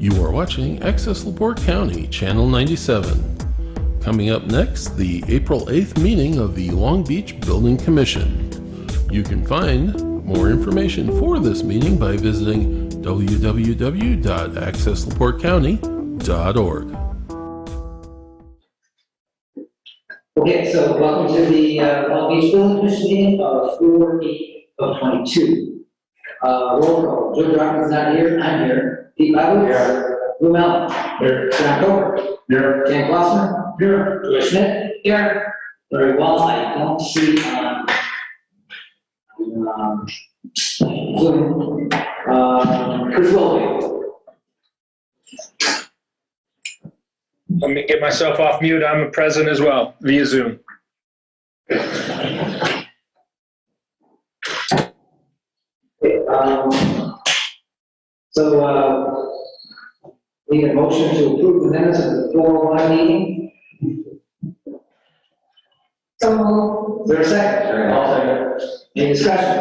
You are watching Access LaPorte County, Channel 97. Coming up next, the April 8th meeting of the Long Beach Building Commission. You can find more information for this meeting by visiting www.accesslaportecounty.org. Okay, so welcome to the Long Beach Building Commission meeting of 4/8/22. Roll call. Joe Drucken's not here. I'm here. Pete Bible. Here. Lou Mellon. Here. John Coker. Here. Dan Glossner. Here. Joy Schmidt. Here. Very well. I don't see Zoom. Chris Willoughby. Let me get myself off mute. I'm present as well via Zoom. Need a motion to approve the minutes of the 4/1 meeting. So, is there a second? I'll second. Any discussion?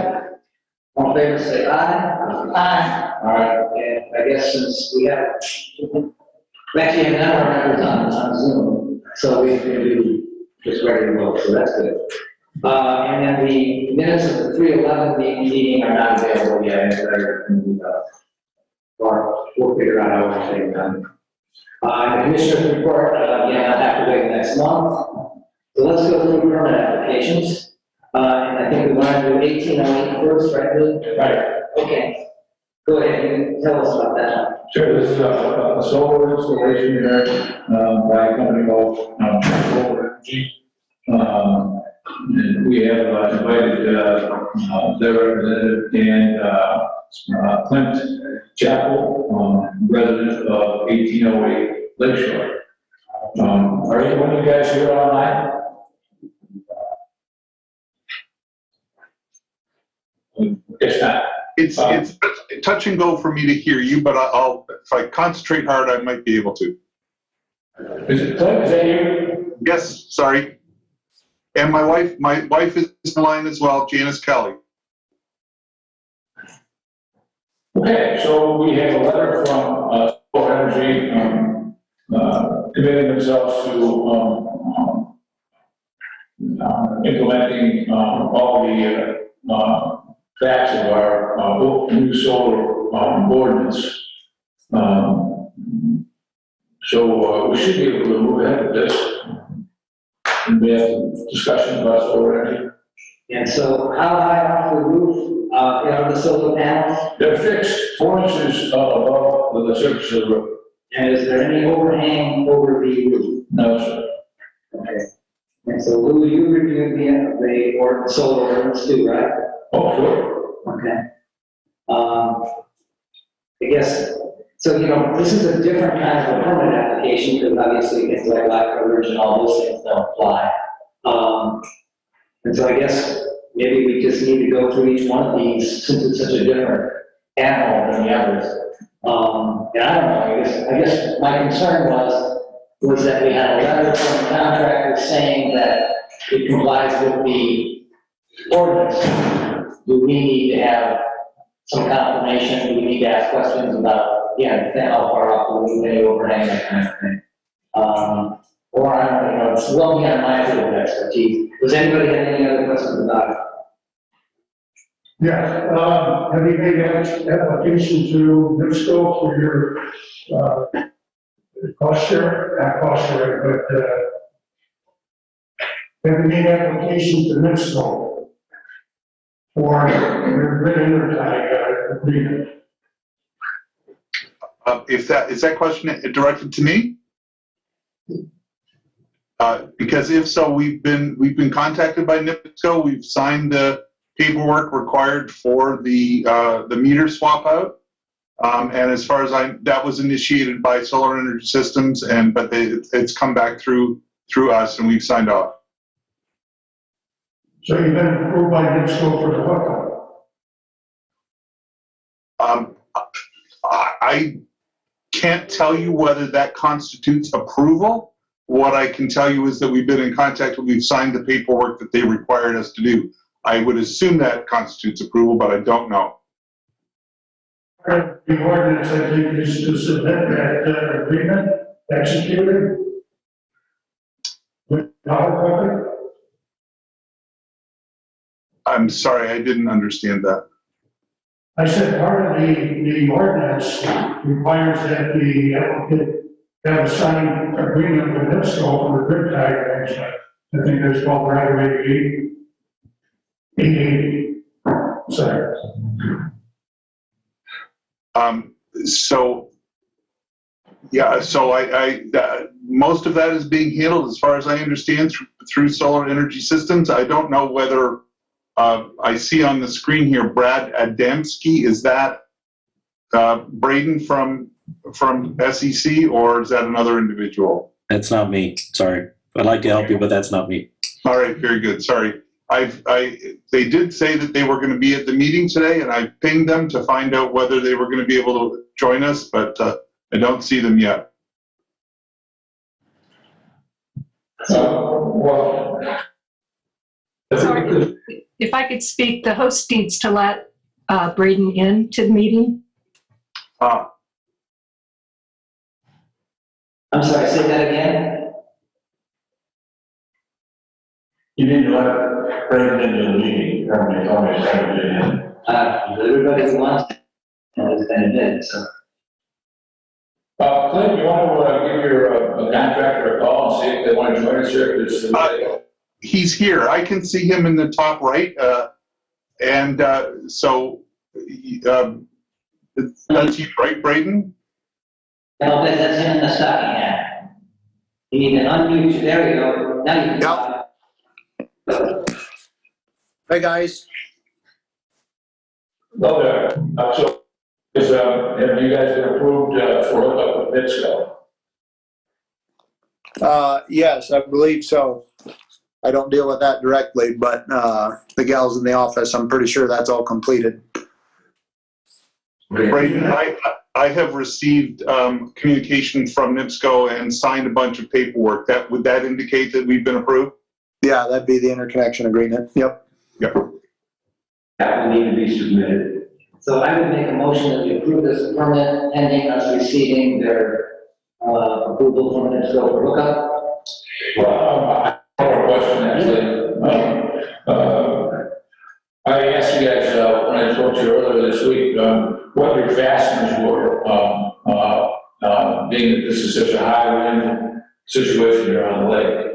All in favor, say aye. Aye. All right. And I guess since we have, we actually have none of our members on Zoom, so we can do just regular vote, so that's good. And then the minutes of the 3/11 meeting are not available yet, and or we'll figure out how we're saying them. The commissioner's report, again, I'll have to wait next month. So let's go through permit applications. And I think we want to do 1808 first, right, Lou? Right. Okay. Go ahead, you can tell us about that. Sure, this is a solar installation here by a company called Solar Energy. And we have invited their representative and Clint Chapel, resident of 1808 Lakeshore. Are any one of you guys here online? Guess not. It's touch and go for me to hear you, but I'll if I concentrate hard, I might be able to. Is it Clint? Is that you? Yes, sorry. And my wife is in the line as well, Janice Kelly. Okay, so we have a letter from Solar Energy committing themselves to implementing all the facts of our new solar ordinance. So we should be able to move ahead with this. And we have discussion about solar energy. And so how high off the roof are the solar panels? They're fixed 4 inches above the surface of the roof. And is there any overhang over the roof? No, sir. Okay. And so Lou, you reviewed the solar ordinance too, right? Oh, sure. Okay. I guess, so, this is a different kind of a permit application because obviously things like lot coverage and all those things don't apply. And so I guess maybe we just need to go through each one of these since it's such a different animal than the others. And I don't know, I guess my concern was that we had a letter from the contractor saying that it complies with the ordinance. Do we need to have some confirmation? Do we need to ask questions about, how far off the roof, any overhang, that kind of thing? Or I don't know, it's well beyond my field of expertise. Does anybody have any other questions about it? Yeah, have you made an application to NIPSCO for your cost share? Not cost share, but have you made an application to NIPSCO for your grid intertie agreement? Is that question directed to me? Because if so, we've been contacted by NIPSCO. We've signed the paperwork required for the meter swap out. And as far as that was initiated by Solar Energy Systems, but it's come back through us, and we've signed off. So you've been approved by NIPSCO for the hookup? I can't tell you whether that constitutes approval. What I can tell you is that we've been in contact, we've signed the paperwork that they required us to do. I would assume that constitutes approval, but I don't know. The ordinance, I think, is to submit that agreement executed with power company. I'm sorry, I didn't understand that. I said part of the ordinance requires that the applicant have a signed agreement with NIPSCO for the grid tie arrangement. I think there's called right-of-way 88. Sorry. So, yeah, so most of that is being handled, as far as I understand, through Solar Energy Systems. I don't know whether, I see on the screen here, Brad Adamski, is that Braden from SEC, or is that another individual? That's not me. Sorry. I'd like to help you, but that's not me. All right, very good, sorry. They did say that they were going to be at the meeting today, and I pinged them to find out whether they were going to be able to join us, but I don't see them yet. Well, Sorry, if I could speak, the host needs to let Braden in to the meeting. I'm sorry, say that again? you need to let Brandon into the meeting, everybody told me to send it in. Everybody who wants it, has been admitted, so. Clint, you want to give your contractor a call and see if they want to join us here? He's here. I can see him in the top right. That's you, right, Braden? No, that's him in the stocking hat. You need to unmute, there you go, now you can talk. Hey, guys. Well, so, have you guys been approved for hookup with NIPSCO? Yes, I believe so. I don't deal with that directly, but the gals in the office, I'm pretty sure that's all completed. Braden, I have received communication from NIPSCO and signed a bunch of paperwork. Would that indicate that we've been approved? Yeah, that'd be the interconnection agreement. Yep. Yep. That will need to be submitted. So I would make a motion that we approve this permit pending us receiving their approval from NIPSCO for hookup. Well, I have a question, actually. I asked you guys, when I spoke to you earlier this week, what your fasteners were, being that this is such a high wind situation here on the lake.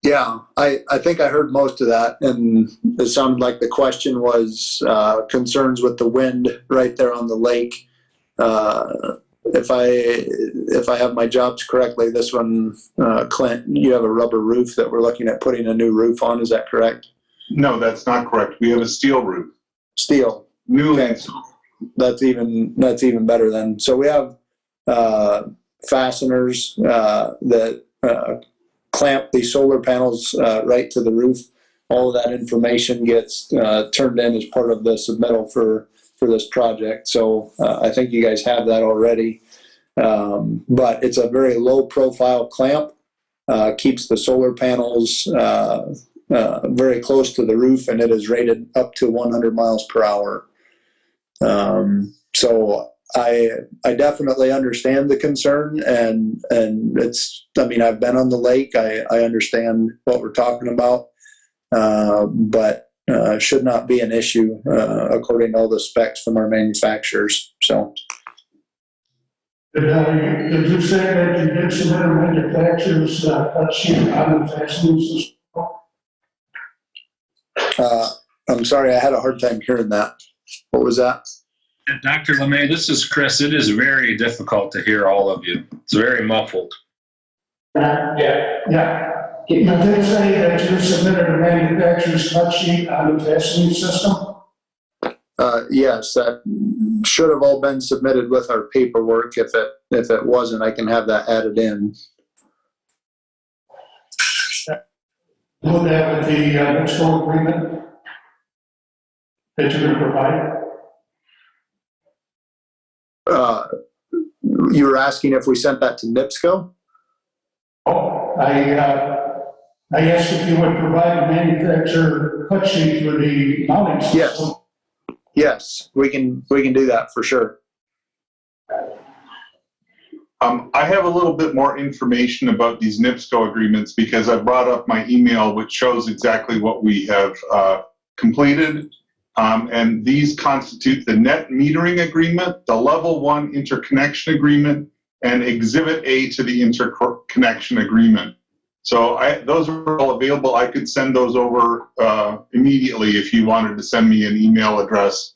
Yeah, I think I heard most of that, and it sounded like the question was concerns with the wind right there on the lake. If I have my jobs correctly, this one, Clint, you have a rubber roof that we're looking at putting a new roof on. Is that correct? No, that's not correct. We have a steel roof. Steel. Newly Okay. That's even better then. So we have fasteners that clamp the solar panels right to the roof. All of that information gets turned in as part of the submittal for this project. So I think you guys have that already. But it's a very low profile clamp, keeps the solar panels very close to the roof, and it is rated up to 100 miles per hour. So I definitely understand the concern, and it's, I mean, I've been on the lake. I understand what we're talking about, but should not be an issue according to all the specs from our manufacturers. So. Did you say that you did submit a manufacturer's cut sheet on the fastening system? I'm sorry, I had a hard time hearing that. What was that? Dr. LeMay, this is Chris. It is very difficult to hear all of you. It's very muffled. Yeah. Yeah. You did say that you submitted a manufacturer's cut sheet on the fastening system? Yes, that should have all been submitted with our paperwork. If it wasn't, I can have that added in. Would that with the NIPSCO agreement that you're going to provide? You were asking if we sent that to NIPSCO? Oh, I asked if you would provide a manufacturer cut sheet for the mounting system. Yes. Yes, we can do that for sure. I have a little bit more information about these NIPSCO agreements because I brought up my email, which shows exactly what we have completed. And these constitute the net metering agreement, the level 1 interconnection agreement, and Exhibit A to the interconnection agreement. So those are all available. I could send those over immediately if you wanted to send me an email address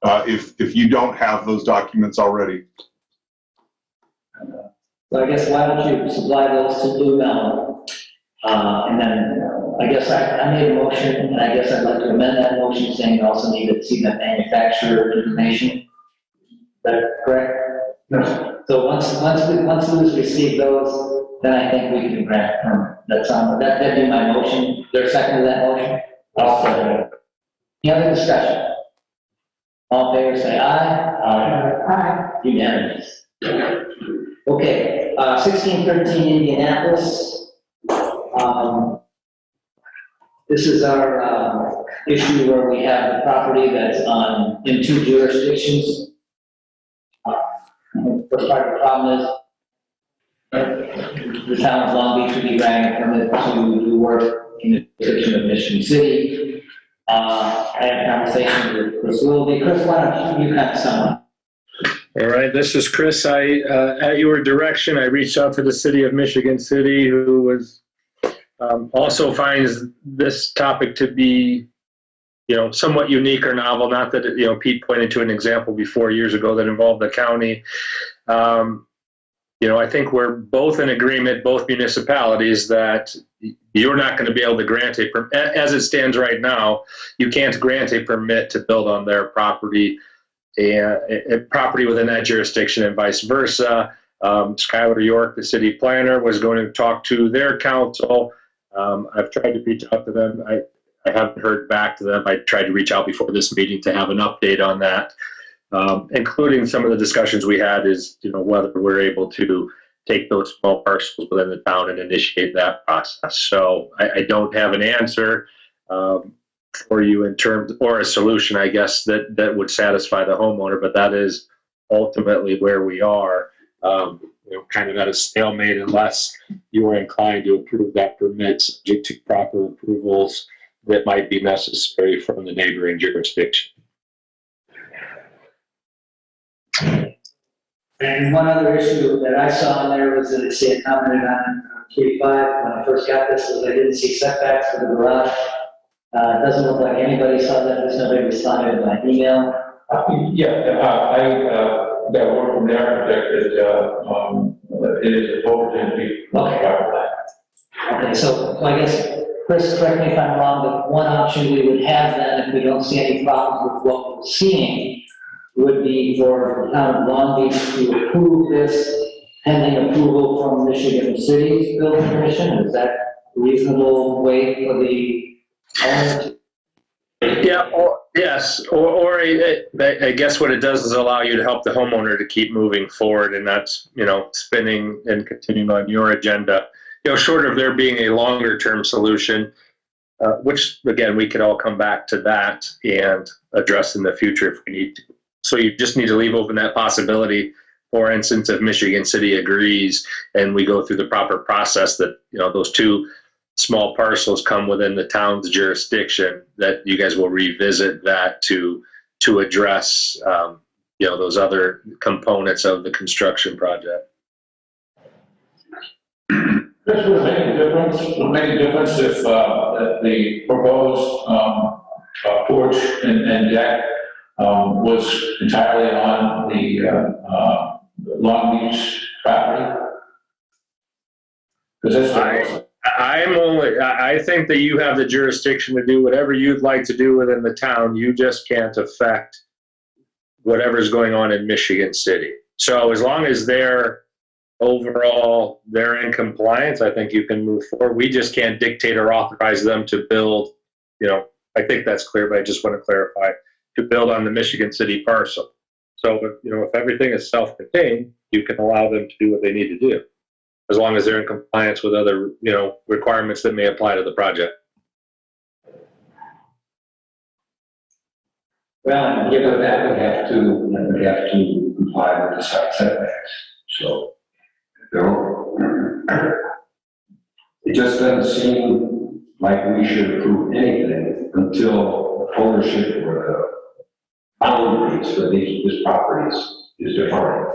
if you don't have those documents already. So I guess why don't you supply those to Blue Mountain? And then I guess I made a motion, and I guess I'd like to amend that motion saying you also need to see the manufacturer information. Is that correct? No. So once we receive those, then I think we can grant a permit. That'd be my motion. Is there a second to that motion? I'll second it. Any other discussion? All in favor, say aye. Aye. Unanimous. Okay, 1613 Indianapolis. This is our issue where we have the property that's in 2 jurisdictions. First part of the problem is the town of Long Beach would be granting a permit to do work in the jurisdiction of Michigan City. I had a conversation with Chris Willoughby. Chris, why don't you kind of sum up? All right, this is Chris. At your direction, I reached out to the city of Michigan City, who was also finds this topic to be, somewhat unique or novel. Not that, Pete pointed to an example before years ago that involved the county. I think we're both in agreement, both municipalities, that you're not going to be able to grant a permit. As it stands right now, you can't grant a permit to build on their property, a property within that jurisdiction, and vice versa. Skylar York, the city planner, was going to talk to their council. I've tried to reach out to them. I haven't heard back to them. I tried to reach out before this meeting to have an update on that, including some of the discussions we had is, whether we're able to take those small parcels within the town and initiate that process. So I don't have an answer for you in terms, or a solution, I guess, that would satisfy the homeowner, but that is ultimately where we are, kind of at a stalemate unless you are inclined to approve that permit subject to proper approvals that might be necessary from the neighboring jurisdiction. And one other issue that I saw in there was that it commented on 3.5 when I first got this, was I didn't see setbacks for the garage. It doesn't look like anybody saw that. There's nobody responded to my email. I got word from the architect that it is over 10 feet. Okay, so I guess, Chris, correct me if I'm wrong, but one option we would have then, if we don't see any problems with what we're seeing, would be for the town of Long Beach to approve this pending approval from Michigan City's building commission. Is that a reasonable way for the owner to? Yeah, or I guess what it does is allow you to help the homeowner to keep moving forward, and that's, spinning and continuing on your agenda. Short of there being a longer term solution, which again, we could all come back to that and address in the future if we need to. So you just need to leave open that possibility. For instance, if Michigan City agrees and we go through the proper process that, those 2 small parcels come within the town's jurisdiction, that you guys will revisit that to address, those other components of the construction project. This would make a difference. It would make a difference if the proposed porch and deck was entirely on the Long Beach property. Because that's I think that you have the jurisdiction to do whatever you'd like to do within the town. You just can't affect whatever's going on in Michigan City. So as long as they're in compliance, I think you can move forward. We just can't dictate or authorize them to build, I think that's clear, but I just want to clarify, to build on the Michigan City parcel. So, if everything is self-contained, you can allow them to do what they need to do, as long as they're in compliance with other, requirements that may apply to the project. Well, Yeah, but that would have to comply with the site setbacks, so, you know, it just doesn't seem like we should approve anything until ownership or the boundaries for this properties is defined.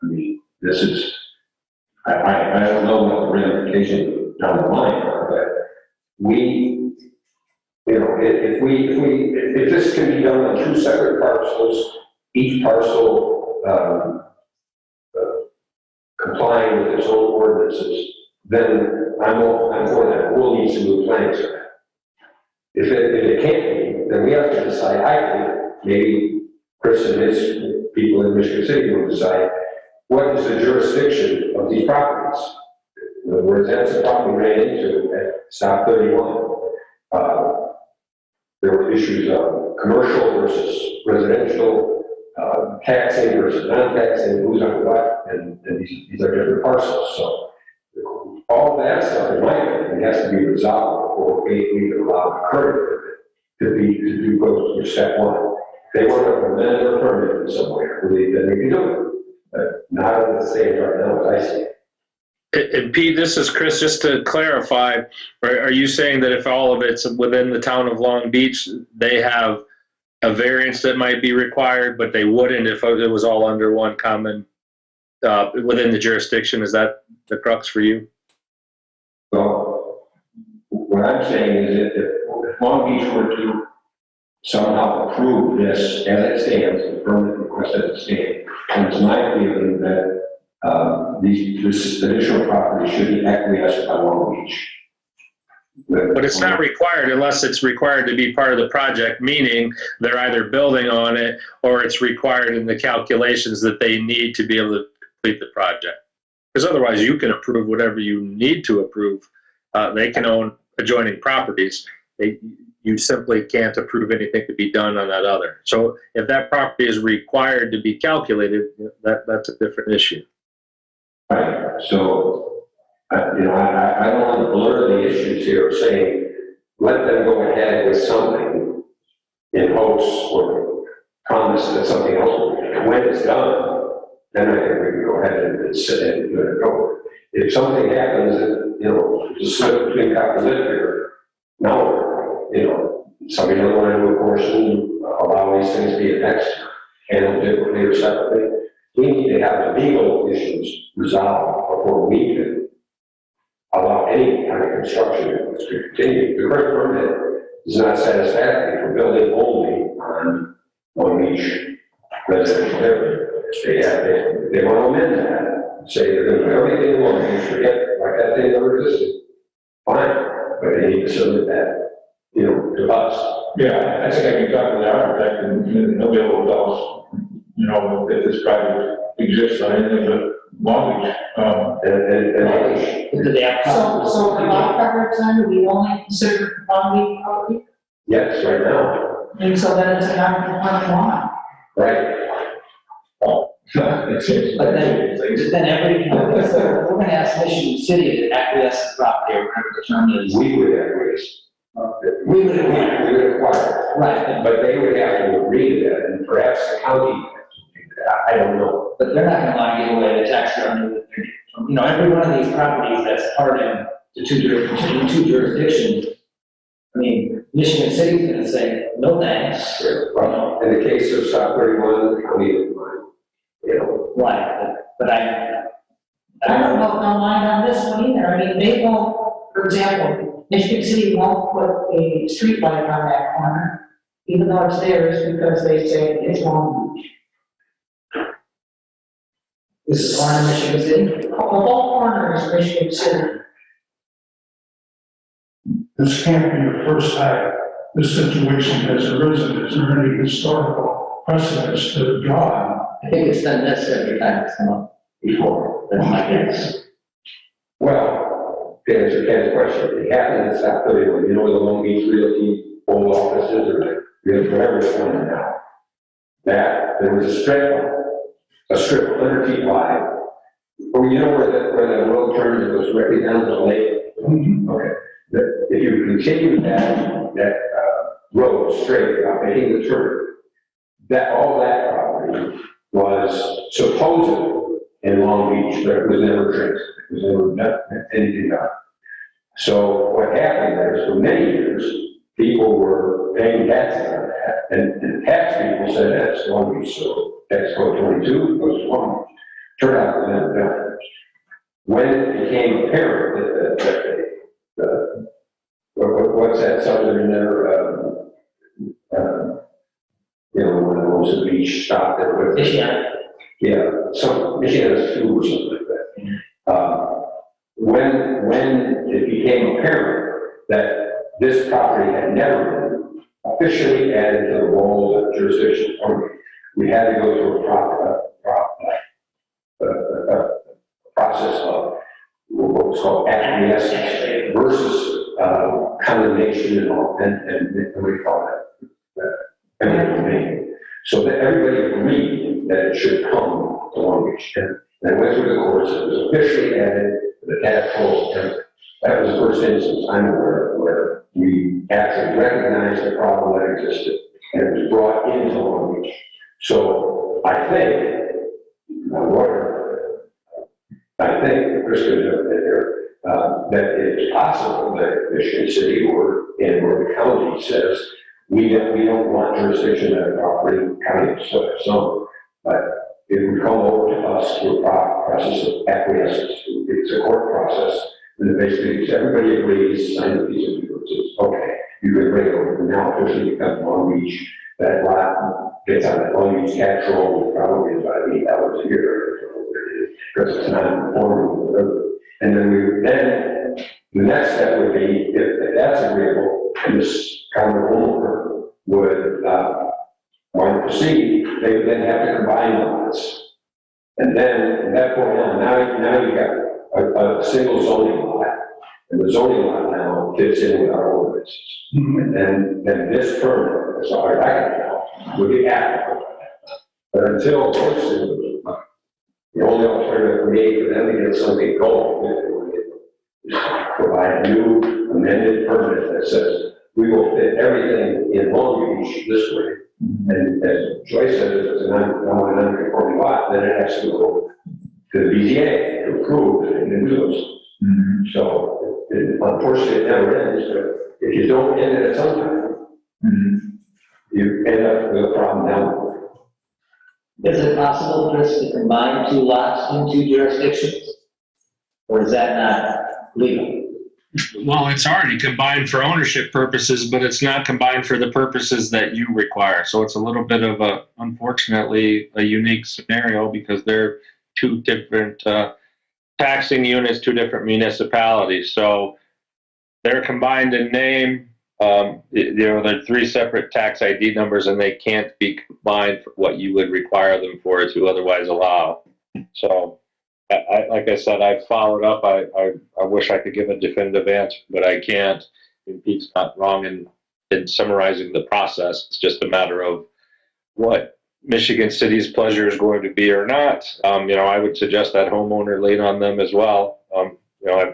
I mean, this is, I don't know what the ramifications down the line are, but we, you know, if this can be done on 2 separate parcels, each parcel complying with its own ordinances, then I'm for that. We'll need some new plans for that. If it can't be, then we have to decide. I think maybe Chris and his people in Michigan City will decide what is the jurisdiction of these properties. In other words, that's the problem we ran into at Stop 31. There were issues of commercial versus residential, taxing versus non-taxing, who's on what, and these are different parcels. So all that stuff, in my opinion, has to be resolved before we can allow the current permit to do go to step 1. If they want to amend their permit somewhere, then we can do it. But not at the same right now, as I see it. And Pete, this is Chris, just to clarify, are you saying that if all of it's within the town of Long Beach, they have a variance that might be required, but they wouldn't if it was all under one common, within the jurisdiction? Is that the crux for you? Well, what I'm saying is that if Long Beach were to somehow approve this as it stands, the permit request as it stands, and it's my feeling that this additional property should be acquiesced by Long Beach. But it's not required unless it's required to be part of the project, meaning they're either building on it or it's required in the calculations that they need to be able to complete the project. Because otherwise you can approve whatever you need to approve. They can own adjoining properties. You simply can't approve anything to be done on that other. So if that property is required to be calculated, that's a different issue. Right, so, I don't want to blur the issues here, saying, let them go ahead with something in hopes or promise that something else will be done. When it's done, then I think we can go ahead and sit and let it go. If something happens that, just slip between cotton lip here, now, somebody doesn't want to do a portion, allow these things to be annexed, handled differently or separately. We need to have the legal issues resolved before we can allow any kind of construction to continue. The current permit is not satisfactory for building only on Long Beach residential area. They want to amend that, say they're going to do everything in Long Beach, forget like that thing never existed. Fine, but they need to submit that, to us. Yeah, I think I can talk to the architect and he'll be able to tell us, if this project exists on anything but Long Beach. So for lot coverage then, we only consider Long Beach property? Yes, right now. And so then it's a non-conforming lot. Right. But then we're going to ask Michigan City to acquiesce the property, or whatever the term is. We would acquiesce. We would acquire. Right. But they would have to agree to that, and perhaps the county would have to do that. I don't know. But they're not going to want to give away the tax revenue. Every one of these properties that's part of the two jurisdictions. I mean, Michigan City's going to say, no thanks. Well, in the case of Stop 31, the county is mine. Right, but I don't know if they'll mind on this one either. I mean, they won't, for example, Michigan City won't put a street light on that corner, even though it's theirs, because they say it's Long Beach. this is on Michigan City. The whole corner is Michigan City. This can't be the first time this situation has arisen. Is there any historical precedence to draw on? I think it's done this every time it's come up before, that's my guess. Well, to answer Ken's question, it happened in Stop 31. You know where the Long Beach Realty old offices or whatever it's on now? That, there was a strip 100 feet wide. Or you know where the road turns, it goes directly down to the lake? Mm-hmm. Okay. If you continue that road straight without making the turn, that, all that property was supposedly in Long Beach, but it was never traced. It was never anything done. So what happened there is for many years, people were paying taxes on that, and tax people said that's Long Beach, so tax code 22 goes to Long Beach. Turned out it was never done. When it became apparent that what's that something in there, when the Wilson Beach stopped there with Michigan. yeah, some Michigan has 2 or something like that. When it became apparent that this property had never been officially added to the rolls of jurisdiction, we had to go through a process of what was called acquiescence versus condemnation and all, and what do you call that? Eminent domain. So that everybody agreed that it should come to Long Beach. And it went through the courts, it was officially added to the tax rolls. And that was the first instance I'm aware of where we actually recognized the problem that existed and it was brought into Long Beach. So I think, Chris could have been there, that it's possible that Michigan City or the county says, we don't want jurisdiction at a property, county, so, but it would come over to us through a process of acquiescence. It's a court process, and basically everybody agrees, sign a piece of paper, says, okay, you can bring it over, and now officially becomes Long Beach. That lot gets on that Long Beach tax roll, probably about $8 a year, because it's not informed. And then the next step would be, if that's agreeable, and this county owner would want to proceed, they would then have to combine lots. And then, from that point on, now you've got a single zoning lot, and the zoning lot now fits in with our ordinances. And then this permit, as far as I can tell, would be applicable. But until, of course, the only alternative made for them to get something going is provide a new amended permit that says we will fit everything in Long Beach this way. And as Joyce said, if it's a non-conforming lot, then it has to go to the BZA to approve that it can do those. So unfortunately, it never ends, but if you don't end it at some time, you end up with a problem down the road. Is it possible, Chris, to combine 2 lots in 2 jurisdictions? Or is that not legal? Well, it's already combined for ownership purposes, but it's not combined for the purposes that you require. So it's a little bit of unfortunately, a unique scenario because they're 2 different taxing units, 2 different municipalities. So they're combined in name. They're 3 separate tax ID numbers, and they can't be combined for what you would require them for to otherwise allow. So. Like I said, I followed up. I wish I could give a definitive answer, but I can't. And Pete's not wrong in summarizing the process. It's just a matter of what Michigan City's pleasure is going to be or not. I would suggest that homeowner lean on them as well.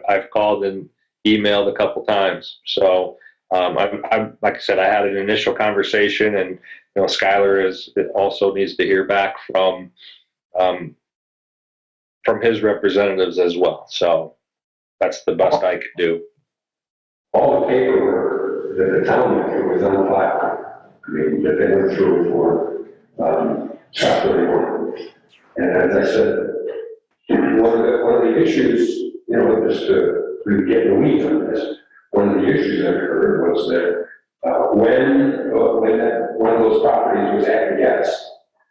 I've called and emailed a couple times. So I'm like I said, I had an initial conversation, and Skylar also needs to hear back from his representatives as well. So that's the best I could do. All the paperwork that the town went through was on file. I mean, that they went through for Chapter 31. And as I said, one of the issues, just to really get in the weeds on this, one of the issues that occurred was that when one of those properties was acquiesced,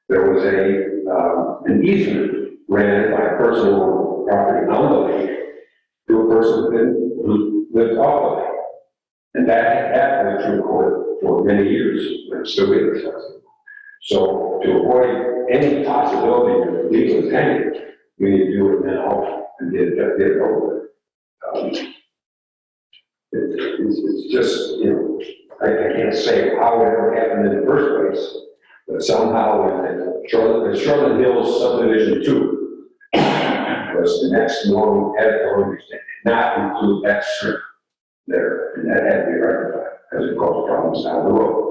there was an easement granted by a person who owned property on the lake to a person who lived off the lake. And that went through court for many years, and it's still being discussed. So to avoid any possibility of legal entanglement, we need to do it now and get it over with. It's just, I can't say how it ever happened in the first place, but somehow in Charlotte Hills subdivision 2, was the next long editorial did not include that strip there, and that had to be rectified because it caused problems down the road.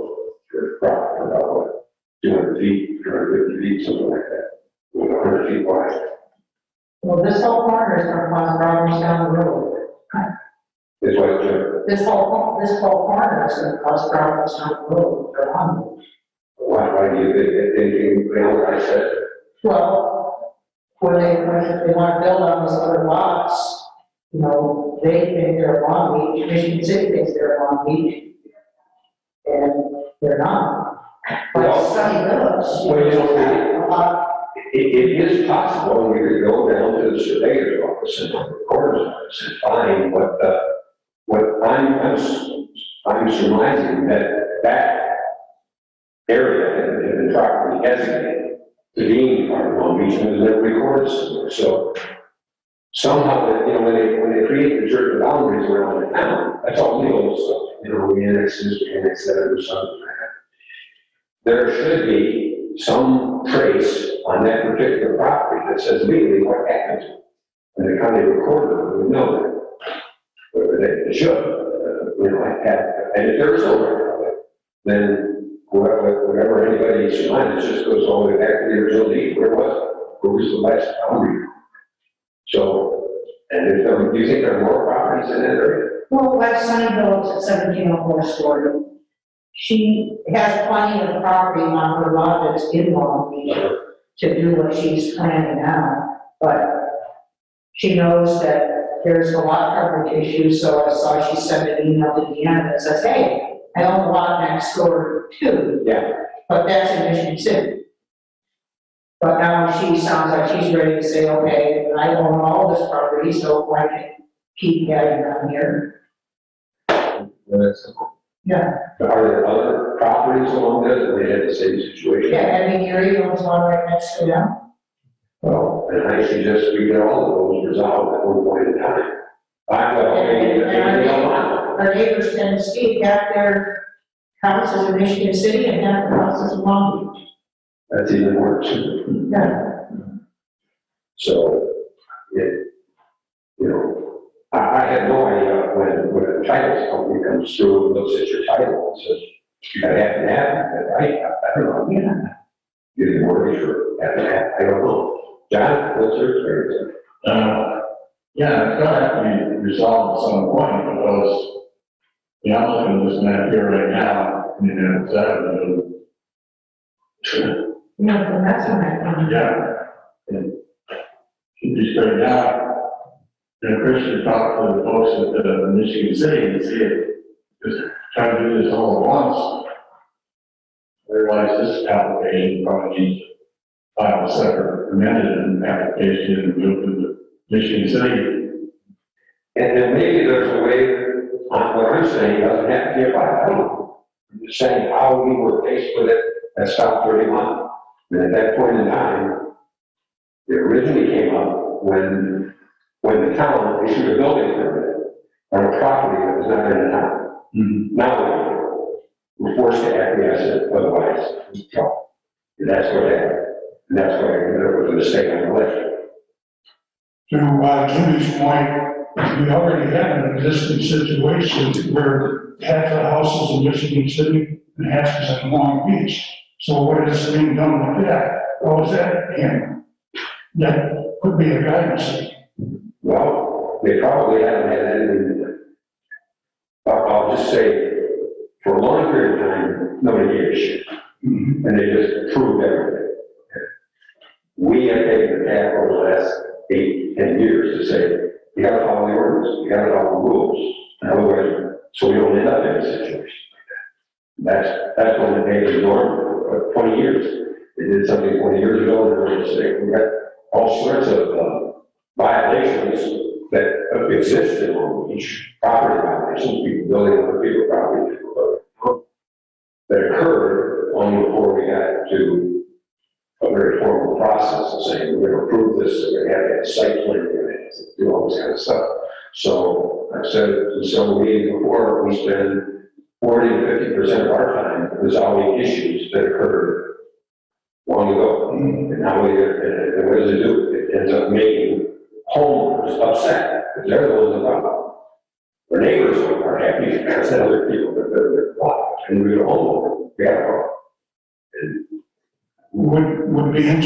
200 feet, 250 feet, something like that, 100 feet wide. Well, this whole corner is gonna cause problems down the road. It's like, uh, This whole corner is gonna cause problems down the road for them. why do you think, you know what I said? Well, when they wanna build on those other lots, you know, they think they're Long Beach, Michigan City thinks they're Long Beach. And they're not. But Well, Sunny Village. well, you know, it is possible we could go down to the surveyor's office and the recorder's office and find what I'm surmising that area had been properly designated to being part of Long Beach and was never recorded somewhere. So somehow, you know, when they create the certain boundaries around the town, that's all legal stuff. You know, we annex this, we annex that, or something like that. There should be some trace on that particular property that says legally what happened to it. And the county recorder would know that. Or they should, you know, and if there is no record of it, then whatever anybody surmises just goes all the way back to the original deed. Where was it? Where was the last boundary? So, and if there, do you think there are more properties in that area? Well, like Sunny Village at 1704 Story, she has plenty of property on her lot that's in Long Beach to do what she's planning now, but she knows that there's a lot coverage issue, so I saw she sent an email to Deanna that says, hey, I own a lot next door too. Yeah. But that's in Michigan City. But now she sounds like she's ready to say, okay, I own all this property, so I can keep adding on here. Yeah. Are there other properties along there that they had the same situation? Yeah, I mean, Erie owns one right next to them. Well, and I suggest we get all of those resolved at one point in time. Our neighbors Tennessee got their houses in Michigan City and have their houses in Long Beach. That's even worse. Yeah. So, you know, I have no idea when a title company comes through and looks at your title and says, you gotta have to have it, I don't know, yeah. Get a mortgage or have to have, I don't know. John, what's your experience? Yeah, it's gonna have to be resolved at some point, because, yeah, I'm looking at this map here right now, you know, it's No, that's what I found. yeah. And should be straightened out. And Chris should talk to the folks at Michigan City and see if, just try to do this all at once. Otherwise, this application probably needs to file a separate amended application and go to the Michigan City. And then maybe there's a way, on what I'm saying, doesn't have to be a fight. I don't know. I'm just saying how we were faced with it at South 31. And at that point in time, it originally came up when the town issued a building permit on a property that was not in the town. Mm-hmm. Now we're forced to acquiesce it, otherwise it's trouble. And that's what happened. And that's why there was a mistake on the list. To Jimmy's point, we already have an existing situation where half the houses in Michigan City and half is in Long Beach. So what is being done with that? How is that handled? That could be a guidance. Well, they probably haven't had anything. I'll just say, for a long period of time, nobody gave a shit. Mm-hmm. And they just proved everything. We have taken the path over the last 8-10 years to say, you gotta follow the ordinance, you gotta follow the rules, and otherwise, so we don't end up in a situation like that. That's when the days ignored for 20 years. They did something 20 years ago, and there was a mistake. We got all sorts of violations that exist in Long Beach, property violations, people building on other people's property, that occurred long before we got to a very formal process of saying, we're going to approve this, we're going to have a site plan, we're going to do all this kind of stuff. So I've said in several meetings before, we spend 40 to 50% of our time resolving issues that occurred long ago. And now and what does it do? It ends up making homeowners upset, because they're the ones that problem. Their neighbors are happy because other people that they're blocked. And we're a homeowner, we have a problem. And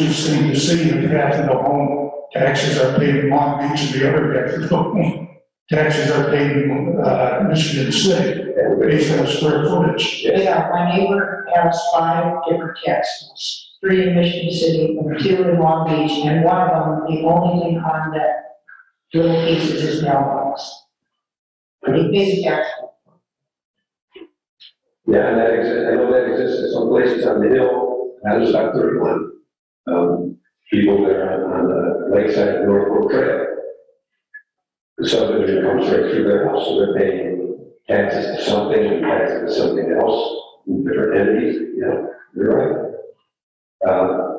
just seem to see that half of the home taxes are paid in Long Beach and the other half of the home taxes are paid in, Michigan City, based on square footage. Yeah, my neighbor has 5 different taxes, 3 in Michigan City and 2 in Long Beach, and one of them, the only thing on that little piece is his mailbox. He pays tax. Yeah, and that exists, I know that exists in some places on the hill, that is like 31. People there on the lakeside of North Fork Trail. The subdivision comes right through their house, so they're paying taxes to something and taxes to something else, different entities, you know, you're right.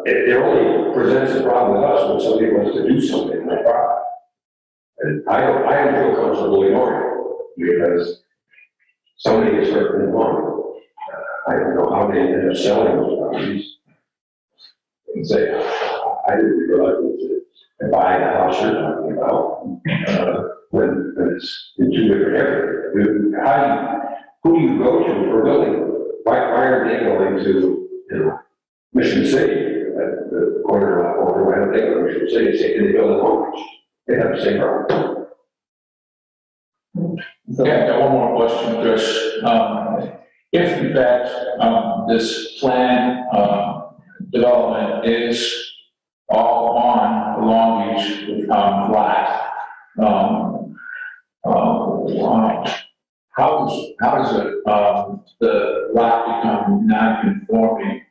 It only presents a problem with us when somebody wants to do something in that property. And I don't feel comfortable ignoring it, because somebody is hurt and wrong. I don't know how they ended up selling those properties. And say, I didn't realize to buy the house you're talking about, when it's in 2 different areas. Who do you go to for building? Why are they going to, you know, Mission City, at the corner lot, or why don't they go to Mission City, say, can they build in Long Beach? They have the same problem. Okay, I've got one more question, Chris. If in fact, this plan, development is all on the Long Beach, lot, how does it, the lot become non-conforming,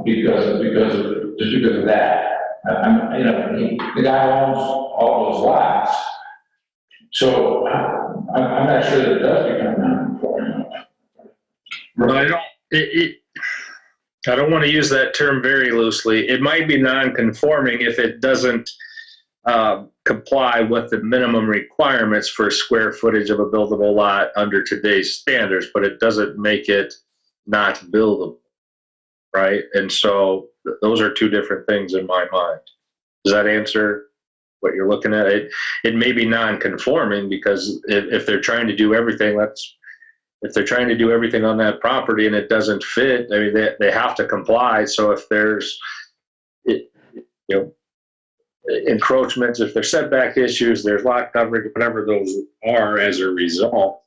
because of that? You know, the guy owns all those lots, so I'm not sure that it does become non-conforming. But I don't want to use that term very loosely. It might be non-conforming if it doesn't comply with the minimum requirements for square footage of a buildable lot under today's standards, but it doesn't make it not buildable, right? And so those are 2 different things in my mind. Does that answer what you're looking at? It may be non-conforming because if they're trying to do everything, if they're trying to do everything on that property and it doesn't fit, I mean, they have to comply. So if there's, you know, encroachments, if there's setback issues, there's lot coverage, whatever those are as a result,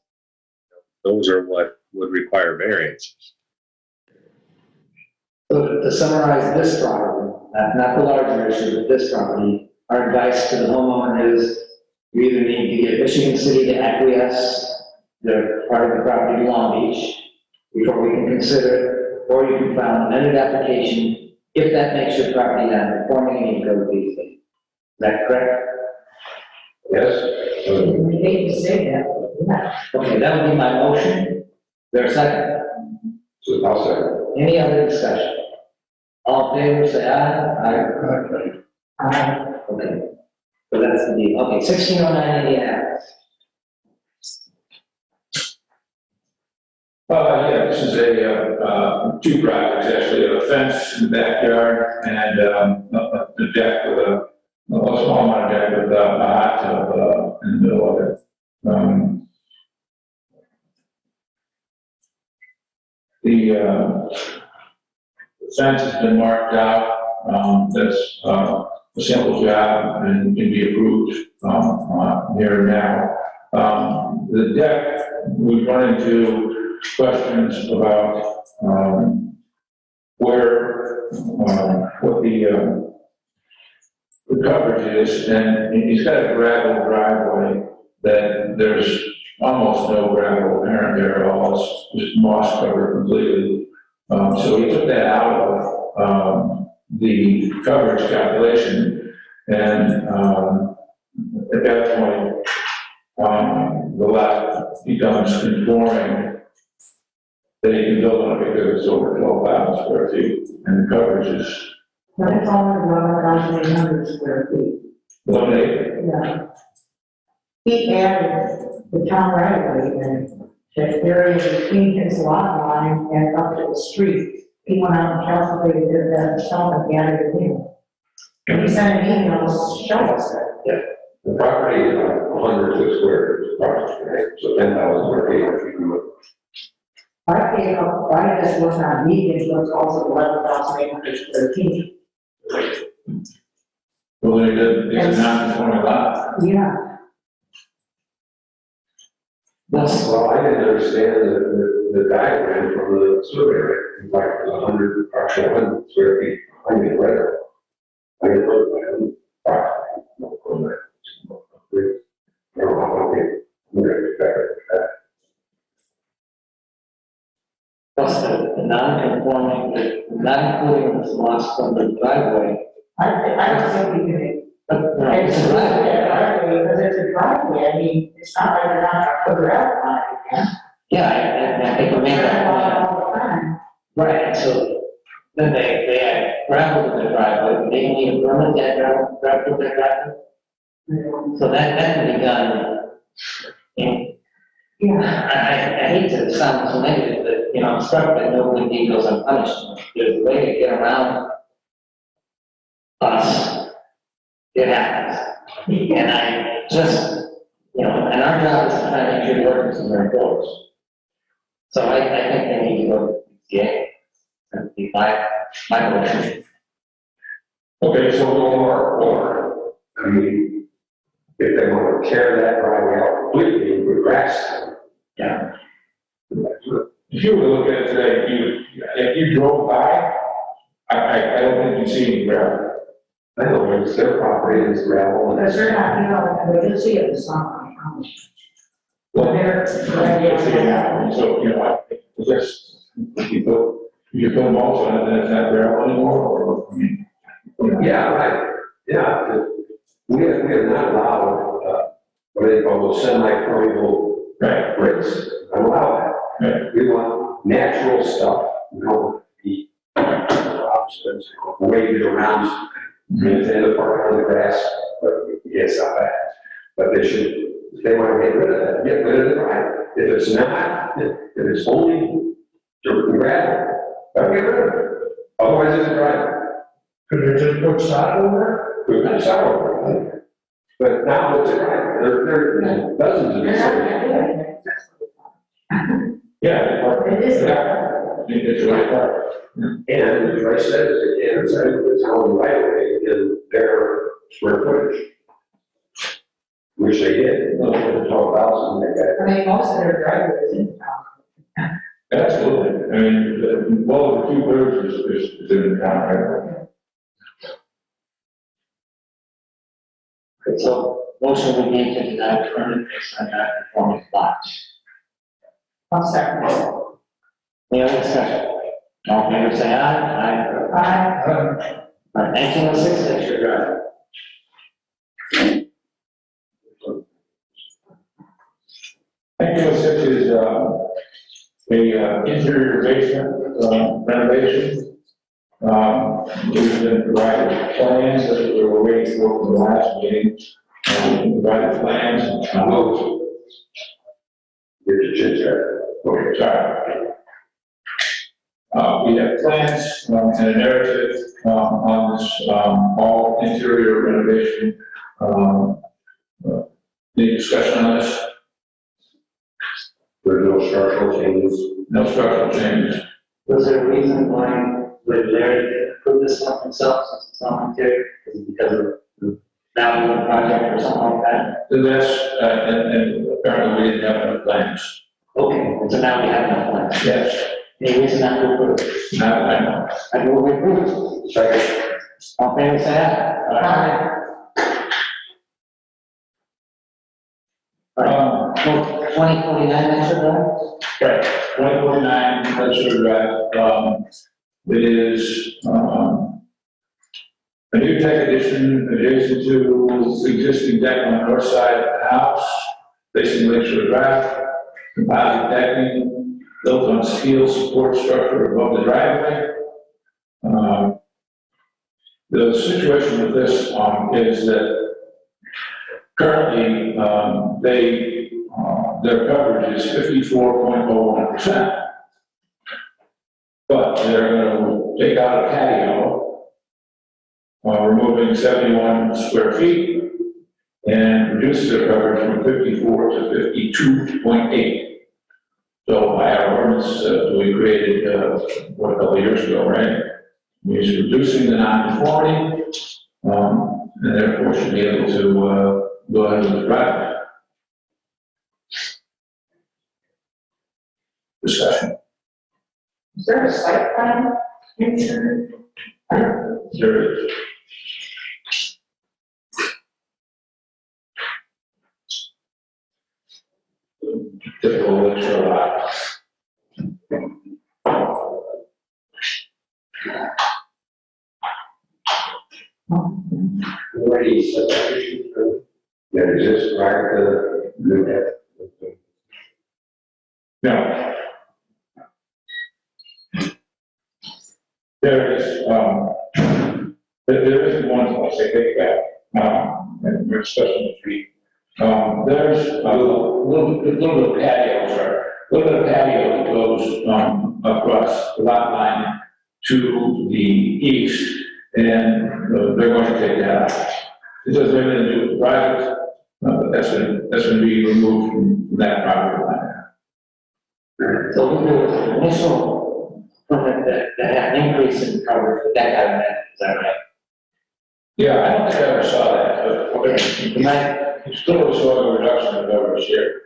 those are what would require variances. So to summarize this property, not the larger issue, but this property, our advice to the homeowner is you either need to get Michigan City to acquiesce the part of the property to Long Beach before we can consider it, or you can file an amended application if that makes your property non-conforming and you go to these things. Is that correct? Yes? We hate to say that, but yeah. Okay, that would be my motion. There's a second. So I'll say. Any other discussion? All in favor, say aye. Aye. Okay. So that's the deal. Okay, 1609 Indianapolis. Yeah, this is a 2 projects, actually, a fence in the backyard and the deck with a small amount of deck with a hot tub in the middle of it. The fence has been marked out. That's a simple job and can be approved here and now. The deck, we've run into questions about what the coverage is, and he's got a gravel driveway that there's almost no gravel apparent there at all. It's just moss covered completely. So he took that out of the coverage calculation, and at that point, the lot becomes conforming that you can build on it because it's over 12,000 square feet, and the coverage is But it's only 1,800 square feet. 1 acre. Yeah. He added the town right away, and that area between his lot line and up to the street. He went out and calculated that himself and added it in. He sent an email to show us that. The property is like 100 square approximately, right? So 10,000 square feet. I paid up, I just was not median, so it's also 11,800 square feet. Well, it's a non-conforming lot. Yeah. That's, Well, I didn't understand the diagram from the surveyor, it's like it was 100, actually 100 square feet, I mean, right? I didn't know that. I don't know how I'm going to expect that. plus the non-conforming, not including this lots from the driveway. I don't think we can, But, you know, it's it's a a driveway. driveway, because it's a driveway, I mean, it's not like they're not gonna put it out on it again. Yeah, I think we made that point. All the time. Right, so then they had gravel in the driveway, they need a permit that gravel in their driveway. So that can be done. And Yeah, I hate to sound so negative, but, you know, I'm struck that no good deed goes unpunished. There's a way to get around us. It happens. And I just, you know, and our job is to try to make sure the ordinances are enforced. So I think they need to go to the PTA. That'd be my motion. Okay, so or, I mean, if they want to tear that driveway out completely with grass. Yeah. If you were to look at it today, if you drove by, I don't think you'd see any gravel. I know, it's their property, it's gravel, and because that's. they're not, you know, they can see it in summer, I promise. Well, They're, You'll see it now, so, you know, I guess, if you put mulch on it, then it's not gravel anymore, or, I mean. Yeah, right, yeah, we have not allowed, what they call those semi-permeable Right. bricks, I allow that. Right. We want natural stuff, you know, the options, wave it around, and then the park on the grass, but it's not bad. But they should, if they want to get rid of that, get rid of it, right? If it's not, if it's only dirt and gravel, then get rid of it. Otherwise, it's right. Could they just put sod over We've got sour, right? But now it's right, there are dozens of they're these. not gonna do it. That's what Yeah, It is. it's right there. And as I said, it's the town right away in their square footage. Which they did, 12,000, they got. I mean, most of their driveways in town. Absolutely, I mean, well over 2/3 is in the town, right? Okay, so motion would be to deny permit based on non-conforming lots. I'll second it. Any other discussion? All in favor, say aye. Aye. it? All right, 1906, that's your drive. Thank you, this is, interior basement, renovation. We've been provided plans that we were waiting for from the last meeting. Provided plans, Here's your chit okay, sorry. We have plans, and a narrative, on this, all interior renovation. Any discussion on this? There's no structural changes. No structural changes. Was there a reason why Larry didn't approve this one himself, since it's not interior? Is it because of the value of the project or something like that? So that's, and apparently we didn't have enough plans. Okay, so now we have enough plans. Yes, Any reason not to approve? I know. I move we approve. Second. All in favor, say aye. All right, 2049, that's your drive? Right, 2049 Register Drive, it is, a new deck addition adjacent to existing deck on the north side of the house, facing Lakeshore Drive, composite decking, built on steel support structure above the driveway. The situation with this, is that currently, their coverage is 54.01%. But they're going to take out a patio, removing 71 square feet, and reduce their coverage from 54 to 52.8. So by our ordinance, we created, a couple of years ago, right? He's reducing the non-conformity, and therefore should be able to, go ahead with the project. Discussion. Is there a site plan? Picture? There is. Typical Lakeshore lot. Already subdivision that exists prior to the Now, there is, there is one place I think that, and we're discussing the tree. There's a little bit of patios, or a little bit of patio that goes, across the lot line to the east, and they're going to take that out. It doesn't have anything to do with the project, but that's going to be removed from that property line. So there was an initial permit that had an increase in coverage, but that got amended, is that right? Yeah, I don't think I ever saw that, but Okay. And I- you still saw a reduction in coverage here.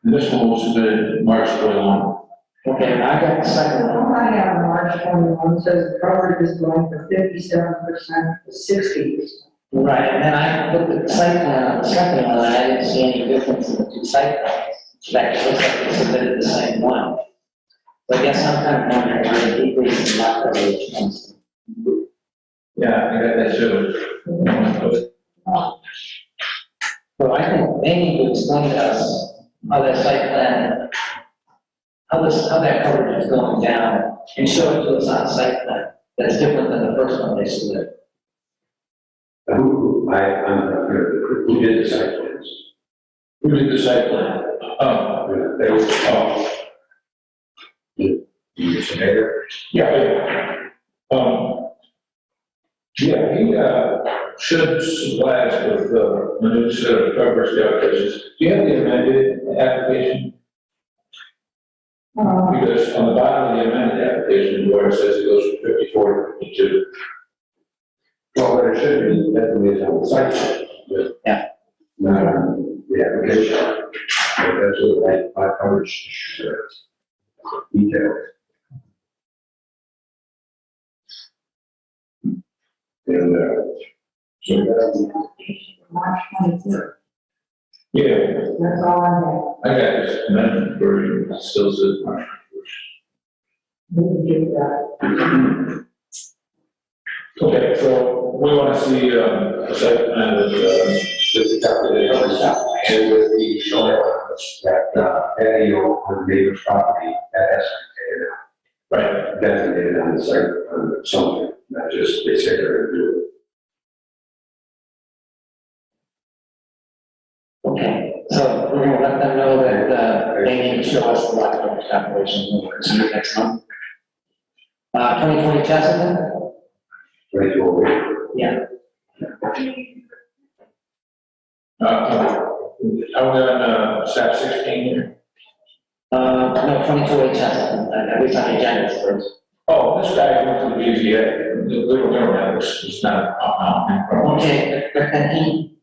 And this one was submitted March 21. Okay, and I got the second one. All I have on March 21 says the coverage is going from 57% to 60%. Right, and then I looked at the site plan on the second one, and I didn't see any difference in the two site plans. In fact, it looks like they submitted the same one. So I guess I'm kind of wondering where the decrease in lot coverage comes from. Yeah, I think that should. So I think they need to explain to us how that site plan, how that coverage is going down, and show it to us on site plan. That's different than the first one they submitted. who did the site plans? Who did the site plan? They were, the surveyor? Yeah. Yeah, he, should supply us with, a new set of coverage calculations. Do you have the amended application? Because on the bottom of the amended application, where it says it goes from 54 to 52. Well, there should be, definitely on the site plan. Yeah. The application. That's what my coverage detail. And, so, March 23rd. Yeah, That's all I have. I got this amendment version, it still says March 1st. We can do that. Okay, so we want to see, a site plan with the calculations. and with the shoreline, that patio on the neighbor's property, that has to be Right. designated on the site, on something, not just they say they're gonna do Okay, so we're gonna let them know that, they need to show us the lot coverage calculation, when we're see you next month. 2020 Chesterton? it. 24 weeks. Yeah. Are we on, SAP 16 here? No, 22 Chesterton, at least on the agenda first. Oh, this guy went to the BZA, the little government, it's not, Okay, but then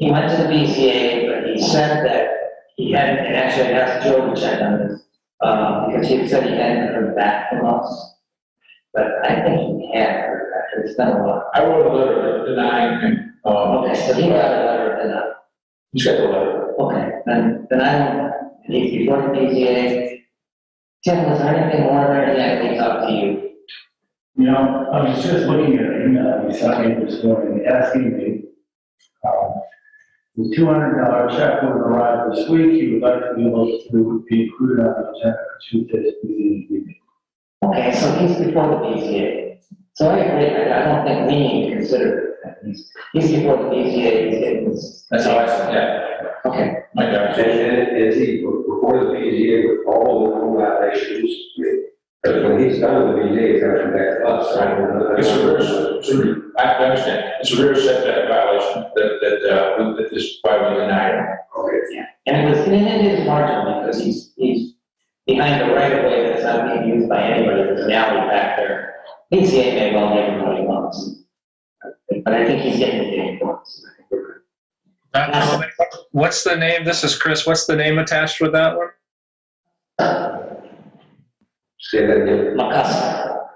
he went to the BZA, but he said that he hadn't, and actually I asked Joe to check on this, because he said he hadn't heard back from us. But I think he had heard back, it's been a while. I wrote a letter denying him, Okay, so he got a letter and, he's got the letter. okay, then I don't, he's before the BZA. Tim, was there anything more there, yeah, I can talk to you. You know, I was just looking at an email you sent me this morning asking me, the $200 check would arrive this week, he would like to be able to be included on the agenda for Tuesday's meeting. Okay, so he's before the BZA. So I agree, I don't think we need to consider that. He's before the BZA, he's getting this. That's how I said, yeah. Okay, My God. And is he before the BZA with all the rule violations? Because when he's done with the BZA, he's got to come back to us, right? It's a rear, I understand, it's a rear setback violation that is why we denied him. Okay. yeah, and it was in his margin because he's behind the right of way that's not being used by anybody, there's an alley back there. BZA may well give him what he wants. But I think he's getting what he wants. What's the name? This is Chris. What's the name attached with that one? Say that again. McCusker.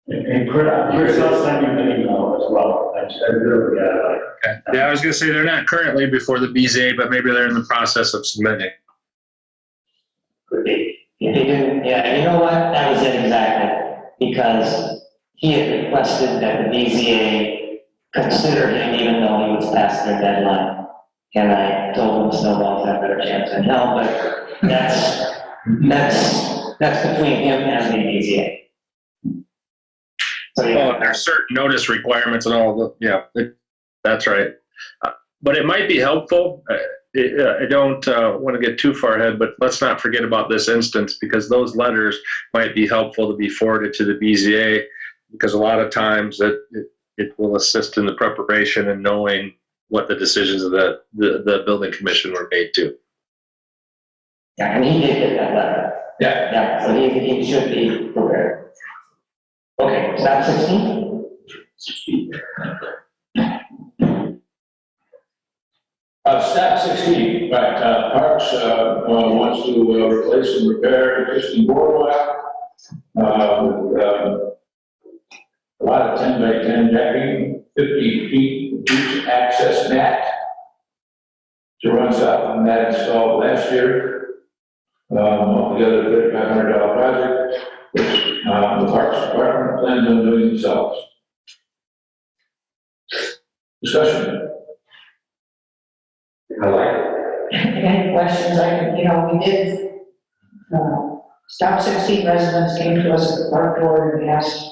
And Chris, I'll send you an email as well. I really got it. Okay. Yeah, I was going to say they're not currently before the BZA, but maybe they're in the process of submitting. Could be. If he didn't, yeah, and you know what? That was it exactly. Because he had requested that the BZA consider him even though he was past their deadline. And I told him Snowball's had a better chance than hell, but that's between him and the BZA. So, yeah. Oh, there's certain notice requirements and all the, yeah, that's right. But it might be helpful. I don't want to get too far ahead, but let's not forget about this instance because those letters might be helpful to be forwarded to the BZA because a lot of times it will assist in the preparation and knowing what the decisions of the building commission were made to. Yeah, and he did get that letter. Yeah. Yeah, so he should be prepared. Okay, stop 16? Step 16, right, Parks, wants to replace and repair existing boardwalk, with, a lot of 10 by 10 decking, 50 feet each access mat to run south on that installed last year. Altogether $3,500 project, which, the Parks Department plans on doing themselves. Discussion. I like it. Any questions? We did, Stop 16 residents came to us at the park board and asked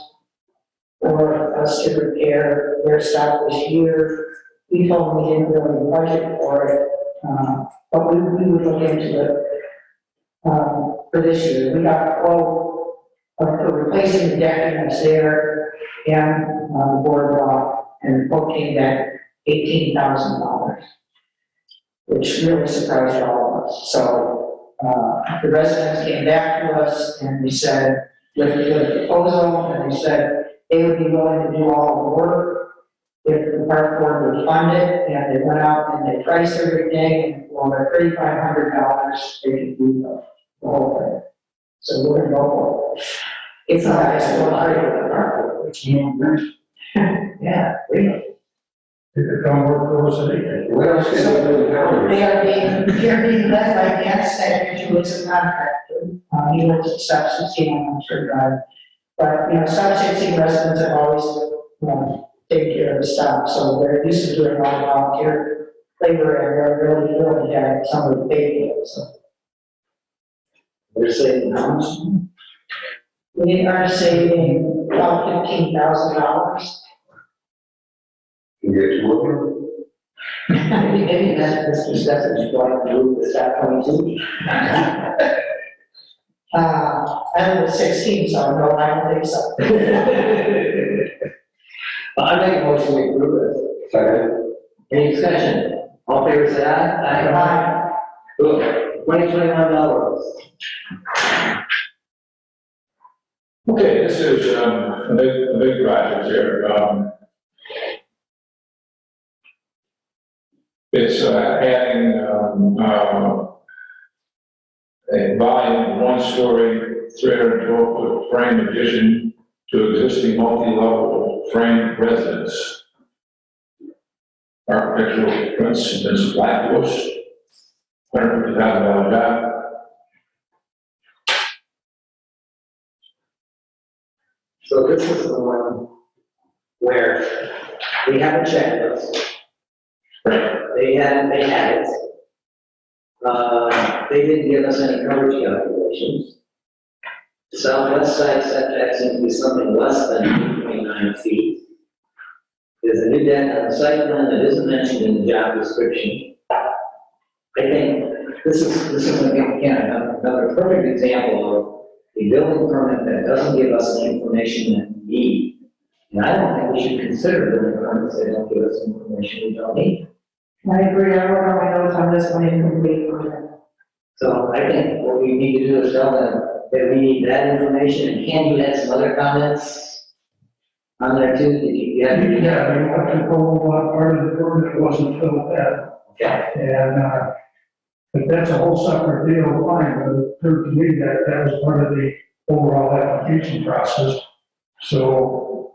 for us to repair their stop this year. We told them we didn't really budget for it, but we would look into it for this year. We got a quote for replacing the decking that's there and the boardwalk, and the quote came back $18,000. Which really surprised all of us. So the residents came back to us and they said, with a proposal, and they said they would be willing to do all the work if the park board would fund it, and they went out and they priced everything, and for $3,500, they could do the whole thing. So we're gonna go for it. It's not actually a lot of the park board. Yeah, really. It could come work for us anything. What else can we do in town? They're being led by Dan Stecker, who is a contractor. He works at Stop 16 on Hampshire Drive. But, Stop 16 residents have always, taken care of the stop, so they're used to doing all the volunteer labor, and they're really thrilled to have somebody pay for it, so. They're saving how much? We are saving about $15,000. You get to work. Maybe that's Mr. Steffen's going to do the stop 22. I was 16, so no, I don't think so. I make a motion to approve it. Second. Any discussion? All in favor, say aye. Aye. Look, $2021. Okay, this is, a big project here. It's adding a volume, one-story, 312-foot frame addition to existing multi-level frame residence. Architectural prints, Ms. Blackbush, $150,000 job. So this is the one where we have a checklist. They had it. They didn't give us any coverage calculations. The southwest side setback seems to be something less than 29 feet. There's a new deck on the site plan that isn't mentioned in the job description. I think this is again, another perfect example of a building permit that doesn't give us the information that we need. And I don't think we should consider building permits that don't give us information we don't need. I agree, I wrote all my notes on this one incomplete. So I think what we need to do is tell them that we need that information, and can you add some other comments on there too? Yeah, the electrical part of the permit wasn't filled in. Okay. And, but that's a whole separate deal, fine, but it occurred to me that that was part of the overall application process. So,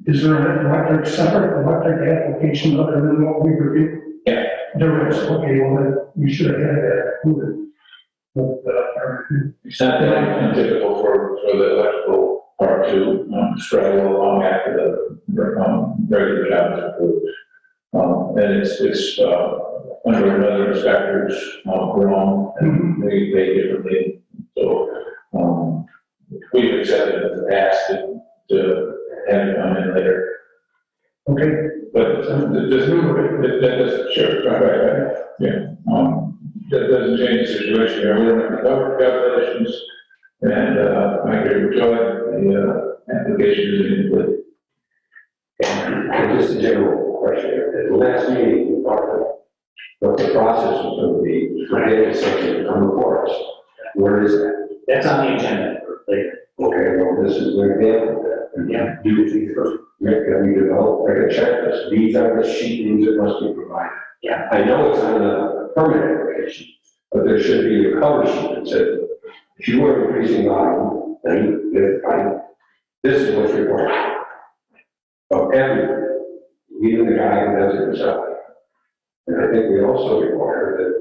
is there an separate electric application other than what we reviewed? Yeah. There is, okay, well, then we should have had that included. But, It's not that untypical for the electrical part to straddle along after the regular job is approved. And it's under another inspector's realm, and they differently. So we've accepted in the past to have it come in later. okay. But that doesn't, sure, right, yeah. That doesn't change the situation here. We don't have to cover calculations, and I agree with Joy, the application is incomplete. And just a general question, at the last meeting, we talked about what the process was going to be for data section on the forest. Where is that? That's on the agenda later. Okay, well, this is an example of that. And Yeah. Do you think we develop like a checklist? These are the sheetings that must be provided. Yeah. I know it's on the permit application, but there should be a cover sheet that says, if you are increasing volume, then this is what's required of everyone, even the guy who does it himself. And I think we also require that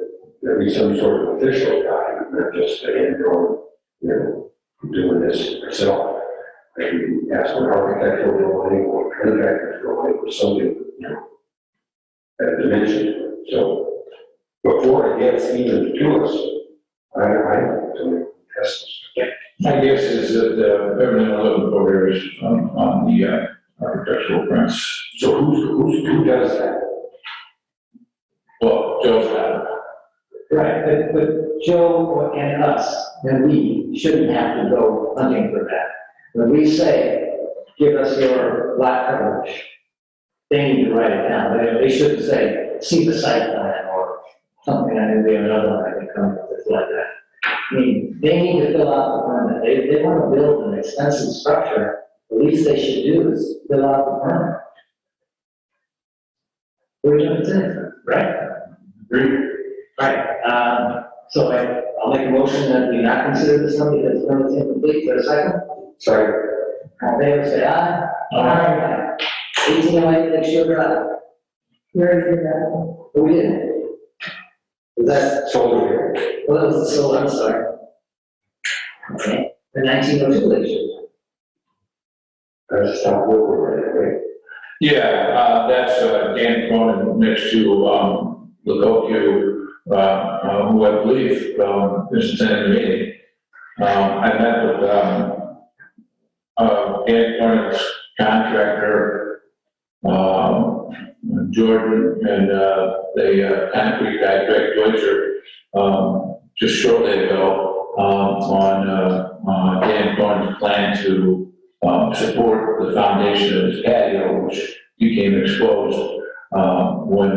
there be some sort of official document, not just a hand-drawn, doing this myself. Maybe ask for architectural drawing or contractor's drawing or something, that dimension. So before it gets even to us, I don't test this. My guess is that everything we're looking for here is on the architectural prints. So who does that? Well, Joe's got it. Right, but Joe and us, and we shouldn't have to go hunting for that. When we say, give us your lot coverage, they need to write it down. They shouldn't say, see the site plan or something. I mean, we have another one I can come up with like that. I mean, they need to fill out the permit. They want to build an expensive structure. The least they should do is fill out the permit. We're doing it, right? Agree. Right, so I'll make a motion that we not consider this one because the permit's incomplete. For a second? Sorry. All in favor, say aye. Aye. 1808 Lake Shore Drive. Where is it at? Who did it? Was that, Solar here. well, that was the solar, I'm sorry. Okay, the 1902 Lake Shore. That's stop work order, right? Yeah, that's Dan Cronin next to Lakokyu, who I believe is attending the meeting. I met with Dan Cronin's contractor, Jordan, and the concrete guy, Greg Deutscher, just shortly ago on Dan Cronin's plan to support the foundation of his patio, which became exposed when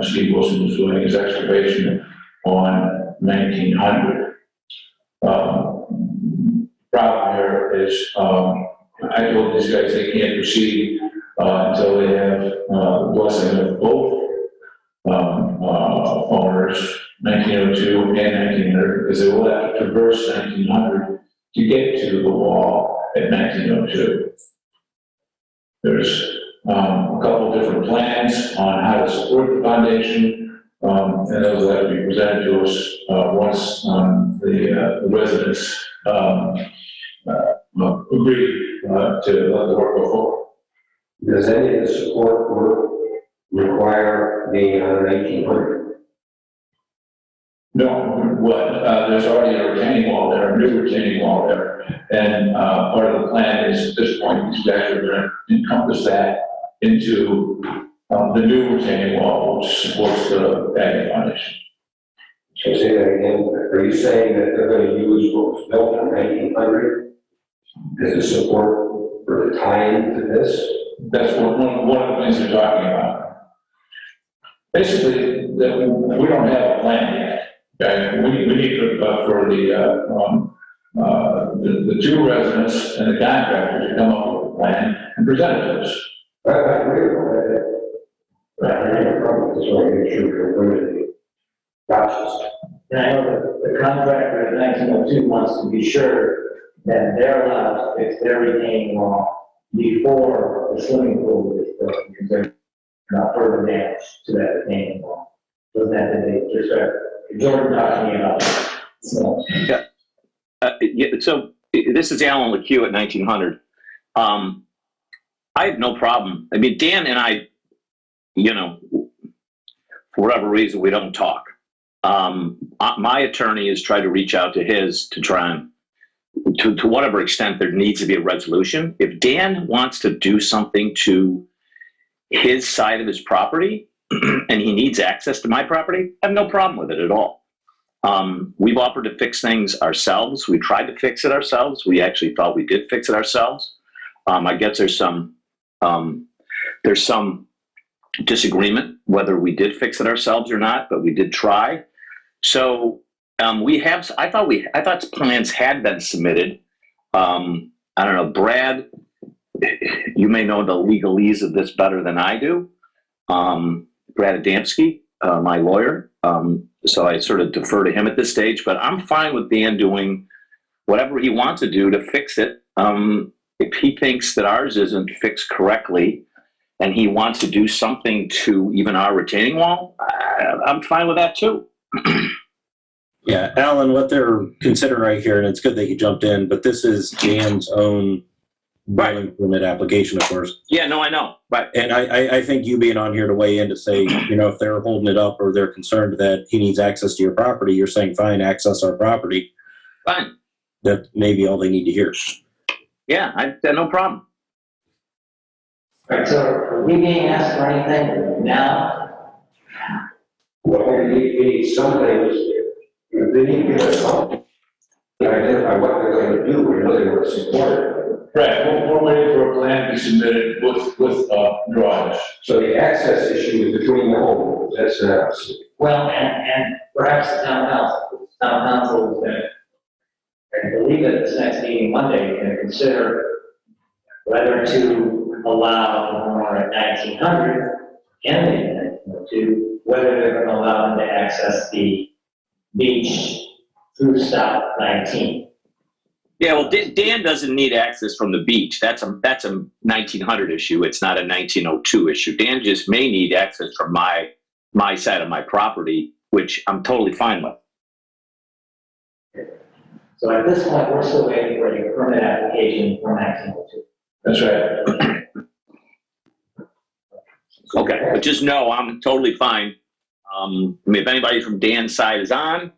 Steve Wilson was doing his excavation on 1900. Problem here is, I told these guys they can't proceed until they have the blessing of both owners, 1902 and 1900, because they will have to traverse 1900 to get to the wall at 1902. There's a couple different plans on how to support the foundation, and those will have to be presented to us once the residents agree to let the work go forward. Does any of the support work require being on 1900? No, there's already a retaining wall there, a new retaining wall there, and part of the plan is at this point, these guys are going to encompass that into the new retaining wall, which supports the patio foundation. So say that again, are you saying that they're going to use what was built in 1900 as a support for the tie-in to this? That's one of the things they're talking about. Basically, we don't have a plan yet. And we need to, for the two residents and the contractor to come up with a plan and present it to us. I agree with that. But I have a problem with this organization, we're limited. Gotcha. And I know that the contractor in 1902 wants to be sure that they're allowed to fix their retaining wall before the swimming pool is built, because there's not further damage to that retaining wall. So that they just, Jordan talked to me about it. So, So this is Alan LeCue at 1900. I have no problem. I mean, Dan and I, for whatever reason, we don't talk. My attorney has tried to reach out to his to try and, to whatever extent there needs to be a resolution. If Dan wants to do something to his side of his property and he needs access to my property, I have no problem with it at all. We've offered to fix things ourselves. We tried to fix it ourselves. We actually thought we did fix it ourselves. I guess there's some disagreement whether we did fix it ourselves or not, but we did try. So I thought plans had been submitted. I don't know, Brad, you may know the legalese of this better than I do. Brad Adamski, my lawyer. So I sort of defer to him at this stage, but I'm fine with Dan doing whatever he wants to do to fix it. If he thinks that ours isn't fixed correctly and he wants to do something to even our retaining wall, I'm fine with that too. Yeah, Alan, what they're considering right here, and it's good that you jumped in, but this is Dan's own building permit application, of course. Yeah, no, I know. Right. And I think you being on here to weigh in to say, if they're holding it up or they're concerned that he needs access to your property, you're saying, fine, access our property. Fine. That may be all they need to hear. Yeah, I no problem. all right, so are we being asked for anything now? Well, we need some things, they need to give us something. Identify what they're going to do, we know they were supported. Right, we're waiting for a plan to be submitted with drawings. So the access issue is between the homeowners, that's, Well, and perhaps the town council. The town council is going to, I believe at this next meeting Monday, is going to consider whether to allow the homeowner at 1900 and to whether they're going to allow them to access the beach through Stop 19. Yeah, well, Dan doesn't need access from the beach. That's a 1900 issue. It's not a 1902 issue. Dan just may need access from my side of my property, which I'm totally fine with. So at this point, we're still waiting for a permit application for 1902. That's right. Okay, but just know I'm totally fine. If anybody from Dan's side is on,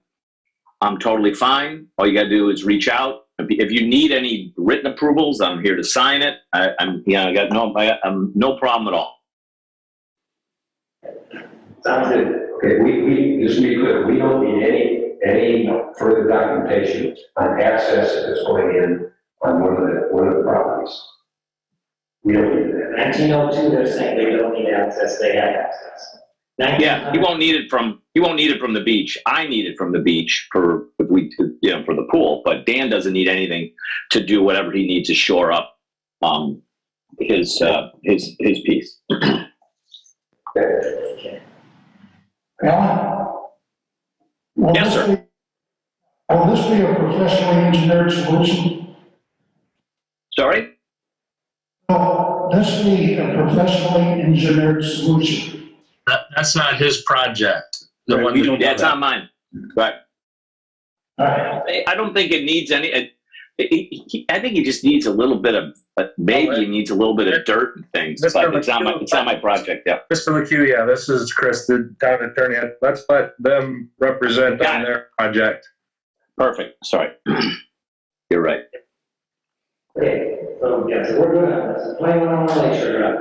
I'm totally fine. All you got to do is reach out. If you need any written approvals, I'm here to sign it. I got no problem at all. Sounds good. okay, we, just to be clear, we don't need any further documentation on access that's going in on one of the properties. We don't need that. 1902, they're saying they don't need access, they have access. Yeah, he won't need it from the beach. I need it from the beach for the pool, but Dan doesn't need anything to do whatever he needs to shore up his piece. Okay. Alan? Yes, sir. Will this be a professionally engineered solution? Sorry? Will this be a professionally engineered solution? That's not his project. It's not mine. Right. All right. I don't think it needs any. I think he just needs a little bit of. Maybe he needs a little bit of dirt and things. But it's not my project. Yeah. Mr. LeCue, yeah, this is Chris, the town attorney. Let's let them represent on their project. Perfect. Sorry. You're right. Okay, so we're good on this. 21 Lakeshore Drive.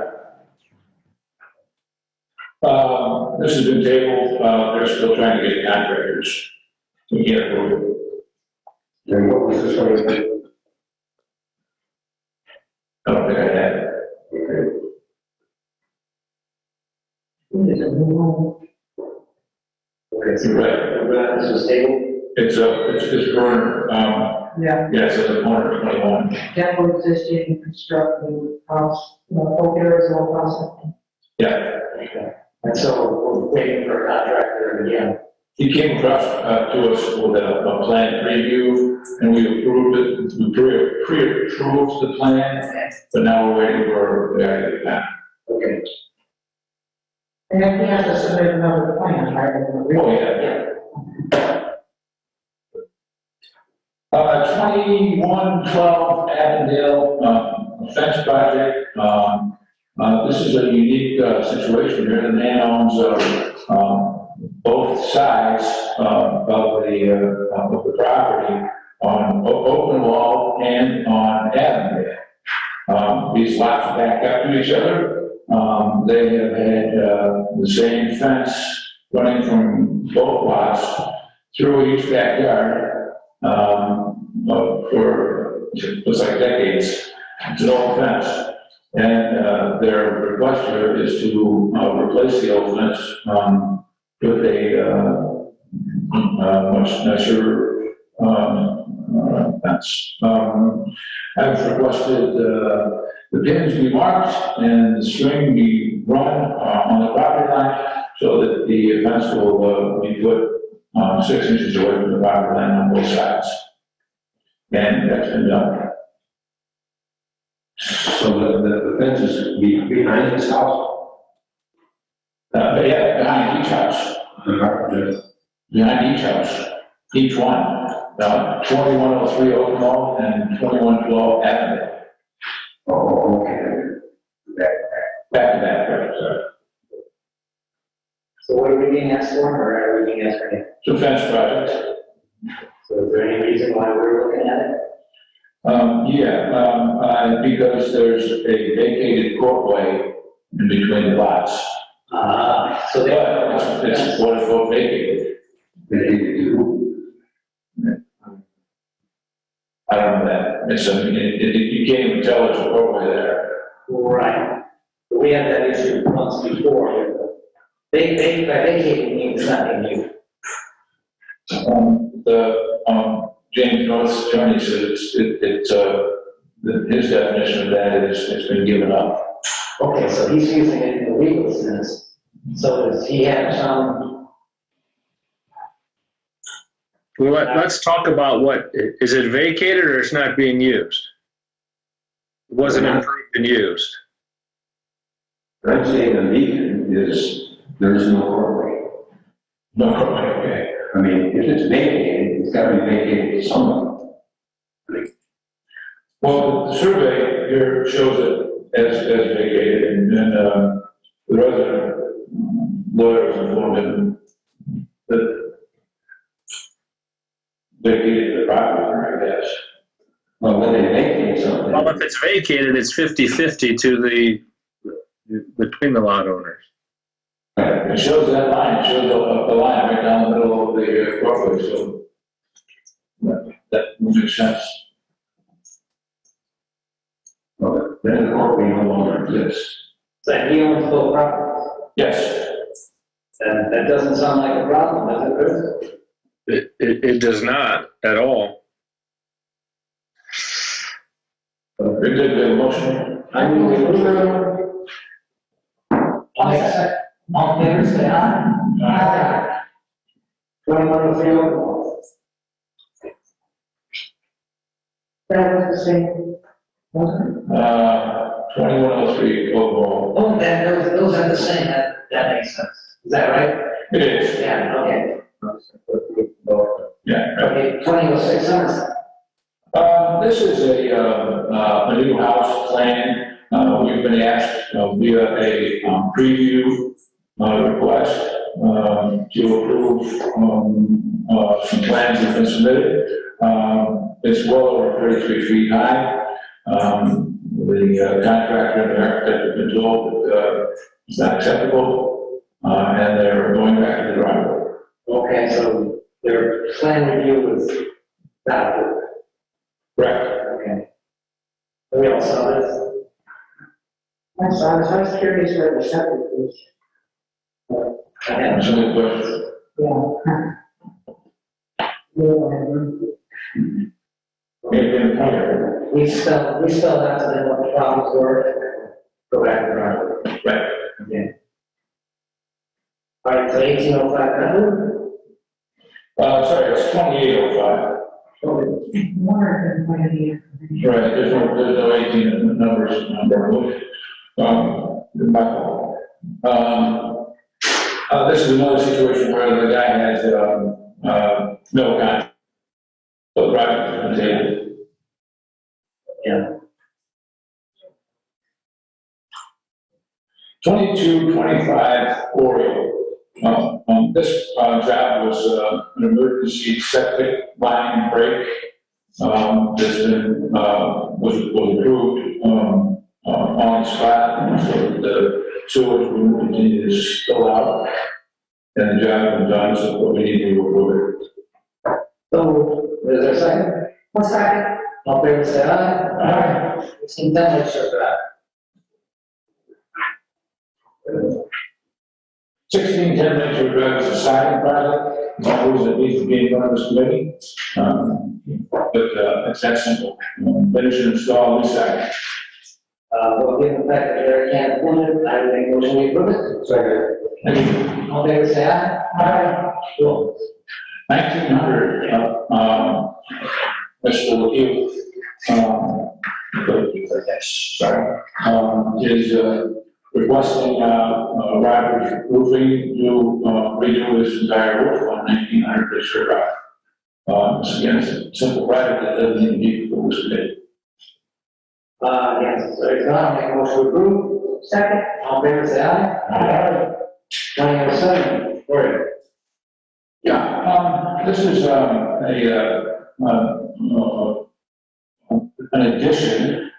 This has been tabled, they're still trying to get contractors. We can't approve it. And what was this going to be? I don't think I have it. Okay. Okay, This Right. was tabled. It's corner, Yeah, yeah, so the corner of 21. temple existing constructed house, Oak Arizona house. Yeah, Okay. And so we're waiting for a contractor again. he came across to us with a plan preview, and we approved it, we pre-approved the plan, but now we're waiting for the actual plan. Okay. And then he has to submit another plan, right? Oh, yeah. 2112 Avondale fence project. This is a unique situation here. The man owns both sides of the property on Open Wall and on Avondale. These lots back up to each other. They have had the same fence running from both lots through each backyard for, looks like decades. It's an old fence. And their request here is to replace the old fence with a much nicer fence. I've requested the pins be marked and the string be run on the property line so that the fence will be put 6 inches away from the property line on both sides. And that's been done. So the fence is behind this house? Yeah, behind each house. Behind each house, each one. 2103 Oakmont and 2112 Avondale. Oh, okay. Back to back, sorry. So what are we being asked for, or are we being asked for anything? It's a fence project. So is there any reason why we're looking at it? Because there's a vacated courtway in between the lots. So they. But it's what is called vacated. I don't know that. It's you can't even tell there's a courtway there. Right. We had that issue once before. By vacating means nothing new. James North's attorney said his definition of that is it's been given up. Okay, so he's using it in the legal sense. So does he have some? Well, let's talk about is it vacated or it's not being used? It wasn't improved and used. I'm saying the meeting is, there is no courtway. No courtway, okay. I mean, if it's vacated, it's gotta be vacated to someone. Well, the survey here shows it as vacated, and the resident lawyers informed him that vacated the property, I guess. Well, when they vacate something. Well, if it's vacated, it's 50-50 between the lot owners. It shows that line, it shows the line right down the middle of the property, so that makes sense. Well, then the courtway no longer exists. So he owns both properties. Yes. And that doesn't sound like a problem, does it, Chris? It does not at all. Very good, the motion. I move we approve. All in favor, say aye. Aye. 2103 Oakmont. That was the same. Wasn't it? 2103 overall. Oh, those are the same, that makes sense. Is that right? It is. Yeah, okay. Yeah, right. Okay, 2006 Somerset. This is a new house plan. We've been asked via a preview request to approve some plans that have been submitted. It's well over 33 feet high. The contractor and the architect have been told that it's not acceptable, and they're going back to the driveway. Okay, so their plan review was not good. Correct. Okay. We all saw this. I was curious where the septic was. I have Some good questions. Yeah. We still have to know what the problems were, go back and run. Right. Yeah. All right, so 1805 number? Sorry, it's 2805. More than 20 Right, there's no 18 numbers, number. My fault. This is another situation where the guy has, no contract. So the project is tabled. Yeah. 2225 Oriole. This job was an emergency septic line break. That's been, was approved on the spot, so the sewage will continue to spill out. And the job is done, so what we need to approve it. So, is there a second? One second. All in favor, say aye. Aye. 1610, let's show that. 1610 Lakeshore Drive is a siding project, that was that needs to be in front of this committee. But it's that simple. Finish and install, recycle. Well, given the fact that Eric can't approve it, I would make a motion we approve it. Second. All in favor, say aye. Aye. Cool. 1900, Mr. Levy, sorry, is requesting Rogers Roofing to redo his entire roof on 1900 Lakeshore Drive. Again, it's a simple project that doesn't even need to this today. Yes, so if not, I'll make a motion to approve. Second. All in favor, say aye. Aye. 2007, Cory. Yeah, this is an addition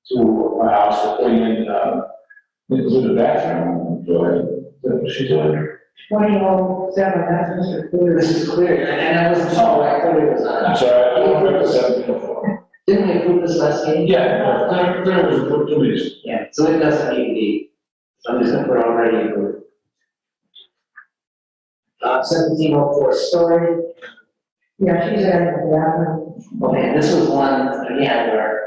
to a house that putting in, is it a bathroom? Is that what she's doing? 2007, that's Mr. Clear. This is clear, and I wasn't sure why Cory was on I'm it. sorry, I don't remember 7 Didn't we approve this last meeting? Yeah, there was a two weeks. Yeah, so it doesn't need to be, so I'm just gonna put already approved. 1704 Story. Yeah, she's adding the bathroom. Okay, this was one, again, where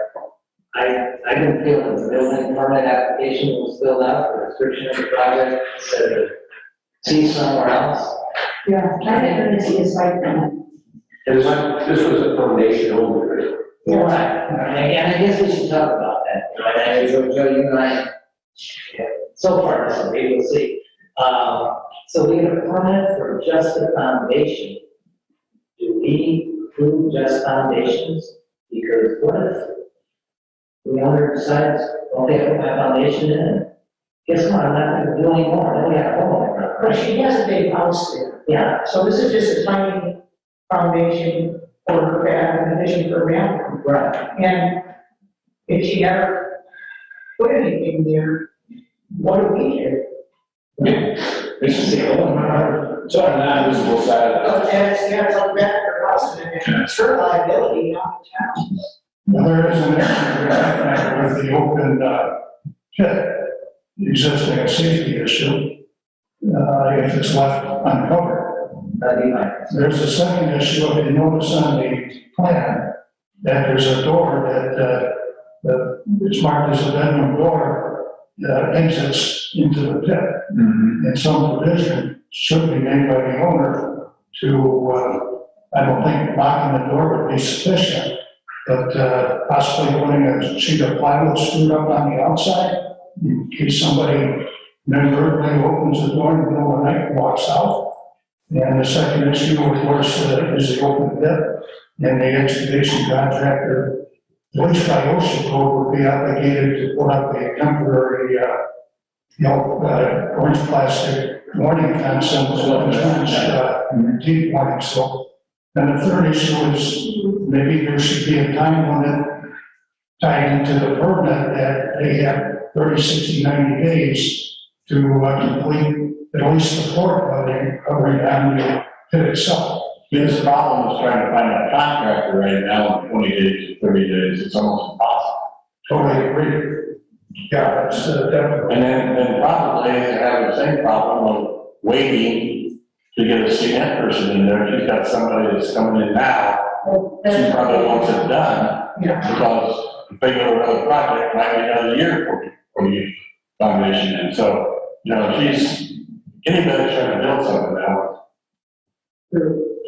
I didn't feel that the building permit application was filled out, the description of the project, said to see somewhere else. Yeah, I didn't see a site plan. This was a foundation only, right? Yeah, right. And I guess we should talk about that, you know, and Joe, you and I, yeah, so far, this is, we will see. So we have a permit for just a foundation. Do we approve just foundations? Because what if the owner decides, okay, I put my foundation in, guess what, I'm not gonna do any more, then we have a hole in the ground. But she has a big house there. Yeah, So this is just a tiny foundation for her bathroom, addition for her bathroom. right. And if she ever put anything there, what do we do? This is the only one, it's on the non-visible side of the house. It's like that for her house, and it's her liability, not the town. There is an issue with the open pit, existing a safety issue, if it's left uncovered. That'd be nice. There's a second issue, if you notice on the plan, that there's a door that is marked as a bedroom door that exits into the pit. And some provision should be made by the owner to, I don't think locking the door would be sufficient, but possibly putting a sheet of plywood screwed up on the outside, in case somebody inadvertently opens the door in the middle of the night and walks out. And the second issue, of course, is the open pit, and the excavation contractor, at least by OSHA code, would be obligated to put up a temporary, orange plastic warning fence and deep warning. So, and the third issue is maybe there should be a time limit tied into the permit that they have 30, 60, 90 days to complete at least the floor covering on the pit itself. His problem is trying to find a contractor right now in 20 days, 30 days, it's almost impossible. Totally agree. Yeah, that's definitely. And then probably they have the same problem of waiting to get a CN person in there, she's got somebody that's coming in now, Well, she that's- probably wants it done, Yeah. because if they go another project, might be another year for you, foundation, and so, you know, she's, anybody trying to build something now.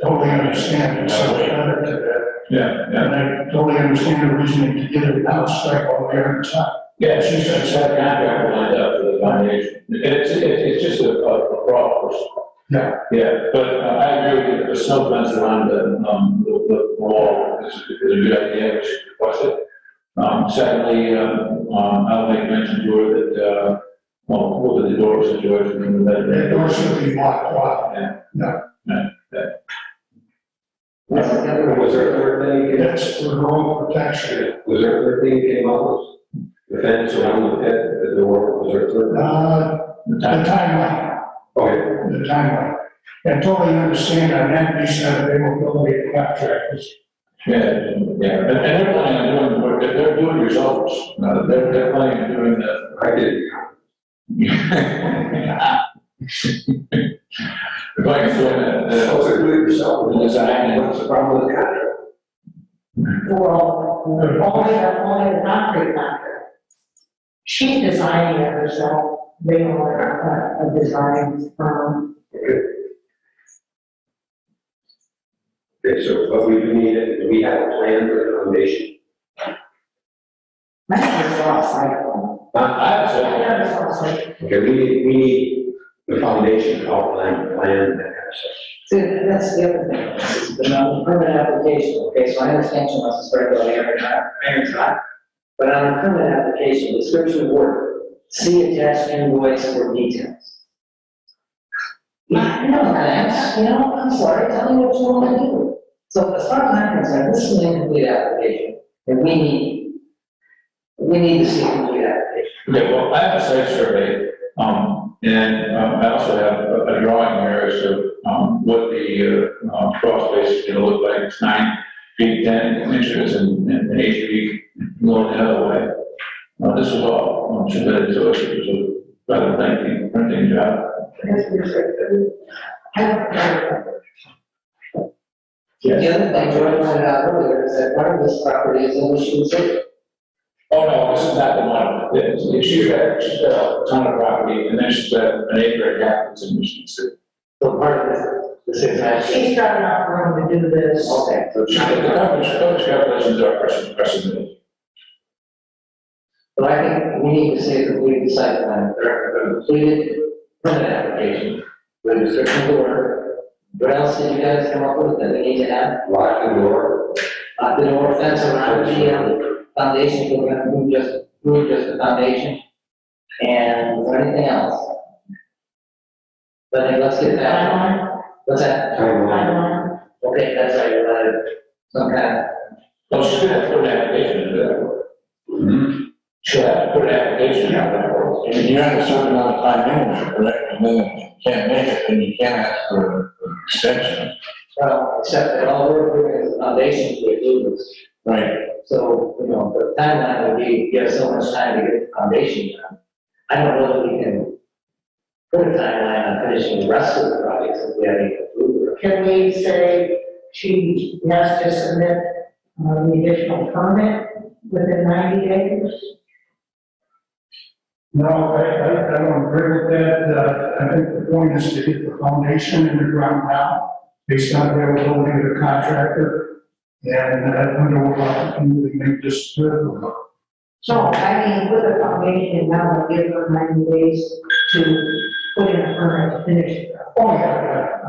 Totally understand, it's so better to that. Yeah, And I totally understand the reasoning to get it now, strike all the way on top. Yeah, she's got a contract lined up for the foundation. It's just a problem. Yeah. Yeah, but I agree with you, the snow fence around the wall is a good idea, we should request it. Secondly, I'll make mention to her that, well, look at the door situation in the The bedroom. door should be locked off. Yeah. Was there a third thing? That's for her own protection. Was there a third thing that came out? The fence around the pit, the door, was there a third? The timeline, Okay. the timeline. I totally understand on that, piece of availability of contractors. Yeah, and they're planning on doing, they're doing yourselves, they're planning on doing that. I did. If I can throw that, Also do it yourself. the design, What's the problem with the contract? Well, only the concrete contract. She's designing it herself, they are a design firm. Okay, so, but we do need it, do we have a plan for the foundation? That's a off-site. I'd say, That's off-site. Okay, we need the foundation outline, plan, that kind of stuff. See, that's the other thing, it's the permit application, okay, so I understand you want to spread the Aaron's not. But on the permit application, description of work, see attached invoice for details. No, I'm sorry, tell me what you want to do. So as far as I'm concerned, this is an incomplete application, and we need to see a complete application. okay, well, I have a site survey, and I also have a drawing here as to, what the, cross space is gonna look like. It's 9 feet 10 inches and 8 feet going the other way. This was all submitted to us, it was a rather lengthy printing job. The other thing Jordan pointed out earlier is that part of this property is in Michigan City. Oh, no, this is not the one. She's got a ton of property, and then she's got an acre and a half that's in Michigan City. So part of this is actually. she's got enough room to do this. Okay, so The coverage calculations are submitted. but I think we need to see a completed site plan, or a completed permit application, with a description of the work. What else did you guys come up with that we need to have? Lock the door. The door fence around the foundation, we're gonna move just the foundation. And is there anything else? But then let's get that. Timeline, What's that? timeline. Okay, that's right, some kind of. Well, she's gonna have to put an application into that. She'll have to put an application in that. And you have a certain amount of time anyway, correct? And then if you can't make it, then you can't ask for an extension. Well, except that all we're doing is foundation to do this. Right. So, the timeline would be, give us so much time to get the foundation done. I don't know if we can put a timeline on finishing the rest of the projects if we have any approval. Can we say she has to submit the additional permit within 90 days? No, I don't agree with that. I think the point is to get the foundation in the ground now, based on the availability of the contractor. And under what opportunity to make this through. So, I mean, with the foundation now, we'll give her 90 days to put in a permit to finish it. Oh, yeah.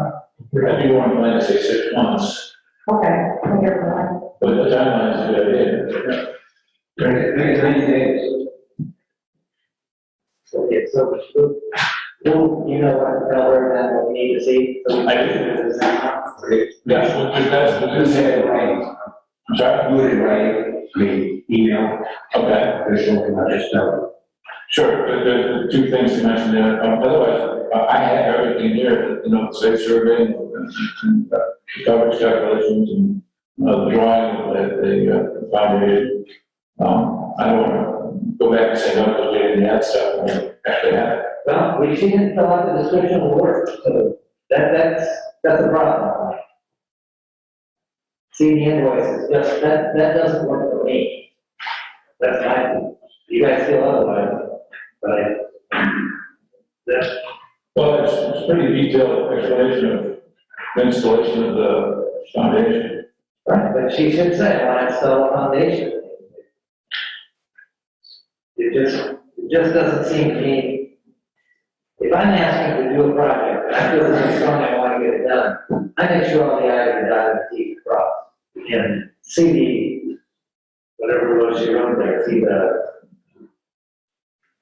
I do want to plan to say 6 months, Okay, never mind. but the timeline is a good idea. 90 days. Okay, so, you know what, tell her that what we need to see. So we I can do. do this now. That's what, that's what Who's that writing? I'm sorry? Who did write, I mean, email, Okay, official, not just tell. sure, but the 2 things to mention there, otherwise, I have everything here, the site survey, and the coverage calculations, and the drawing of the foundation. I don't want to go back and say, no, because we didn't have stuff, when we actually have it. Well, we didn't fill out the description of the work, so That's a problem. See the invoices, just, that doesn't work for me. That's my, you guys feel otherwise, but that's, Well, it's pretty detailed explanation of the installation of the foundation. right, but she should say, when I install a foundation. It just doesn't seem to me, if I'm asking to do a project, and I feel really strong I want to get it done, I make sure all the i's are dotted and t's are crossed. And see the, whatever it was you wrote there, see the,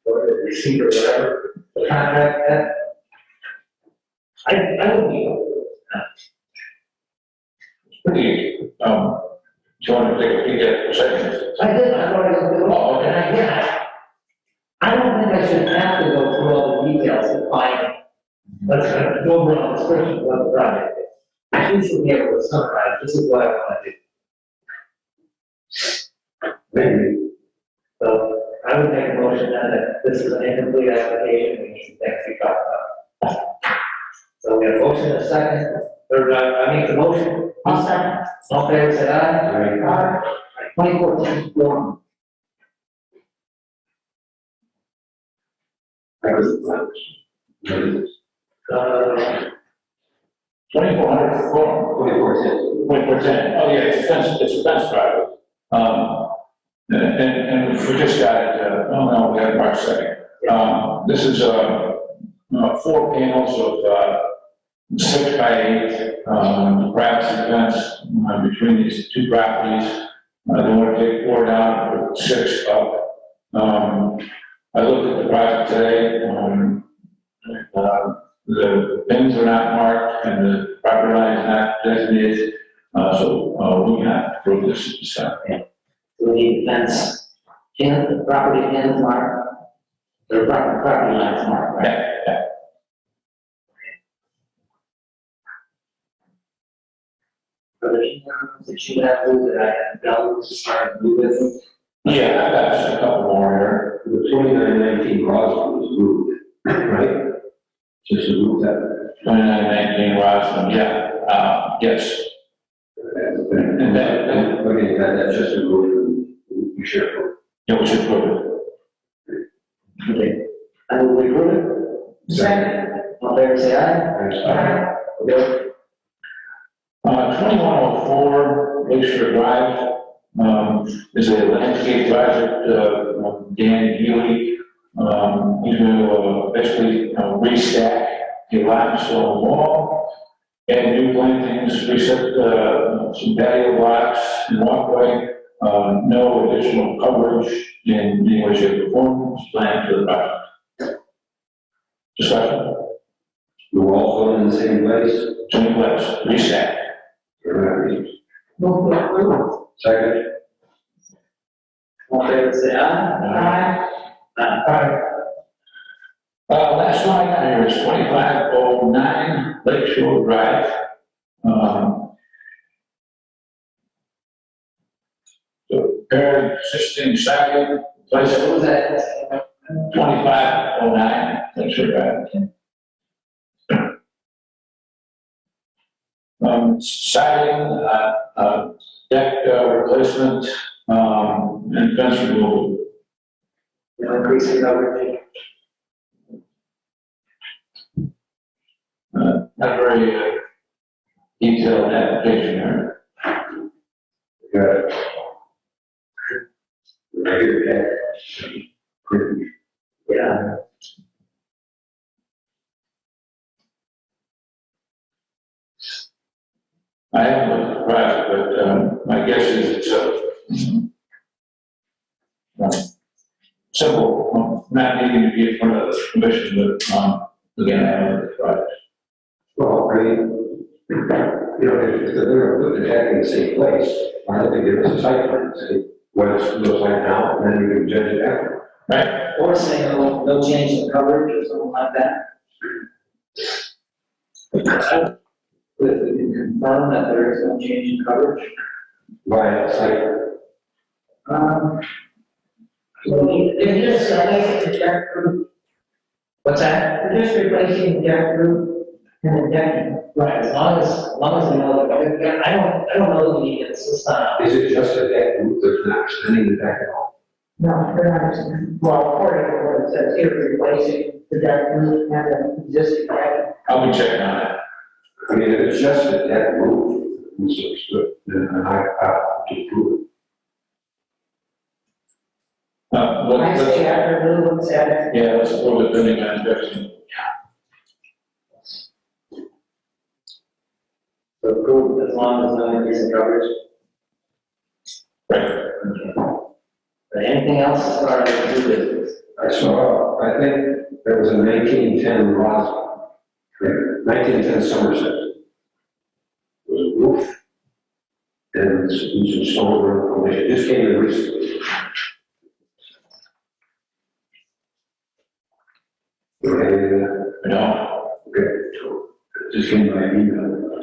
what, the receipt or whatever, the contract, that, I would be, It's pretty, do you want to take a peek at the sections? I did, I already looked it up, and I don't think I should have to go through all the details to find, let's go over on the description of what the project is. I should just be able to summarize, this is what I want to do. Maybe. So I would make a motion that this is an incomplete application, we need things to talk about. So we have a motion, a second, or, I make the motion. I'll second. All in favor, say aye. Aye. 2014 form. Uh, 2400 form. 2410. Oh, yeah, it's a fence project. And we just got it, oh no, we got it March 2nd. This is, 4 panels of, 6 by 8, privacy fence, between these two properties. They want to take 4 down, put 6 up. I looked at the project today, the pins are not marked and the property line is not designated, so we have to approve this this time. we need fence, the property pins marked, the property lines marked, right? Yeah. Are there any others that you have that I have dealt with to start new business? Yeah, I've got just a couple more here. The 2919 Roswell was moved, right? Just to move that. 2919 Rosslyn, yeah, yes. And that's just a move, we should. Yeah, we should approve Okay. I will approve it. Second. All in favor, say aye. Aye. Okay. 2104 Lakeshore Drive, is a landscape project, Dan Healy. He's going to basically restack the limestone wall, add new plantings, reset some patio blocks and walkway. No additional coverage in any way, shape, or form. It's planned for the project. Discussion? The walls going in the same place? Same place, restack. Move to approve. Second. All in favor, say aye. Aye. Last one I got here is 2509 Lakeshore Drive. So repair existing siding, place What was that? 2509 Lakeshore Drive. Siding, deck replacement, and fence removal. No increase in coverage. Not very detailed application here. Good. Yeah. I haven't looked at the project, but my guess is it's simple, not needing to be in front of the commission, but again, I haven't looked at the project. Well, I mean, you know, if they're going to put the deck in the same place, why don't they give us a site plan, say what it looks like now, and then we can judge it after. Right? Or say no change in coverage or something like that. If we can confirm that there is no change in coverage. By site. They're just replacing the deck roof. What's that? They're just replacing the deck roof. and the decking. Right, as long as we know, that- I don't know that we need to insist on. Is it just a deck roof, there's not extending the deck at all? No, they're not, well, according to what it says here, replacing the deck roof and the existing deck. I'll be checking on that. I mean, if it's just a deck roof, misunderstood, then I to prove I say after Lou looks at it, Yeah, let's go with building manufacturing. So approve as long as no increase in coverage. Right. But anything else as far as new business? I saw, I think there was a 1910 Roswell, 1910 Somerset. It was a roof. And some solar information, it just came in recently. No. Okay, so it just came by email.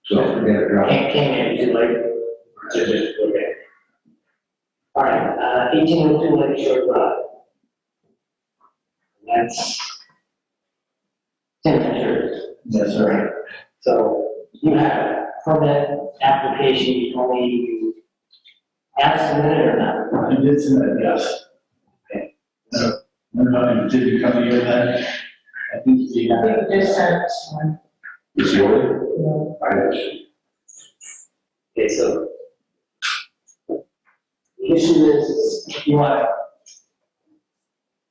So I forget it. Came in too late. Just, okay. All right, 1802 Lake Shore Drive. That's Tim Fisher's. Yes, sir. So you have a permit application, you told me you have submitted or not? I did submit, yes. Okay. I don't know, did you come here then? I think you I think it just said one. This morning, I understand. Okay, so the issue is, you want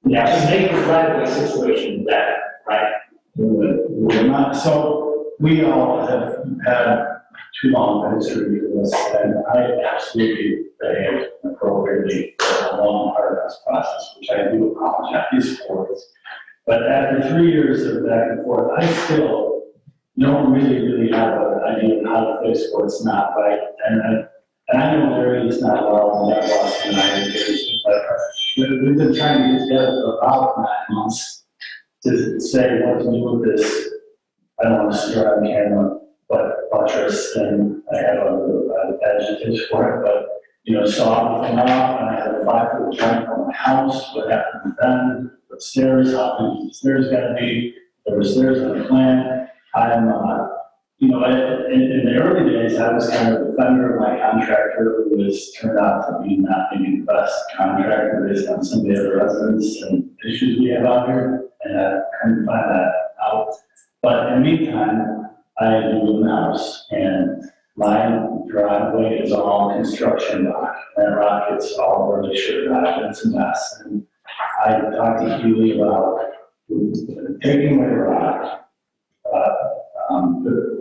to make the driveway situation better, right? We're not, so we all have had too long a history with this, and I absolutely behaved appropriately for a long part of this process, which I do apologize for. But after 3 years of back and forth, I still don't really have an idea of how to fix what's not right. And I know Larry is not well, and that was an identification, but we've been trying to get together for about 9 months to say what to do with this. I don't want to swear on camera, but buttress, and I have other adjectives for it, but, saw everything off, and I had a 5-foot jump from my house, what happened then, the stairs, how big the stairs gotta be, there were stairs on the plan. I'm, in the early days, I was kind of a defender of my contractor, who was turned out to be not maybe the best contractor based on some of the other residents and issues we have out here, and I couldn't find that out. But in the meantime, I live in the house, and my driveway is all construction rock. That rock is all really sure rock, it's a mess. And I talked to Huey about taking away the rock,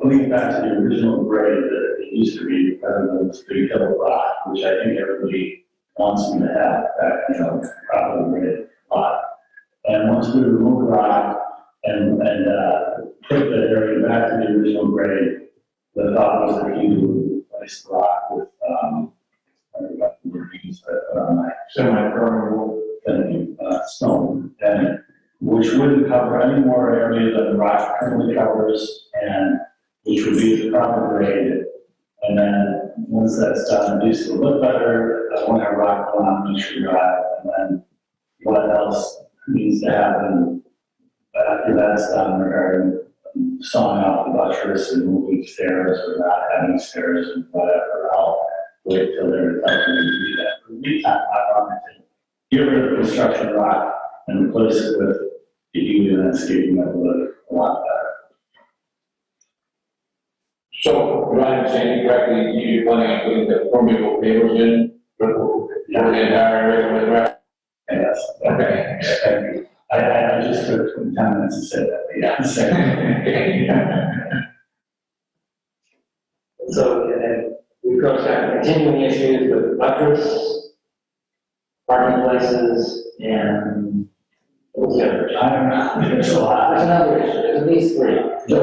putting it back to the original grade that it used to be, rather than this big hill of rock, which I think everybody wants me to have, that, probably graded lot. And once we remove the rock and put the area back to the original grade, the thought was that you would replace the rock with, I forgot the word you used, semi-permeable stone, and which wouldn't cover any more area than the rock currently covers, and which would be the proper grade. And then, once that's done, at least it'll look better, I want to rock on, make sure drive, and then what else needs to happen after that's done regarding sawing off the buttress and moving stairs or not having stairs and whatever, I'll wait till they're telling me to do that. In the meantime, I want to get rid of the construction rock and replace it with the UV landscaping that will look a lot better. So, if I understand you correctly, you're planning on putting the permeable pavers in for the entire area with that? Yes. Okay. Thank you. I just took 10 minutes to say that, but yeah. So, and we go to continuing issues with buttress, parking places, and what was the other issue? I don't know, there's a lot. There's another issue, there's at least three. The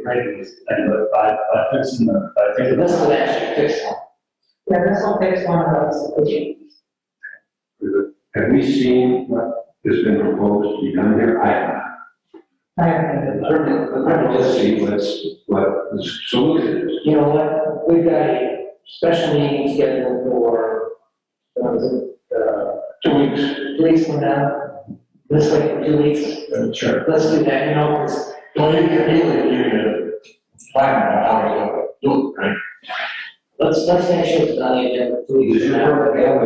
grading is, but by fixing the, by So taking this will actually fix one. Yeah, this will fix one of those issues. Have we seen what has been proposed to be done here? I have not. I just see what the solution is. You know what, we've got a special meeting scheduled for, what was it, 2 weeks. 2 weeks from now, this week for 2 weeks. Sure. Let's do that, because Well, you can really give you a plan on how to do it, right? Let's make sure it's on the agenda. Does your permit have a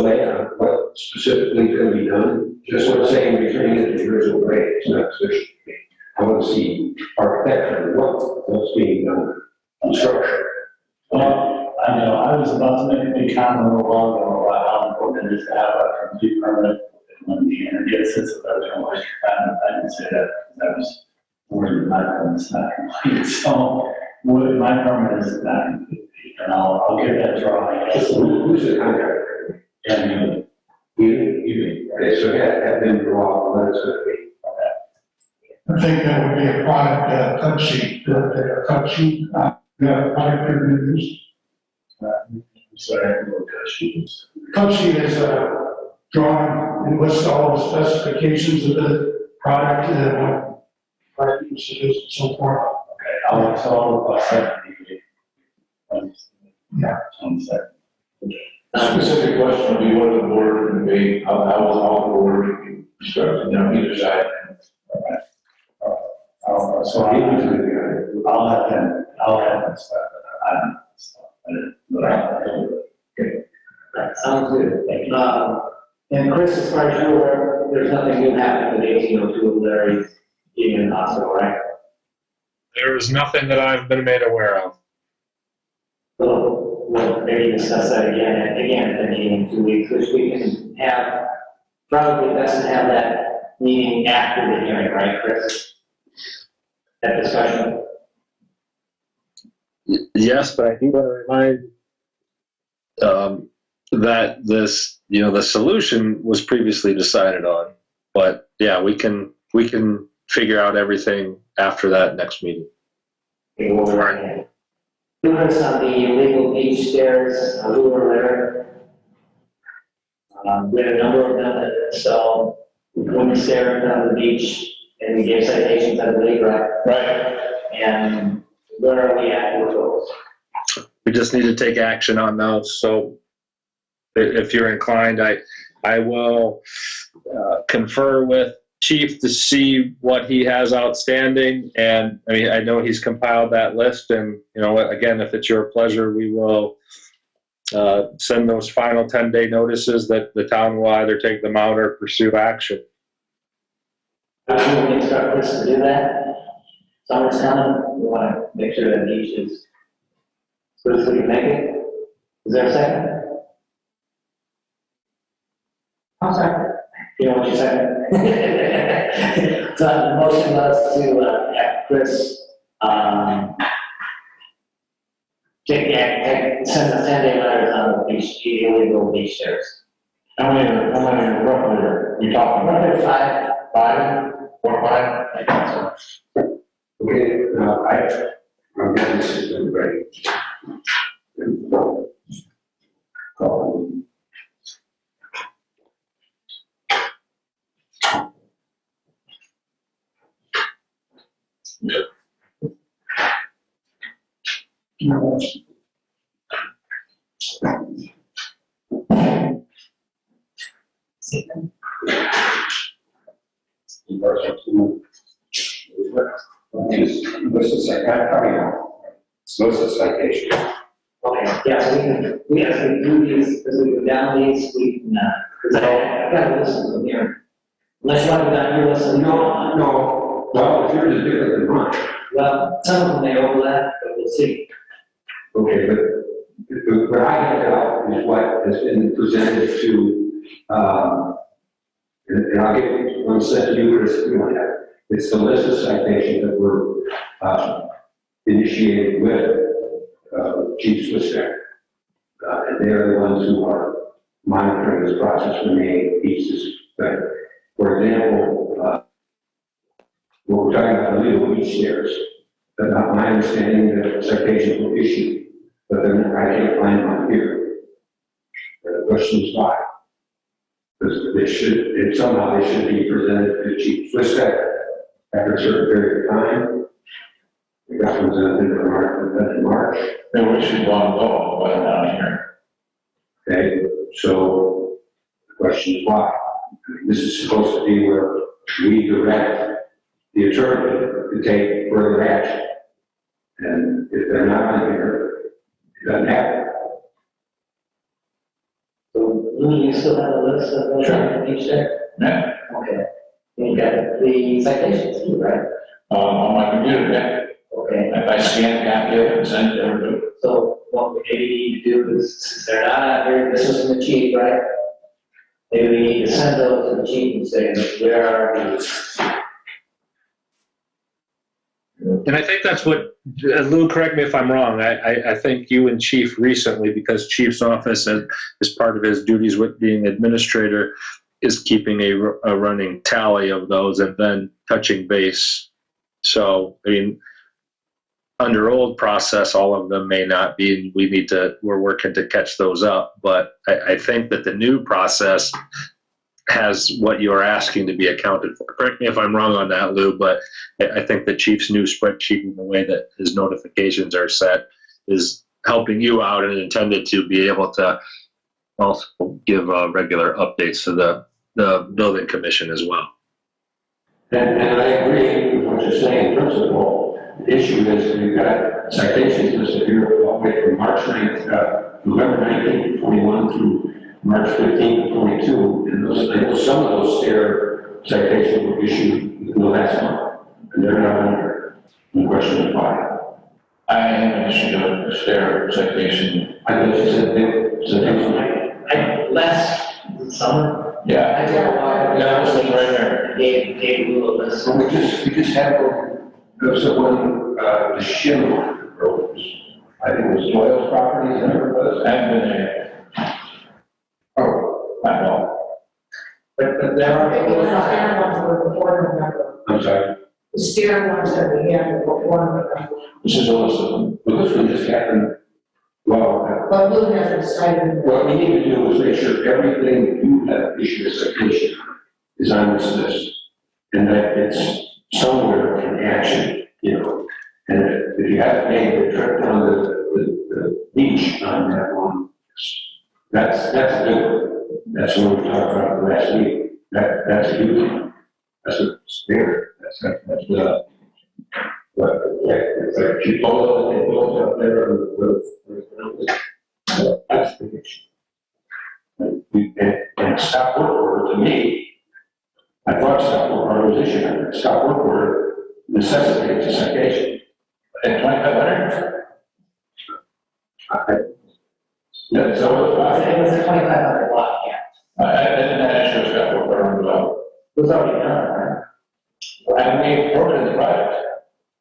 layout, what specifically can be done? Just what I'm saying, returning it to the original grade, it's not sufficient. I want to see architecture, what's being done, structure. Well, I know, I was about to make a big comment a little while ago about how important it is to have a complete permit when the energy gets it, so that we don't waste your time. I didn't say that, because I was worried that my permit's not complete, so my permit is not complete, and I'll get that drawing. Who's the contractor? And You, okay, so have them draw what it's going to be. I think that would be a product cut sheet, a cut sheet, product reviews. sorry, what cut sheets? Cut sheet is a drawing and lists all the specifications of the product and what product usages and so forth. Okay, I'll request that. Yeah. Specific question would be what the board can debate, how was the board constructed, either side. So I'll have them start, Sounds good. And Chris, as far as you're aware, there's nothing new happening with 1802 Larry's Union Hospital, right? There is nothing that I've been made aware of. We'll maybe discuss that again at the meeting in 2 weeks, which we can have, probably best to have that meeting after the hearing, right, Chris? That discussion. Yes, but I do want to remind that this, the solution was previously decided on. But yeah, we can figure out everything after that next meeting. Okay, well, Chris, on the illegal beach stairs, we were there. We had a number of them that installed wooden stairs on the beach, and we gave citations, I believe, right? Right. And where are we at with those? We just need to take action on those. So if you're inclined, I will confer with Chief to see what he has outstanding. And I mean, I know he's compiled that list, and again, if it's your pleasure, we will send those final 10-day notices that the town will either take them out or pursue action. We will instruct Chris to do that. Summer's coming, we want to make sure that beach is, as good as we can make it. Is there a second? I'm sorry. You know what you said? So the motion was to have Chris, send the 10-day letters on the beach, illegal beach stairs. How many roughly are we talking about? Roughly five. 5 or 5? I think so. Okay, I'm getting this is been great. What's the citation? Okay, yeah, so we can do these, as we go down these, we can, because I've got to listen to them here. Unless you want to go down here, listen. No, well, yours is different than mine. Well, some of them may overlap, but we'll see. Okay, but what I have out is what has been presented to, and I'll give one set to you, Chris, if you want to have it. It's the list of citations that were initiated with Chief Swissack. And they're the ones who are monitoring this process when they each is better. For example, what we're talking about, illegal beach stairs. But not my understanding that citations were issued, but then I can't find one here. The question is why? Because they should, somehow they should be presented to Chief Swissack after a certain period of time. It got presented in March. Then we should want to go, but down here. Okay, so the question is why? This is supposed to be where we direct the attorney to take further action. And if they're not in here, it doesn't happen. So, Lou, you still have a list of those on each there? Yeah. Okay. And you got the citations too, right? On my computer, yeah. Okay. If I scan, copy it, and send it over to. So what we maybe need to do is, since they're not out here, this is from the chief, right? Maybe we need to send those to the chief and say, where are these? And I think that's what, Lou, correct me if I'm wrong, I think you and Chief recently, because Chief's office, as part of his duties with being administrator, is keeping a running tally of those and then touching base. So, I mean, under old process, all of them may not be, we're working to catch those up. But I think that the new process has what you're asking to be accounted for. Correct me if I'm wrong on that, Lou, but I think the chief's new spreadsheet and the way that his notifications are set is helping you out and intended to be able to also give regular updates to the building commission as well. And I agree with what you're saying in principle. The issue is we've got citations listed here all the way from March 9th, November 19th, 21 through March 15th, 22. And those, I know some of those stair citations were issued in the last month, and they're not under. The question is why. I haven't issued a stair citation. I thought you said they, citation. Last summer, Yeah. I got a lot. Yeah, it's like right there. Gave Lou a list. So we just had there's the one, the Shin Road. I think it was Doyle's property, is that what it was? I haven't been there. Oh, I know. But there are. Maybe the stair ones were before November. I'm sorry. The stair ones that we had were before November. This is a list of them. But this one just happened, well, But Blue hasn't cited. what we need to do is make sure everything that you have issued a citation is on this list. And that it's somewhere in action, you know. And if you have made the trip down the beach on that one, that's a good one. That's what we talked about last week. That's a huge one. That's a spirit. That's but yeah, it's like you both, they both up there with that's the issue. And stop work order to me, I thought stop work order was issued. Stop work order necessitates a citation. At 2,500? Yeah, so It was a 2,500 lot, yeah. I didn't actually stop work order well. It was already done, right? And we permitted the project.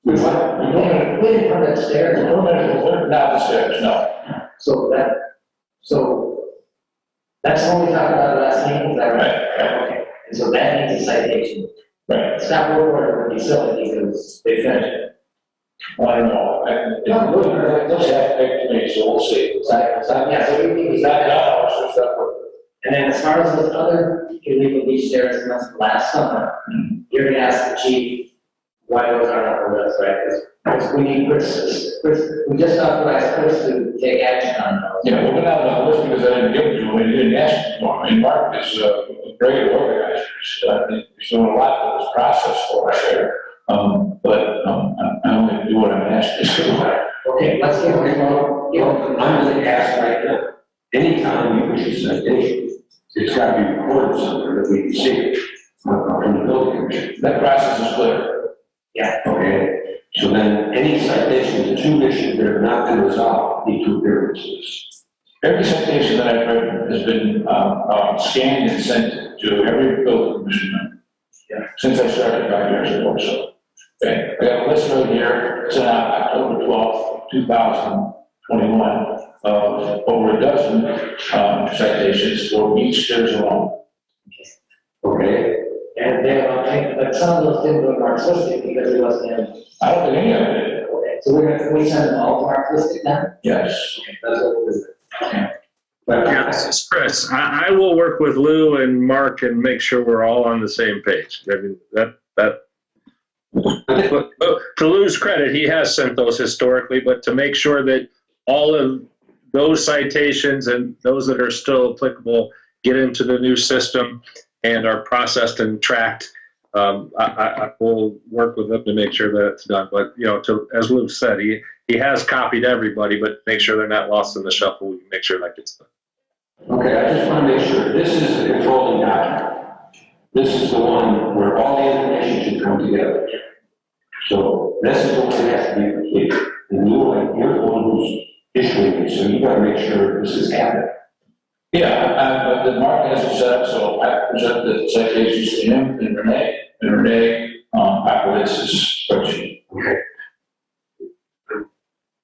We didn't permit stairs. The permit was not the stairs, no. So that's what we talked about last meeting, is that right? Right. Okay, and so that needs a citation. Right. Stop work order would be silly because they finished it. I don't know. Those have to take me, so we'll see. Yeah, so we need It's to. not done, it's just stop work. And then as far as those other illegal beach stairs from last summer, you're gonna ask the chief why those aren't on the list, right? Because we need Chris, we just authorized Chris to take action on those. Yeah, we're not on the list because I didn't give it to him, and he didn't ask for it. I mean, Mark is a great organizer, he's doing a lot of this process for us here. But I only do what I'm asked to do. Okay, let's give him, I'm going to ask right now, anytime you issue a citation, it's got to be recorded somewhere that we can see it from the building commission. That process is clear. yeah. Okay, so then any citations that you issued that have not been resolved need to appear in this list. Every citation that I've written has been scanned and sent to every building commissioner. Yeah. Since I started 5 years ago, so. Okay, we have a list right here, it's on October 12th, 2021, of over a dozen citations for beach stairs alone. Okay, And but some of those didn't go to Mark Swistick because it wasn't in. I don't think any of it did. Okay, so can we send them all to Mark Swistick then? Yes. Okay, that's what we're doing. Yeah, this is Chris. I will work with Lou and Mark and make sure we're all on the same page. I mean, but to Lou's credit, he has sent those historically, but to make sure that all of those citations and those that are still applicable get into the new system and are processed and tracked I will work with them to make sure that it's done. But, as Lou said, he has copied everybody, but make sure they're not lost in the shuffle. We can make sure that gets done. Okay, I just want to make sure, this is the controlling document. This is the one where all the information should come together. So this is the one that has to be completed. And you're the one who's issuing it, so you gotta make sure this is happening. Yeah, but the Mark has it set up, so I present the citations to him and Renee, populates this spreadsheet. Okay.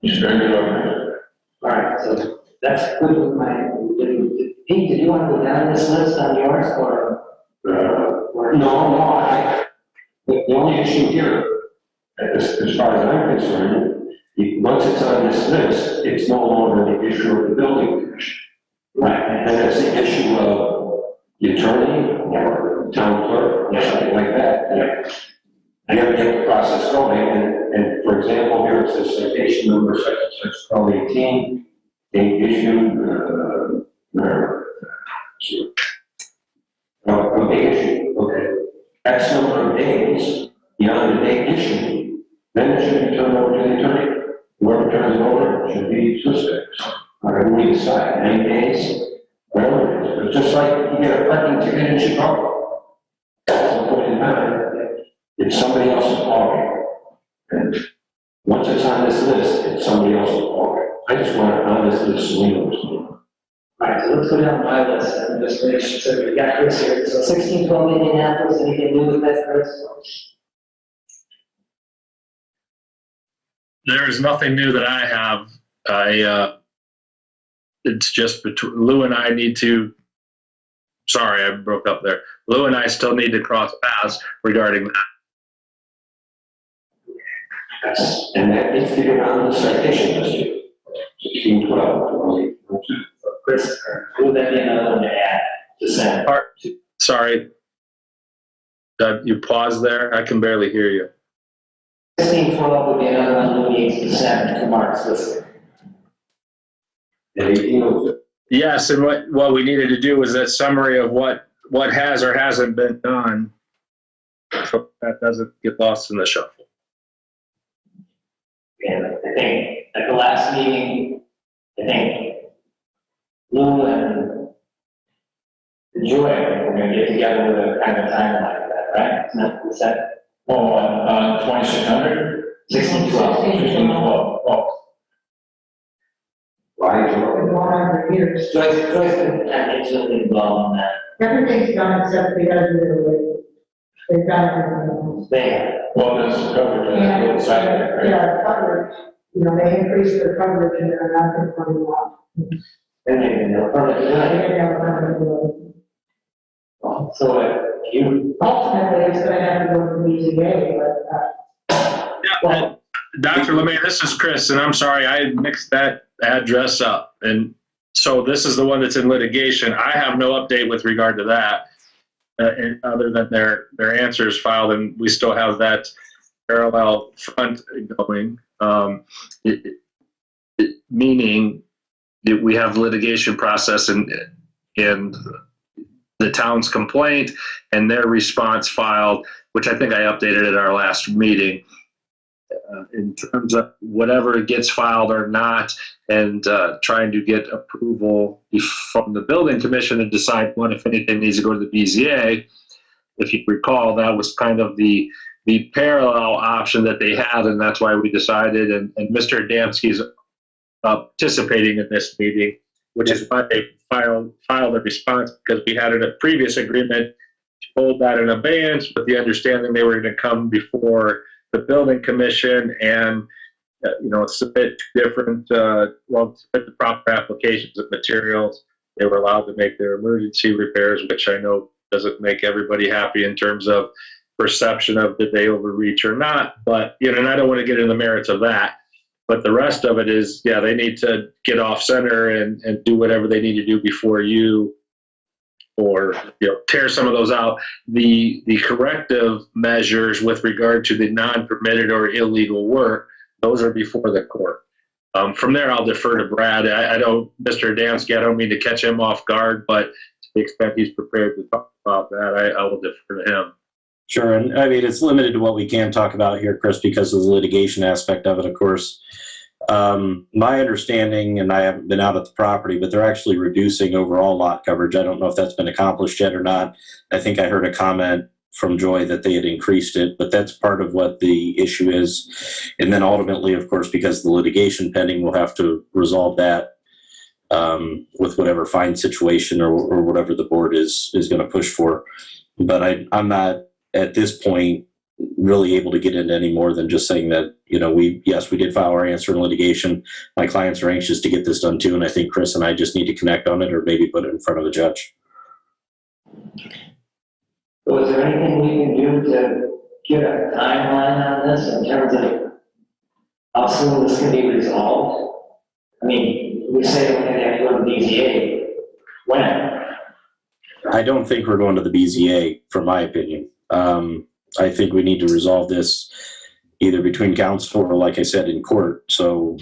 He's very good organizer. All right, so that's good with my, Pete, did you want to go down this list on yours, or? No, the only issue here, as far as I'm concerned, once it's on this list, it's no longer the issue of the building commission. Right, and it's the issue of the attorney or town clerk or something like that. Yeah. You have to get the process going, and for example, here it says citation number such and such, 1218, date issued, a big issue, okay. X number of days beyond the date issued, then it should be turned over to the attorney. Whoever turns it over should be suspects. Whatever we decide, 9 days, whatever it is. But just like you get a parking ticket in Chicago, at some point in time, it's somebody else's ballgame. And once it's on this list, it's somebody else's ballgame. I just want it on this list so we know what's going on. All right, so let's go down my list and just make sure we got Chris here. So 1612 Indianapolis, anything new with that, Chris? There is nothing new that I have. It's just between Lou and I need to. Sorry, I broke up there. Lou and I still need to cross paths regarding that. And that needs to get on the citation list. 1612. Chris, would that be another one to add to send? Sorry. You paused there. I can barely hear you. 1612 would be another one Lou needs to send to Mark's list. Yes, and what we needed to do was that summary of what has or hasn't been done, so that doesn't get lost in the shuffle. And I think at the last meeting, I think Lou and Joy, we're going to get together with a kind of time like that, right? Isn't that what we said? Oh, on 2600? 1612. 1612, oh. Why, Been going on for years. Joyce been actually involved in that. Everything's done except they gotta do it. They've done everything. They have. Well, there's coverage on Yeah, the side of it, right? yeah, coverage, they increased their coverage and they're not going to run out. And they didn't know permit to do They it. didn't have a permit to do So you, it. Ultimately, it's gonna have to go to the BZA, but, Yeah, Dr. LeMay, this is Chris, and I'm sorry, I mixed that address up. And so this is the one that's in litigation. I have no update with regard to that, and other than their answers filed, and we still have that parallel front going. Meaning that we have litigation process and the town's complaint and their response filed, which I think I updated at our last meeting. In terms of whatever gets filed or not, and trying to get approval from the building commission and decide what, if anything, needs to go to the BZA. If you recall, that was kind of the parallel option that they had, and that's why we decided, and Mr. Adamski's participating in this meeting, which is why they filed a response, because we had a previous agreement to hold that in abeyance with the understanding they were going to come before the building commission and submit different submit the proper applications of materials. They were allowed to make their emergency repairs, which I know doesn't make everybody happy in terms of perception of did they overreach or not. But and I don't want to get into the merits of that. But the rest of it is, they need to get off center and do whatever they need to do before you, or tear some of those out. The corrective measures with regard to the non-permitted or illegal work, those are before the court. From there, I'll defer to Brad. I don't, Mr. Adamski, I don't mean to catch him off guard, but to the extent he's prepared to talk about that, I will defer to him. Sure, and I mean, it's limited to what we can talk about here, Chris, because of the litigation aspect of it, of course. My understanding, and I haven't been out at the property, but they're actually reducing overall lot coverage. I don't know if that's been accomplished yet or not. I think I heard a comment from Joy that they had increased it, but that's part of what the issue is. And then ultimately, of course, because of the litigation pending, we'll have to resolve that with whatever fine situation or whatever the board is going to push for. But I'm not at this point really able to get into any more than just saying that, we did file our answer in litigation. My clients are anxious to get this done too, and I think Chris and I just need to connect on it or maybe put it in front of the judge. So is there anything we can do to get a timeline on this in terms of how soon this can be resolved? I mean, we say we're gonna have to go to BZA. When? I don't think we're going to the BZA, from my opinion. I think we need to resolve this either between counsel or, like I said, in court. So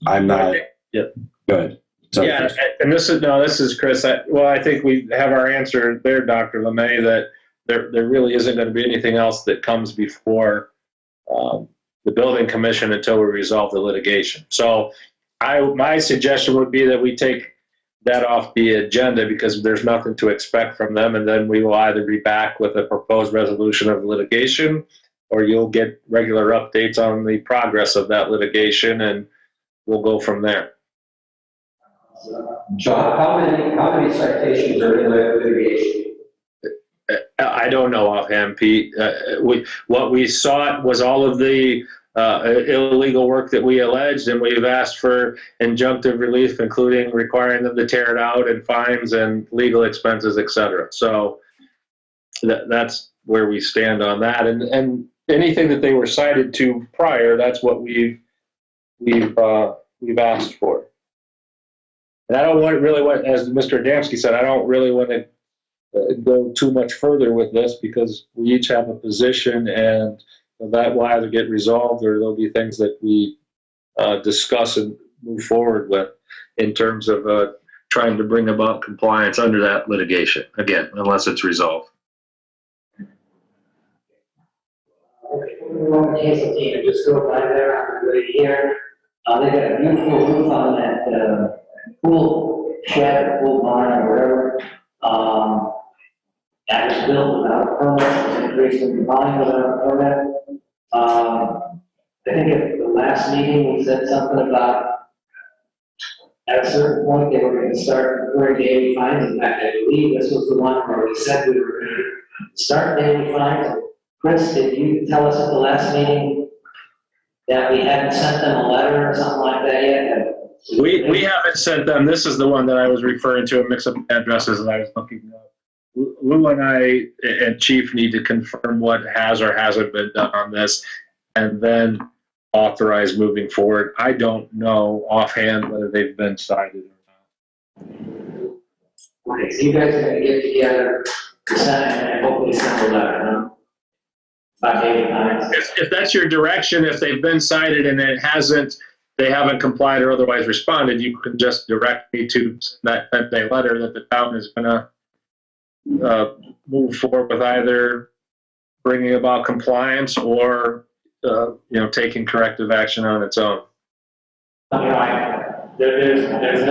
I'm not. Yep. Go ahead. So, Yeah, and this is Chris. I think we have our answer there, Dr. LeMay, that there really isn't going to be anything else that comes before the building commission until we resolve the litigation. So my suggestion would be that we take that off the agenda because there's nothing to expect from them, and then we will either be back with a proposed resolution of litigation, or you'll get regular updates on the progress of that litigation, and we'll go from there. So how many citations are in the litigation? I don't know offhand, Pete. What we sought was all of the illegal work that we alleged, and we've asked for injunctive relief, including requiring them to tear it out and fines and legal expenses, et cetera. So that's where we stand on that. And anything that they were cited to prior, that's what we've asked for. And I don't want, as Mr. Adamski said, I don't really want to go too much further with this because we each have a position, and that will either get resolved or there'll be things that we discuss and move forward with in terms of trying to bring about compliance under that litigation, again, unless it's resolved. We're on the Hazel team, just go by there on the way here. They got a beautiful roof on that pool shed, pool barn, or whatever. That was built without a permit, was increased in volume without a permit. I think at the last meeting, we said something about at a certain point, they were going to start incurring daily fines. In fact, I believe this was the one where we said we were going to start daily fines. Chris, did you tell us at the last meeting that we hadn't sent them a letter or something like that yet? We haven't sent them. This is the one that I was referring to, a mix of addresses that I was looking up. Lou and I and Chief need to confirm what has or hasn't been done on this, and then authorize moving forward. I don't know offhand whether they've been cited or not. Okay, so you guys are going to get together, and hopefully send a letter, huh? About daily fines. If that's your direction, if they've been cited and they haven't complied or otherwise responded, you can just direct me to that 10-day letter that the town is going to move forward with either bringing about compliance or taking corrective action on its own. There's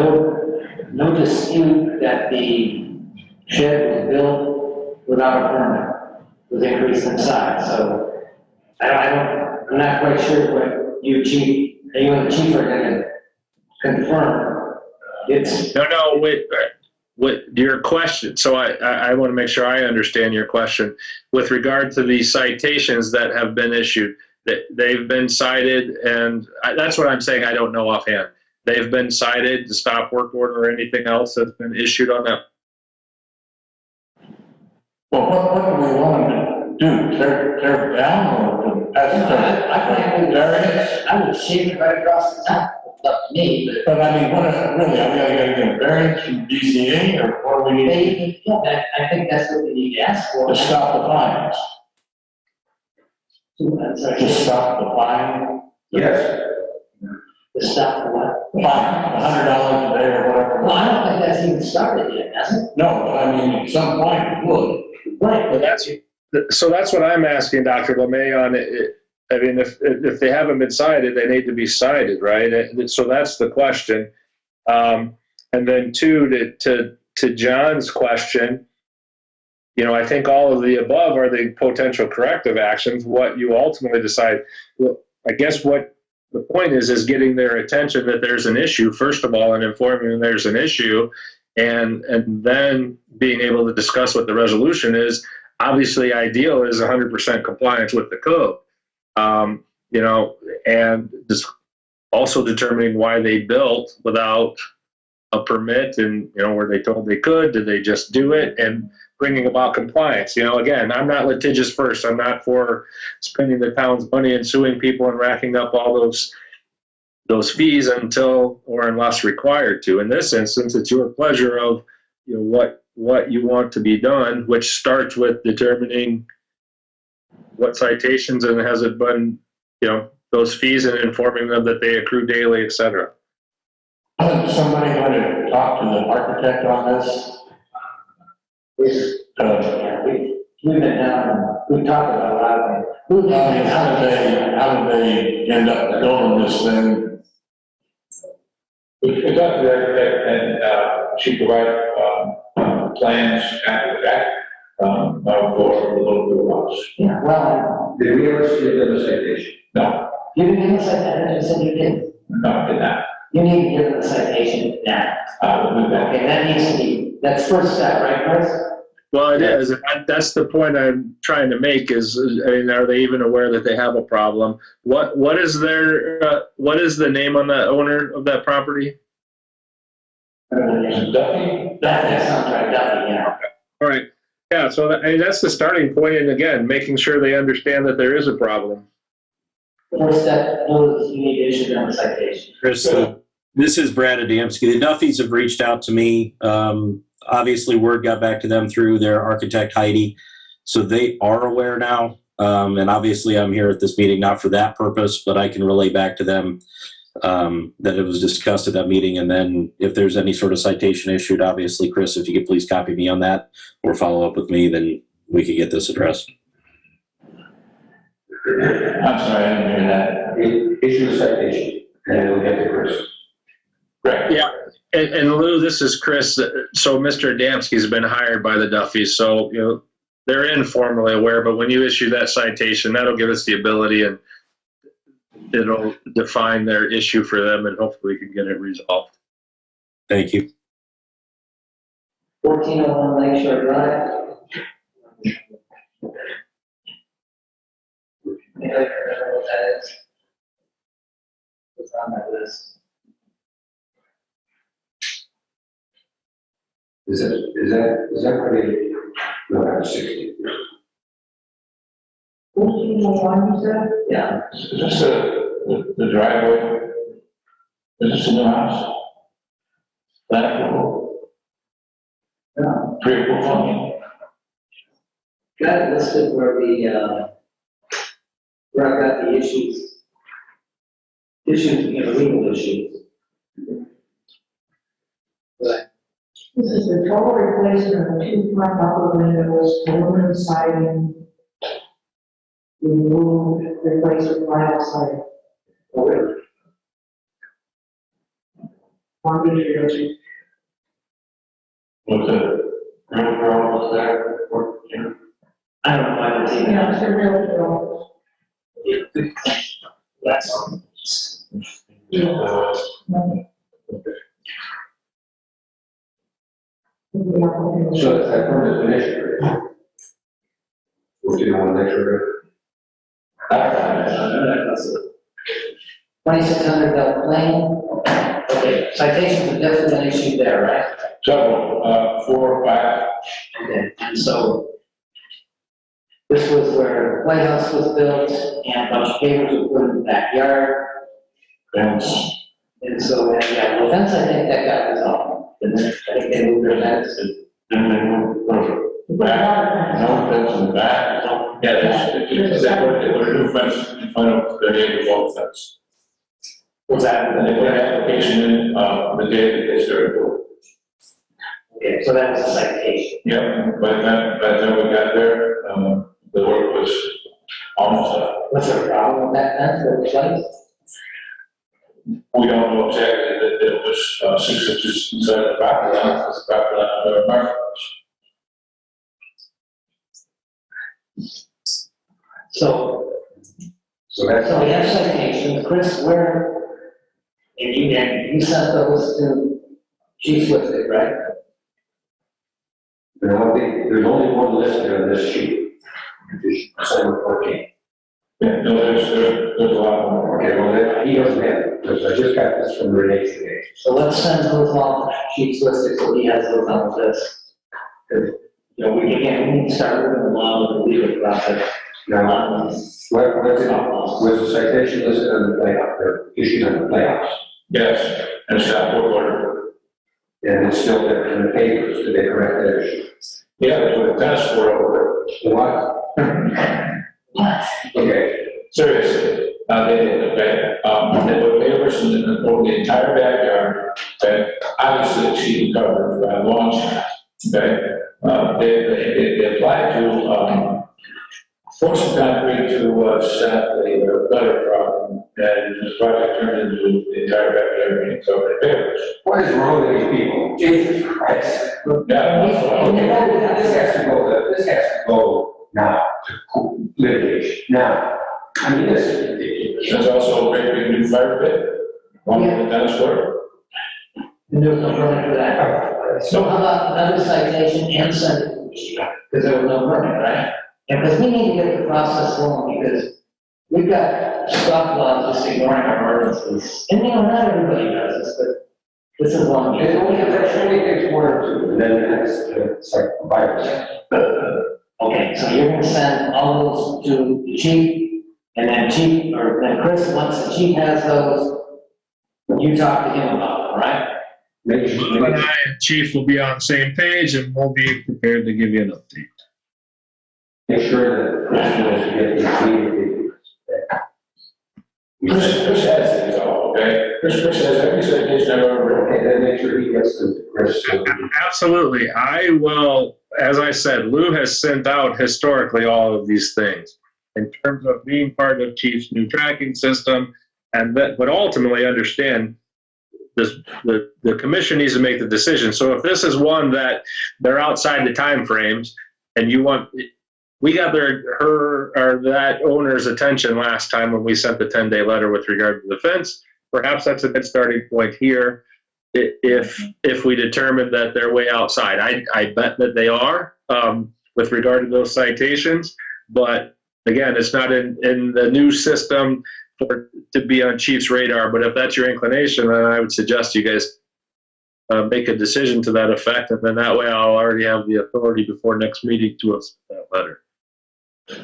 no dispute that the shed was built without a permit, with increase in size. So I'm not quite sure what you and the chief are going to confirm. What your question, so I want to make sure I understand your question. With regard to the citations that have been issued, that they've been cited, and that's what I'm saying, I don't know offhand. They've been cited, the stop work order or anything else that's been issued on that? Well, what do we want to do? Tear it down or I would shave it right across the top. It's up to me, But I mean, what is it really? Are we going to get a variance from BCA or what do we need I think that's what we need to ask for. to stop the fines? Just stop the fine? Yes. To stop the what? Fine, $100 a day or whatever. Well, I don't think that's even started yet, has it? No, but I mean, at some point it would. Right, Well, So that's what I'm asking Dr. LeMay on it. I mean, if they haven't been cited, they need to be cited, right? So that's the question. And then two, to John's question, you know, I think all of the above are the potential corrective actions. What you ultimately decide, well, I guess what the point is getting their attention that there's an issue, first of all, and informing them there's an issue, and then being able to discuss what the resolution is. Obviously, ideal is 100% compliance with the code, you know, and just also determining why they built without a permit, and, you know, were they told they could, did they just do it, and bringing about compliance. You know, again, I'm not litigious first. I'm not for spending the town's money and suing people and racking up all those fees until or unless required to. In this instance, it's your pleasure of, you know, what you want to be done, which starts with determining what citations and has it been, you know, those fees, and informing them that they accrue daily, et cetera. Somebody going to talk to the architect on this? Yeah, we've been down, we talked about a lot of things. I mean, how did they end up building this thing? We talked to the architect, and she provided plans after the fact for the little house. Yeah, well, Did we ever see them a citation? No, you didn't give us that, you said you did. no, I did not. You need to give them a citation now. We'll do that. Okay, that needs to be, that's first step, right, Chris? Well, it is. That's the point I'm trying to make is, I mean, are they even aware that they have a problem? What is what is the name on the owner of that property? Duffy? That sounds right, Duffy, yeah. All right. Yeah, so I mean, that's the starting point, and again, making sure they understand that there is a problem. First step, you need to issue them a citation. Chris, this is Brad Adamski. The Duffys have reached out to me. Obviously, word got back to them through their architect, Heidi. So they are aware now. And obviously, I'm here at this meeting not for that purpose, but I can relay back to them that it was discussed at that meeting. And then if there's any sort of citation issued, obviously, Chris, if you could please copy me on that or follow up with me, then we could get this addressed. I'm sorry, I didn't hear that. Issue a citation, and we'll get to Chris. Correct. Yeah. And Lou, this is Chris. So Mr. Adamski's been hired by the Duffys, so, you know, they're informally aware, but when you issue that citation, that'll give us the ability, and it'll define their issue for them, and hopefully we can get it resolved. Thank you. 1401 Lakeshore Drive. Anybody remember what that is? What's on that list? Is that pretty, no, that's 60. 1401, you said? Yeah. Is this the driveway? Is this a new house? That approval? No. Pre-approval? Got it listed where where I got the issues, you know, legal issues. But This is the total replacement of two front upper windows, aluminum siding, removed, replaced with vinyl siding. One year. Was it real girl was there? I don't know why it's even. Yeah, it's a real deal. That's all. So is that permit been issued? 1401 Lakeshore. 2600 Bell Plain. Okay, citations have definitely been issued there, right? Several, 4 or 5. Okay, and so this was where the White House was built and a bunch of papers were put in the backyard. Fence. And so, yeah, well, fence, I think that got resolved. And then I think they moved their fence to. And then back, no fence in the back. Yeah, it's that what they put a new fence in front of the neighbor's old fence. What's that? And they put an application in, the day that they started. Okay, so that was a citation. Yeah, by the time we got there, fence that was placed? We don't know exactly that it was 6 inches inside the property line, because the property line was marked. So that's. So we have citations, Chris, where, and you sent those to Chief Lipstick, right? There's only one listed on this sheet, which is December 14th. Yeah, no, there's a lot more. Okay, well, he doesn't have it, because I just got this from Renee today. So let's send those on to Chief Lipstick so he has those on the list. Because, you know, we need to start moving along with the legal process. Now, was the citation listed on the playoff, or issued on the playoffs? Yes, and it's not court order. And it's still there in the papers, did they correct that issue? Yeah, that's what the tennis court over. What? Okay. Seriously, they did, okay? They put papers over the entire backyard, okay? Obviously, exceeding coverage by a long shot, okay? They applied to, force the concrete to stop the gutter problem, and the project turned into the entire backyard being covered in papers. What is wrong with these people? Jesus Christ. Yeah, Okay, this has to go now to litigation. Now, I mean, this is ridiculous. There's also a great big new fire pit, one in the tennis court. And there's no permit for that. So how about another citation and send it to the chief? Because there was no permit, right? And because we need to get the process going, because we've got scofflaws just ignoring our ordinances. And you know, not everybody does this, but this is one. It only takes one or two, and then it's like a virus. Okay, so you're gonna send all those to the chief, and then Chris, once the chief has those, you talk to him about them, right? You and I and Chief will be on the same page, and we'll be prepared to give you an update. Make sure that Chris knows to get these Chris has these all, okay? Chris has every citation I've ever written. Okay, then make sure he gets them to Chris. Absolutely. I will, as I said, Lou has sent out historically all of these things in terms of being part of Chief's new tracking system, and that, but ultimately understand this, the commission needs to make the decision. So if this is one that they're outside the timeframes, and you want, we got that owner's attention last time when we sent the 10-day letter with regard to the fence. Perhaps that's a good starting point here. If we determine that they're way outside, I bet that they are with regard to those citations. But again, it's not in the new system to be on Chief's radar. But if that's your inclination, then I would suggest you guys make a decision to that effect, and then that way I'll already have the authority before next meeting to us that letter. So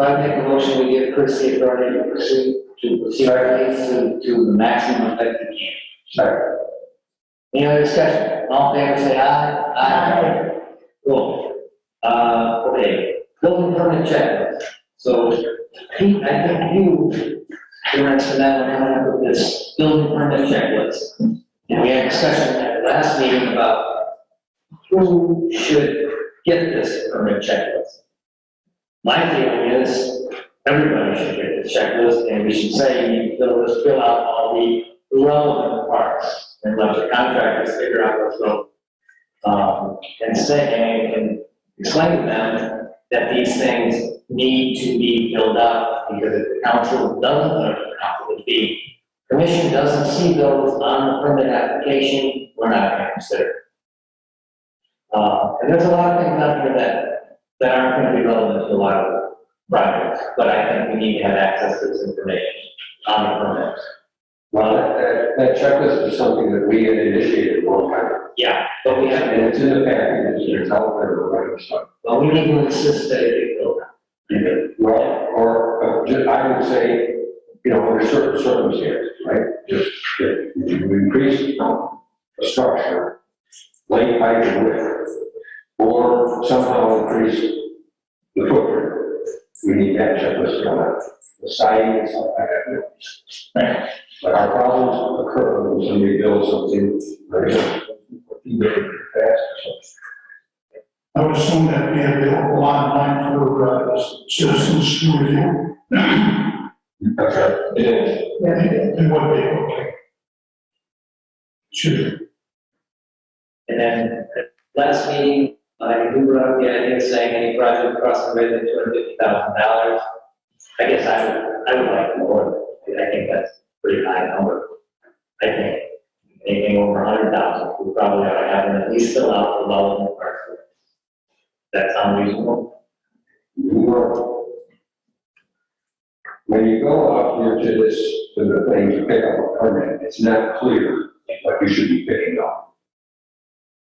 I make a motion, we give Chris the authority to proceed our case to the maximum effect we can. Sorry. Any other discussion? All in favor, say aye. Aye. Cool. Okay, building permit checklist. So, Pete, I think you interested in this building permit checklist. And we had a discussion at the last meeting about who should get this permit checklist. My feeling is everybody should get this checklist, and we should say, you fill out all the relevant parts and let the contractors figure out what's wrong. And explain to them that these things need to be filled out, because if the council doesn't, or the council would be, commission doesn't see those on the permit application, we're not going to consider it. And there's a lot of things out here that aren't going to be relevant to a lot of projects, but I think we need to have access to this information on the permits. Well, that checklist is something that we had initiated a long time ago. Yeah, but we have, And it's in the package, it's out there, we're going to start. well, we need to insist that it be filled out. Well, or I would say, you know, under certain circumstances, right? Just if you increase the structure, length, height, and width, or somehow increase the footprint, we need that checklist going out. The siding and stuff like that. Right. But our problems occur when somebody builds something very fast. I would assume that'd be available online for citizens to review. That's right. It is. It would be, okay. Sure. And then last meeting, you brought up the idea of saying any project across the rate of $250,000. I guess I would like more. I think that's a pretty high number. I think anything over 100,000, we probably ought to have them at least fill out the development part. That sound reasonable? When you go out here to this, to the thing to pick up a permit, it's not clear what you should be picking up.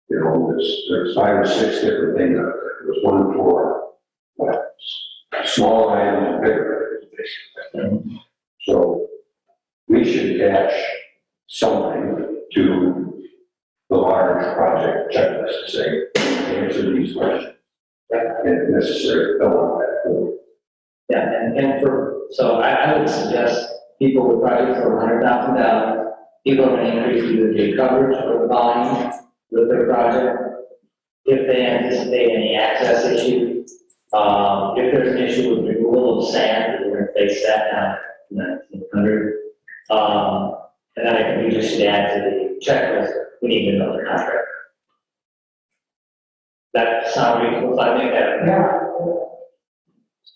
You know, there's 5 or 6 different things out there. There's one for, small items, bigger items, basically. So we should attach something to the large project checklist to say, answer these questions. If necessary, fill out that form. Yeah, so I would suggest people with projects over $100,000, people are going to increase either the coverage or the volume with their project. If they anticipate any access issues, if there's an issue with removal of sand, we're going to face that down at 1900. And then I think we just should add to the checklist, we need another contractor. That sound reasonable, I think that. Yeah.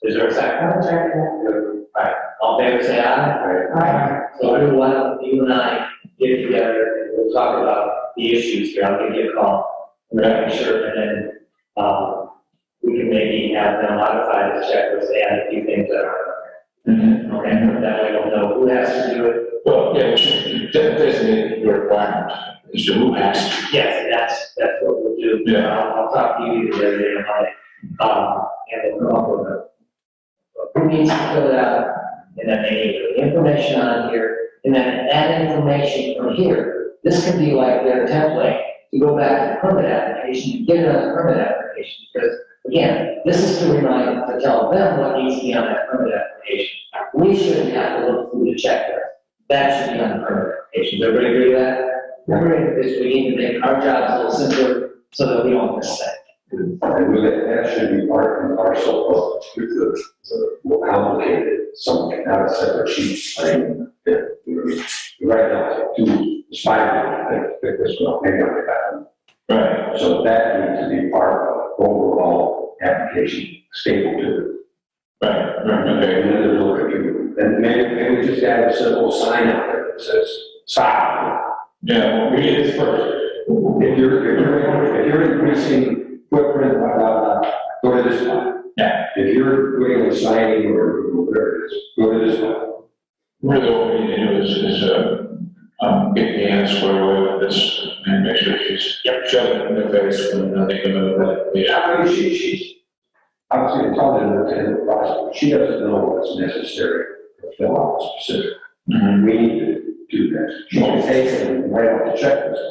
Is there a second? I'll check that. Right, all in favor, say aye. Aye. So everyone, you and I get together and we'll talk about the issues here. I'll give you a call. And then make sure, and then, we can maybe have them modify the checklist, add a few things that are. Okay, that way we'll know who has to do it. Well, yeah, that designate your requirement, is to who has to. Yes, that's what we'll do. Yeah. I'll talk to you the other day on it. And we'll come up with who needs to fill it out, and then they need the information on here, and then add information from here. This can be like their template to go back to the permit application and get it on the permit application, because again, this is to remind, to tell them what needs to be on that permit application. We shouldn't have to look through the checklist. That should be on the permit application. Does everybody agree with that? Because we need to make our jobs a little simpler so that we don't miss that. And that should be part and parcel of the more complicated, something, not a separate sheet. I mean, right now, it's 5 things, pick this one up, maybe I'll get that. Right. So that needs to be part of overall application, stable to it. Right. Okay. And then there's a look at you. And maybe we just add a simple sign out there that says, stop. Yeah, well, we did this first. If you're increasing footprint, blah, blah, blah, go to this one. Yeah. If you're doing a signing or whatever it is, go to this one. Really what we need to do is get the answer squared away with this and make sure she's shove it in the face when they come in with that. Yeah, I mean, she's obviously intelligent in the process. She doesn't know what's necessary to fill out specific. Mm-hmm. We need to do that. She can take it and write out the checklist.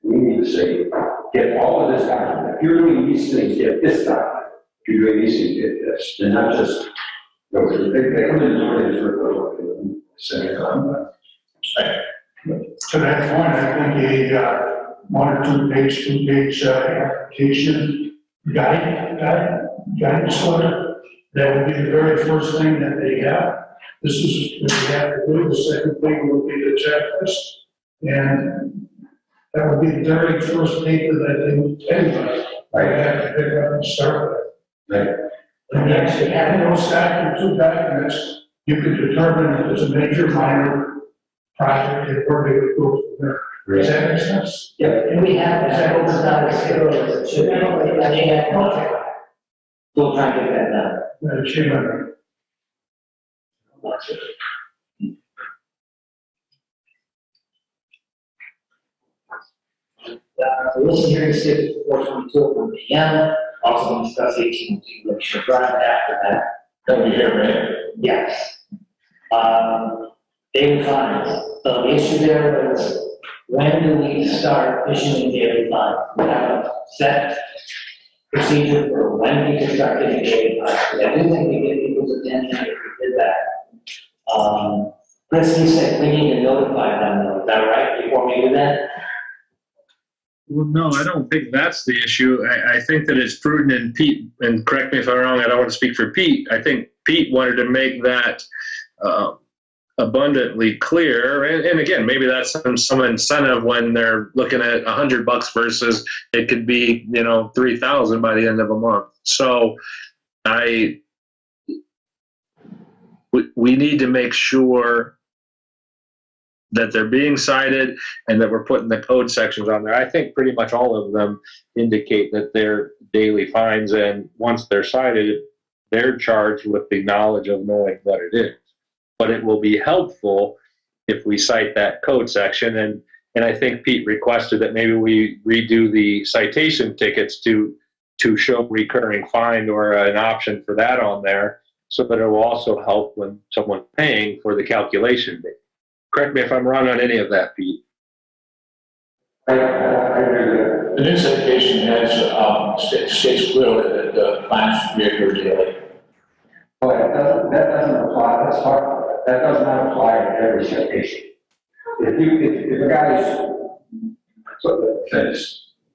We need to say, get all of this document. If you're doing these things, get this document. If you're doing these things, get this. And not just, they come in and learn it for saying, To that point, I think a 1 or 2 page application guidance letter, that would be the very first thing that they have. This is what they have to do. The second thing will be the checklist. And that would be the very first paper that they would anybody have to pick up and start with. Right. And next, you have no stack or 2 documents, you can determine if it's a major, minor project, and where they would go from there. Does that make sense? Yeah, and we have that, it's not as clear as it should be. I think that's okay. We'll try and get that done. Chairman. So listen here, state 422 from PM, also discuss 1802 Lakeshore Drive after that. That'll be here, right? Yes. Daily fines. So the issue there was, when do we start issuing daily fines? We have a set procedure for when we can start getting daily fines. I do think we get people's attention if we did that. Chris, you said we need to notify them, though. Is that right, before we do that? Well, no, I don't think that's the issue. I think that it's prudent, and Pete, and correct me if I'm wrong, I don't want to speak for Pete. I think Pete wanted to make that abundantly clear. And again, maybe that's some incentive when they're looking at $100 versus it could be, 3,000 by the end of a month. So we need to make sure that they're being cited and that we're putting the code sections on there. I think pretty much all of them indicate that they're daily fines, and once they're cited, they're charged with the knowledge of knowing what it is. But it will be helpful if we cite that code section, and I think Pete requested that maybe we redo the citation tickets to show recurring fine or an option for that on there, so that it will also help when someone's paying for the calculation date. Correct me if I'm wrong on any of that, Pete. I agree with The new citation has, states clearly that the fines should be accrued daily. that. That doesn't apply, that does not apply to every citation. If a guy's fence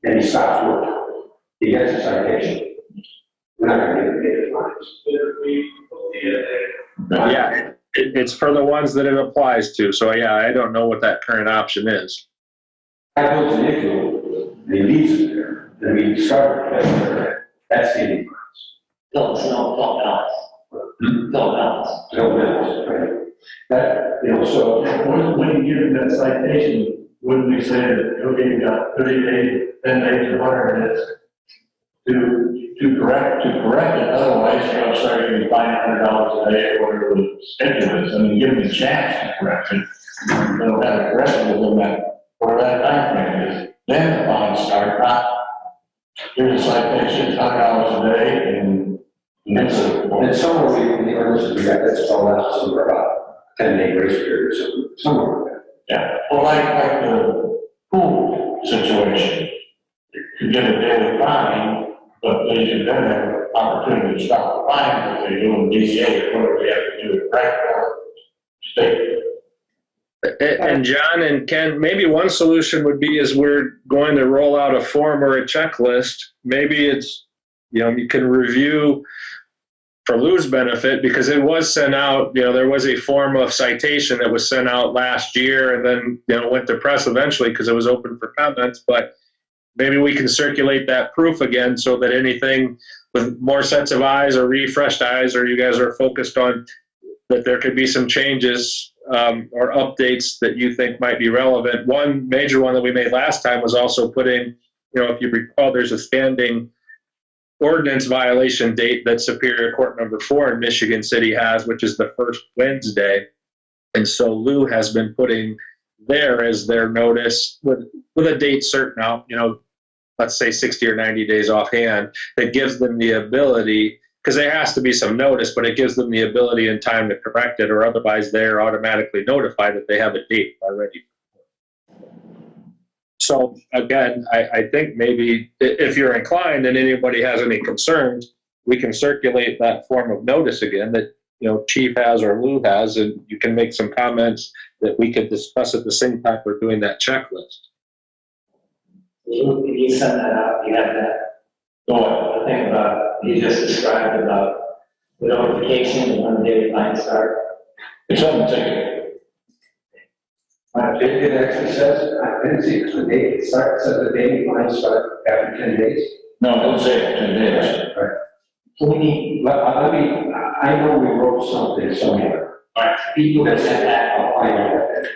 and he stops work, he gets a citation. We're not going to give him daily fines. Yeah, it's for the ones that it applies to. So yeah, I don't know what that current option is. I built an igloo, and he leaves it there, and we discover that's daily fines. No, balance. No bills, right? That, so. When you give him that citation, wouldn't we say that, okay, you got 30 days, 10 days, or whatever it is, to correct it, otherwise, start getting $500 a day or whatever the schedule is. I mean, give them the chance to correct it. They'll have it corrected within whatever that time frame is. Then the fines start, not, here's a citation, $100 a day, and And somewhere in the ordinance, we got this all out somewhere about 10-day grace period or somewhere like that. yeah, well, like the pool situation, you get a daily fine, but they should then have an opportunity to stop the fine if they do in DCA or whatever they have to do it right or state. And John and Ken, maybe one solution would be is we're going to roll out a form or a checklist. Maybe it's, you can review for Lou's benefit, because it was sent out, there was a form of citation that was sent out last year and then, went to press eventually because it was open for comments, but maybe we can circulate that proof again so that anything with more sets of eyes or refreshed eyes, or you guys are focused on that there could be some changes or updates that you think might be relevant. One major one that we made last time was also putting, if you recall, there's a standing ordinance violation date that Superior Court number 4 in Michigan City has, which is the first Wednesday. And so Lou has been putting there as their notice with a date certain out, let's say 60 or 90 days offhand, that gives them the ability, because there has to be some notice, but it gives them the ability and time to correct it, or otherwise they're automatically notified that they have a date already. So again, I think maybe if you're inclined and anybody has any concerns, we can circulate that form of notice again that, Chief has or Lou has, and you can make some comments that we could discuss at the same time we're doing that checklist. If you send that out, you have that. The thing about, you just described about the notification and when the daily fines start. It's on the ticket. It actually says, I didn't see it, the date, it says the daily fines start after 10 days. No, it doesn't say 10 days. Right. So we need, I know we wrote something somewhere. people that send that, I'll find out that.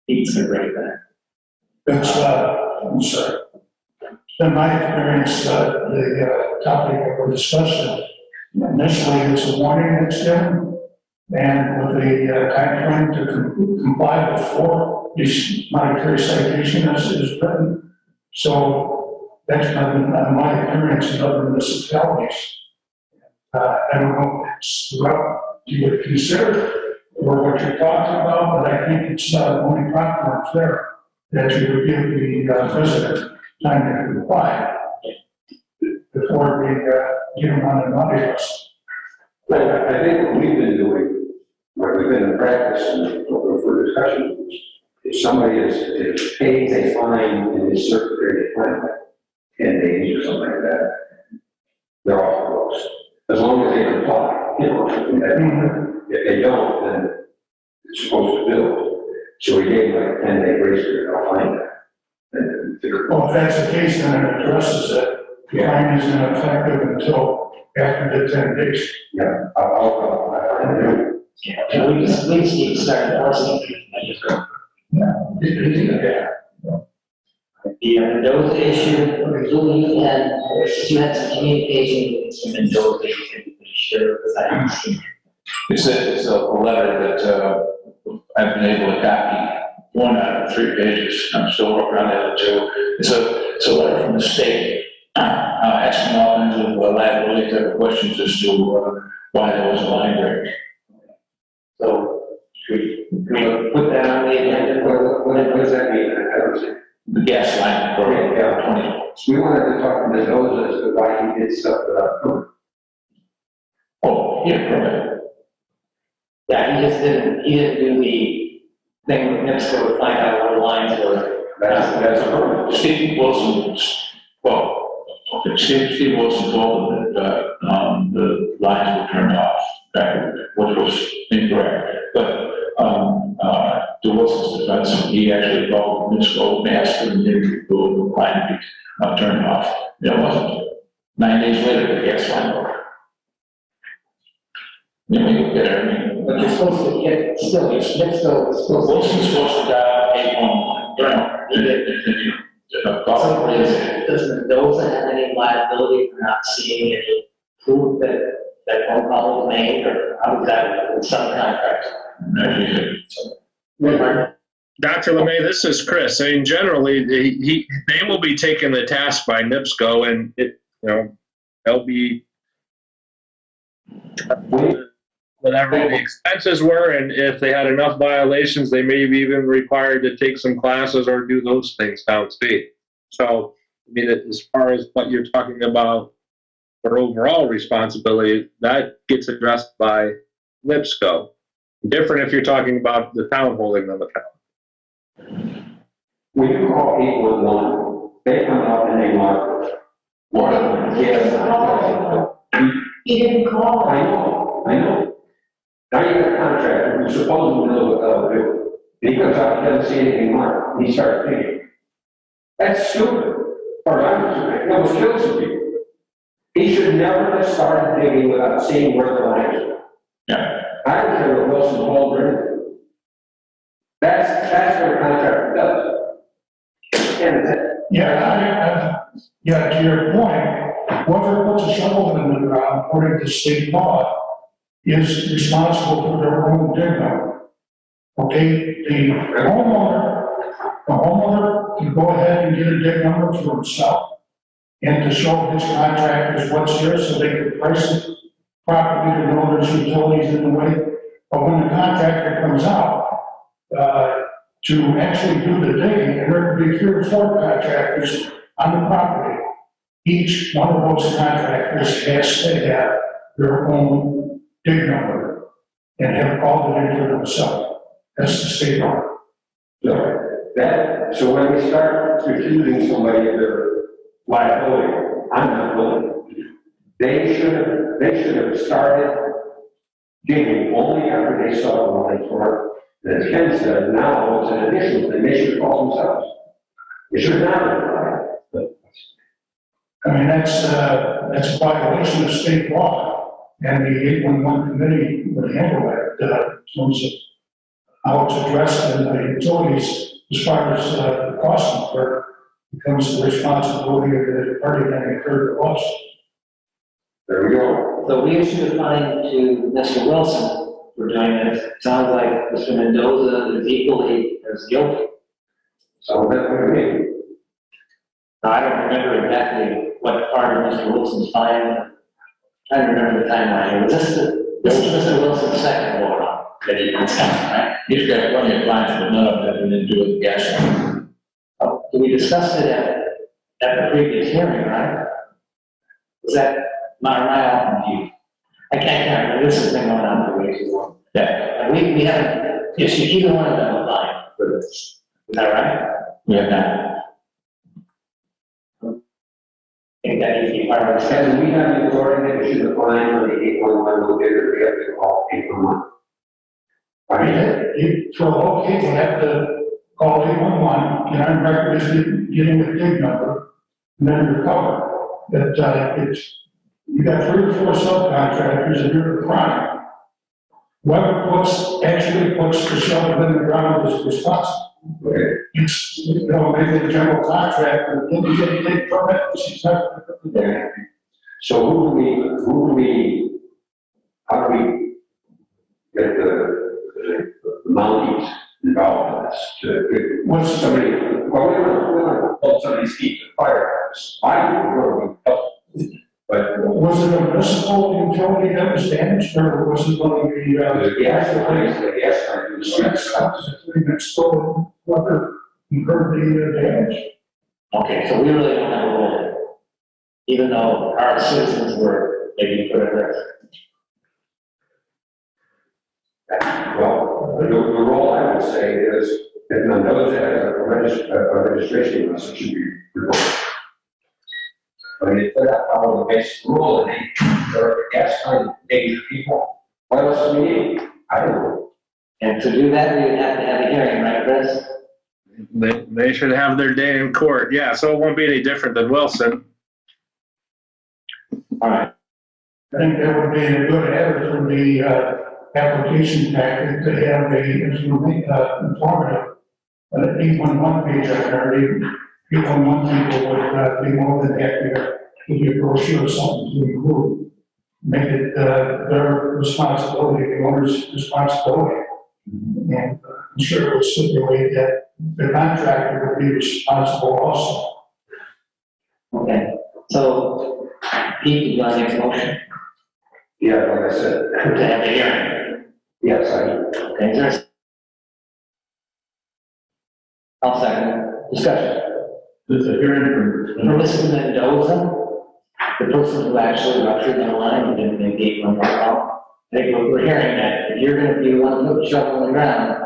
Pete's gonna bring it back. It's, I'm sorry. In my experience, the topic that we're discussing, initially it's a warning that's given, and with the timeframe to comply before this monetary citation is written. So that's been my experience in other municipalities. I don't know if it's the route you would consider or what you're talking about, but I think it's only proper and fair that you would give the resident time to comply before we get them on the naughty list. Well, I think what we've been doing, what we've been in practice and for discussion, if somebody is paying a fine in a certain period of time, like 10 days or something like that, they're off the books. as long as they comply, you know, if they don't, then it's supposed to build. So we gave like a 10-day grace period, I'll find that. And figure it out. Well, if that's the case, then it addresses it. The fine isn't effective until after the 10 days. Yeah, And we just need to start enforcing it. Yeah. The Mendoza issue, Julie, and you had some communication with some Mendoza, you can share with us. It's a letter that, I've been able to copy 1 out of 3 pages. I'm still working on the other 2. It's a letter from the state, asking all kinds of liability type of questions as to, why there was a line break. So, we put that on the agenda. what does that mean? I don't see. The gas line program, Yeah. We wanted to talk to Mendoza as to why he did stuff without permit. Oh, yeah, permit. Yeah, he didn't do the thing with NIPSCO to find out where the lines were. That's a permit. Steve Wilson, well, okay, Steve Wilson told him that, the lines were turned off, which was incorrect. But, to Wilson's defense, he actually called NIPSCO and asked them to go the line be turned off. It wasn't. 9 days later, the gas line broke. Then we look at it, But you're supposed to get, still, you're NIPSCO is supposed to. Wilson's supposed to dial 811. So does Mendoza have any liability for not seeing any proof that phone call was made, or how does that work with some contracts? Dr. LeMay, this is Chris. I mean, generally, they will be taken to task by NIPSCO, and they'll be whatever the expenses were, and if they had enough violations, they may be even required to take some classes or do those things downstate. So, I mean, as far as what you're talking about for overall responsibility, that gets addressed by NIPSCO. Different if you're talking about the town holding them accountable. When you call 811, they come out and they mark He didn't call. I know. Now you got a contractor who's supposedly knows what they'll do. And he comes out, he doesn't see anything marked, and he starts digging. That's stupid. Or I'm stupid. That was killing some people. He should never have started digging without seeing where the lines are. Yeah. I don't care what Wilson called or anything. That's what a contractor does. And Yeah, to your point, whoever puts a shovel in the ground, according to state law, is responsible for their own dig number. Okay, the homeowner can go ahead and get a dig number for himself and to show his contractors what's here so they can price it properly to know there's utilities in the way. But when the contractor comes out, to actually do the digging, and there could be 3 or 4 contractors on the property. Each one of those contractors has to have their own dig number and have called it in for themselves. That's the state law. so when we start refusing somebody their liability, I'm not willing. They should have started digging only after they saw the lines were. As Ken said, now it's an additional thing, they should call themselves. They should not have. I mean, that's a violation of state law, and the 811 committee would handle that, in terms of how it's addressed in the utilities, as far as the cost incurred becomes the responsibility of the party that incurred the loss. There we go. So we issued a fine to Mr. Wilson for doing this. Sounds like Mr. Mendoza is equally as guilty. So that's what I mean. Now, I don't remember exactly what part of Mr. Wilson's fine. I don't remember the timeline. This is Mr. Wilson's second go around that he can send, right? He's got plenty of clients, but none of that didn't do with the gas line. We discussed it at the previous hearing, right? Was that, am I confused? I can't remember. This has been going on for way too long. Yeah. And we haven't issued either one of them a fine for this. Is that right? We have not. And think that needs to be part of the And discussion. we have the authority to issue the fine on the 811 locator, we have to call 811. I mean, for a locate, you have to call 811, get on record as getting the dig number, and then you're covered. But, you got 3 or 4 subcontractors and you're the prime. Whoever actually puts the shovel in the ground is responsible. Okay. It's, maybe the general contractor, then you get a big permit, she's not there. So who do we, how do we get the Mounties involved in this? To, What's somebody, well, we don't hold somebody's feet to fire. I do, we're help. But was it a municipal utility that was damaged, or was it one of the, yes, next door, whoever incurred the damage? Okay, so we really don't have a role, even though our citizens were maybe put at risk. well, the role I would say is, if Mendoza has a registration, it should be removed. But if they follow the basic rule and they, or gas line, dangerous people, what else do we need? I don't know. And to do that, we would have to have a hearing, right, Chris? They should have their day in court. Yeah, so it won't be any different than Wilson. All right. I think that would be a good added from the, application packet to have informative, 811 page, I heard, 811 people would, be more than happy to give you a brochure or something to include. Make it, their responsibility, the owner's responsibility. And I'm sure it would stipulate that the contractor would be responsible also. Okay, so Pete, you want to make a motion Yeah, like I said, to have a hearing? yes, I do. Okay, is there? I'll second. Discussion. There's a hearing For Mr. Mendoza, the person who actually ruptured the line and didn't make 811 call, I think we're hearing that if you're gonna be the one to put the shovel in the ground,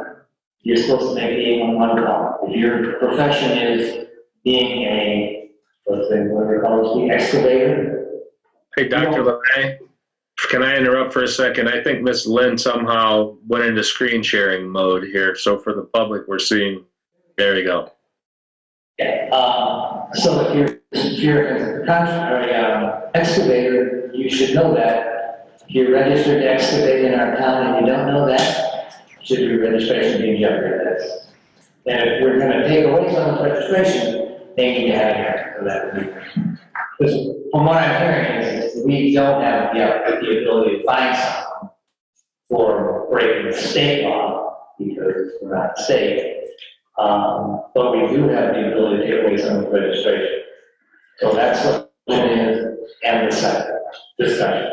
you're supposed to make the 811 call. If your profession is being a, let's say, whatever it calls, the excavator. Hey, Dr. LeMay, can I interrupt for a second? I think Ms. Lynn somehow went into screen sharing mode here. So for the public, we're seeing, there you go. Okay, so if you're a excavator, you should know that. If you're registered to excavate in our town and you don't know that, should your registration be in jeopardy? And if we're gonna take away someone's registration, they need to have a hearing for that. Because from what I'm hearing is we don't have the ability to fine someone for breaking the state law because we're not state. But we do have the ability to take away someone's registration. So that's what it is, and the second discussion.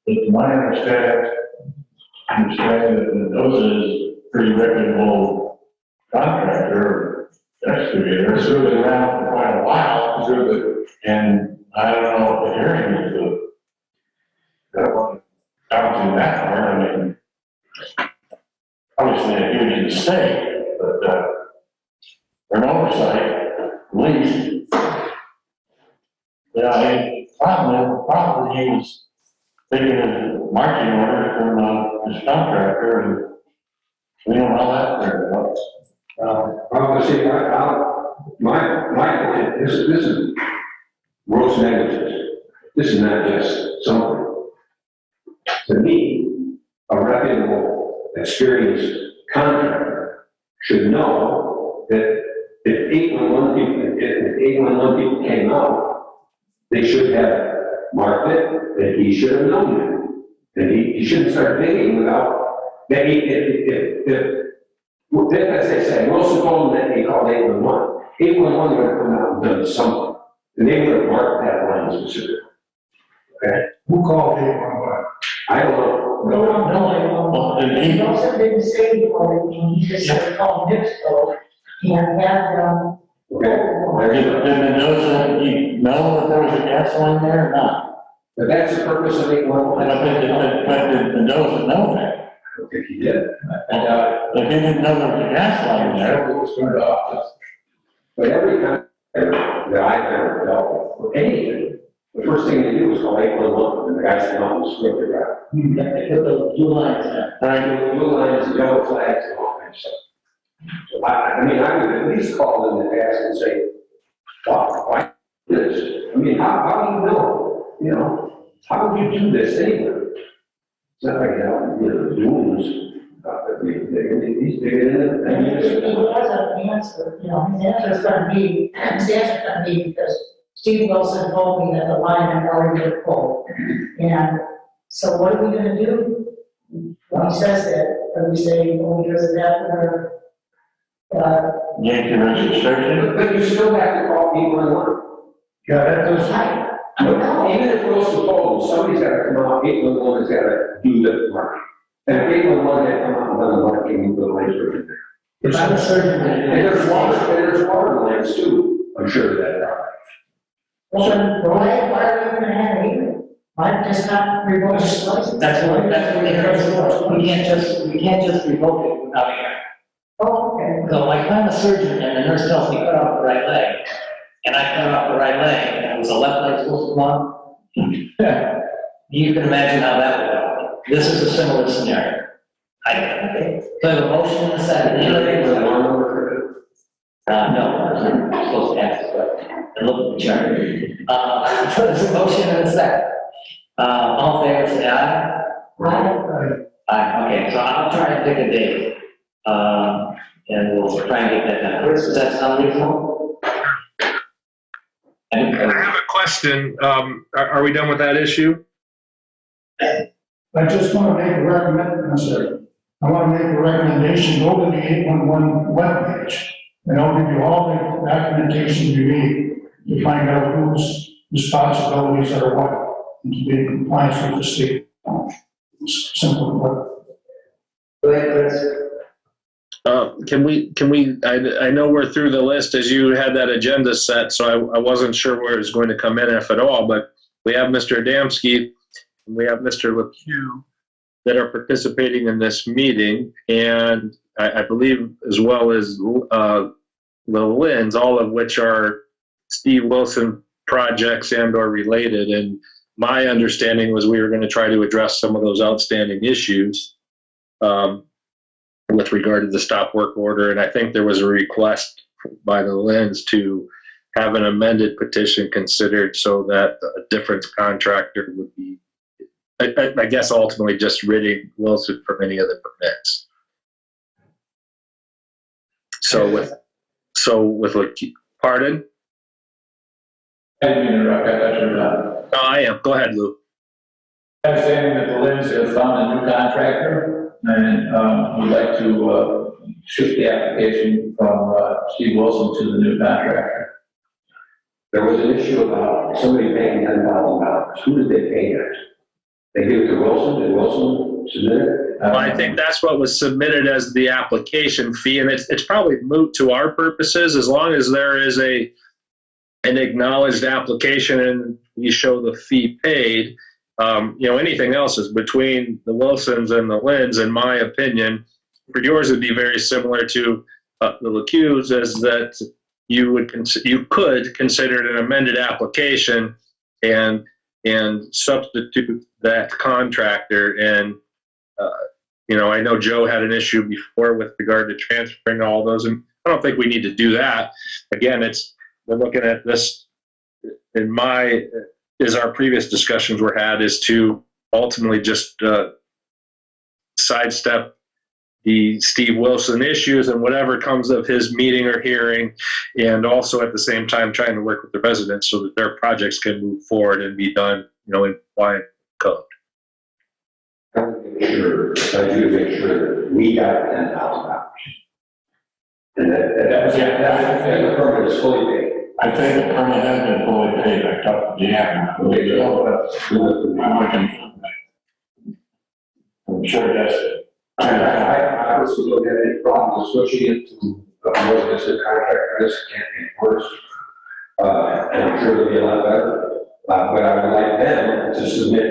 It's my understanding that Mendoza is a pretty reputable contractor, excavator, it's been around for quite a while, and I don't know if the hearing is bouncing that far, I mean, obviously a huge mistake, but, for an oversight, at least. Yeah, the problem he was taking a marching order from his contractor, and we don't know that very well. Well, see, my point, this is gross negligence. This is not just something. To me, a reputable, experienced contractor should know that if 811 people came out, they should have marked it, that he should have known that. And he shouldn't start digging without, that as they say, Wilson told them that he called 811. 811 would have come out and done something. And they would have marked that line specifically. Okay? Who called 811? I don't know. He also didn't say before, he just said call NIPSCO and have them. Okay. Did Mendoza, you know that there was a gas line there or not? But that's the purpose of 811. But did Mendoza know that? I don't think he did. If he didn't know there was a gas line there, It was turned off. But every time, anything, the first thing they do is call 811, and the guys come out and script it out. They put the blue lines in. And I do blue lines, yellow flags, and all that stuff. So I mean, I would at least call in the past and say, wow, why this? I mean, how do you know? You know, how would you do this anyway? It's not like, the rooms, he's bigger than it. I mean, He has an answer, his answer's gonna be, because Steve Wilson told me that the line had already been pulled. And so what are we gonna do? When he says that, are we saying, oh, here's a definite, Yankee registration? But you still have to call people in line. Yeah, that does. I don't know. Even if Wilson told them, somebody's got to come out, 811 has got to do the work. And if 811 had come out and done the work, you move the lines right there. If I'm a surgeon, And there's water lines too, I'm sure of that. Well, then, why are we gonna have it either? Why just not revoke his license? that's what they heard before. We can't just revoke it without a hearing. Oh, okay. So like if I'm a surgeon and the nurse tells me cut off the right leg, and I cut off the right leg, and it was the left leg supposed to come on, you can imagine how that would go. This is a similar scenario. So I have a motion and a second. Any other things? No, I'm supposed to ask, but I look at the chart. So there's a motion and a second. All in favor, say aye. Aye, okay, so I'll try and pick a date. And we'll try and get that done. Chris, does that sound reasonable? I have a question. Are we done with that issue? I just want to make a I want to make a recommendation, go to the 811 webpage, and I'll give you all the documentation you need to find out whose responsibilities are what, and to be in compliance with the state. Simple, but Go ahead, Chris. I know we're through the list as you had that agenda set, so I wasn't sure where it's going to come in, if at all, but we have Mr. Adamski, and we have Mr. LePew that are participating in this meeting, and I believe as well as the Lins, all of which are Steve Wilson projects and or related, and my understanding was we were going to try to address some of those outstanding issues with regard to the stop work order, and I think there was a request by the Lins to have an amended petition considered so that a different contractor would be, I guess, ultimately just ridding Wilson from any of the permits. Pardon? I didn't interrupt, I thought you were done. No, I am. Go ahead, Lou. Understanding that the Lins have found a new contractor, and would like to shift the application from Steve Wilson to the new contractor. There was an issue about somebody paying $10,000. Who did they pay that? They give it to Wilson, did Wilson submit it? Well, I think that's what was submitted as the application fee, and it's probably moot to our purposes as long as there is an acknowledged application and you show the fee paid. Anything else is between the Wilsons and the Lins, in my opinion. For yours, would be very similar to the LeCues, as that you could consider it an amended application and substitute that contractor. And I know Joe had an issue before with regard to transferring all those, and I don't think we need to do that. Again, we're looking at this as our previous discussions were had, is to ultimately just sidestep the Steve Wilson issues and whatever comes of his meeting or hearing, and also at the same time trying to work with the residents so that their projects can move forward and be done, in compliant code. I do to make sure that we got $10,000. And the permit is fully paid. I think the permit has been fully paid. I talked to Jan. I'm sure that's it. I personally don't have any problems switching it to a more specific contract. This can't be worse. And I'm sure it'll be a lot better. But I would like them to submit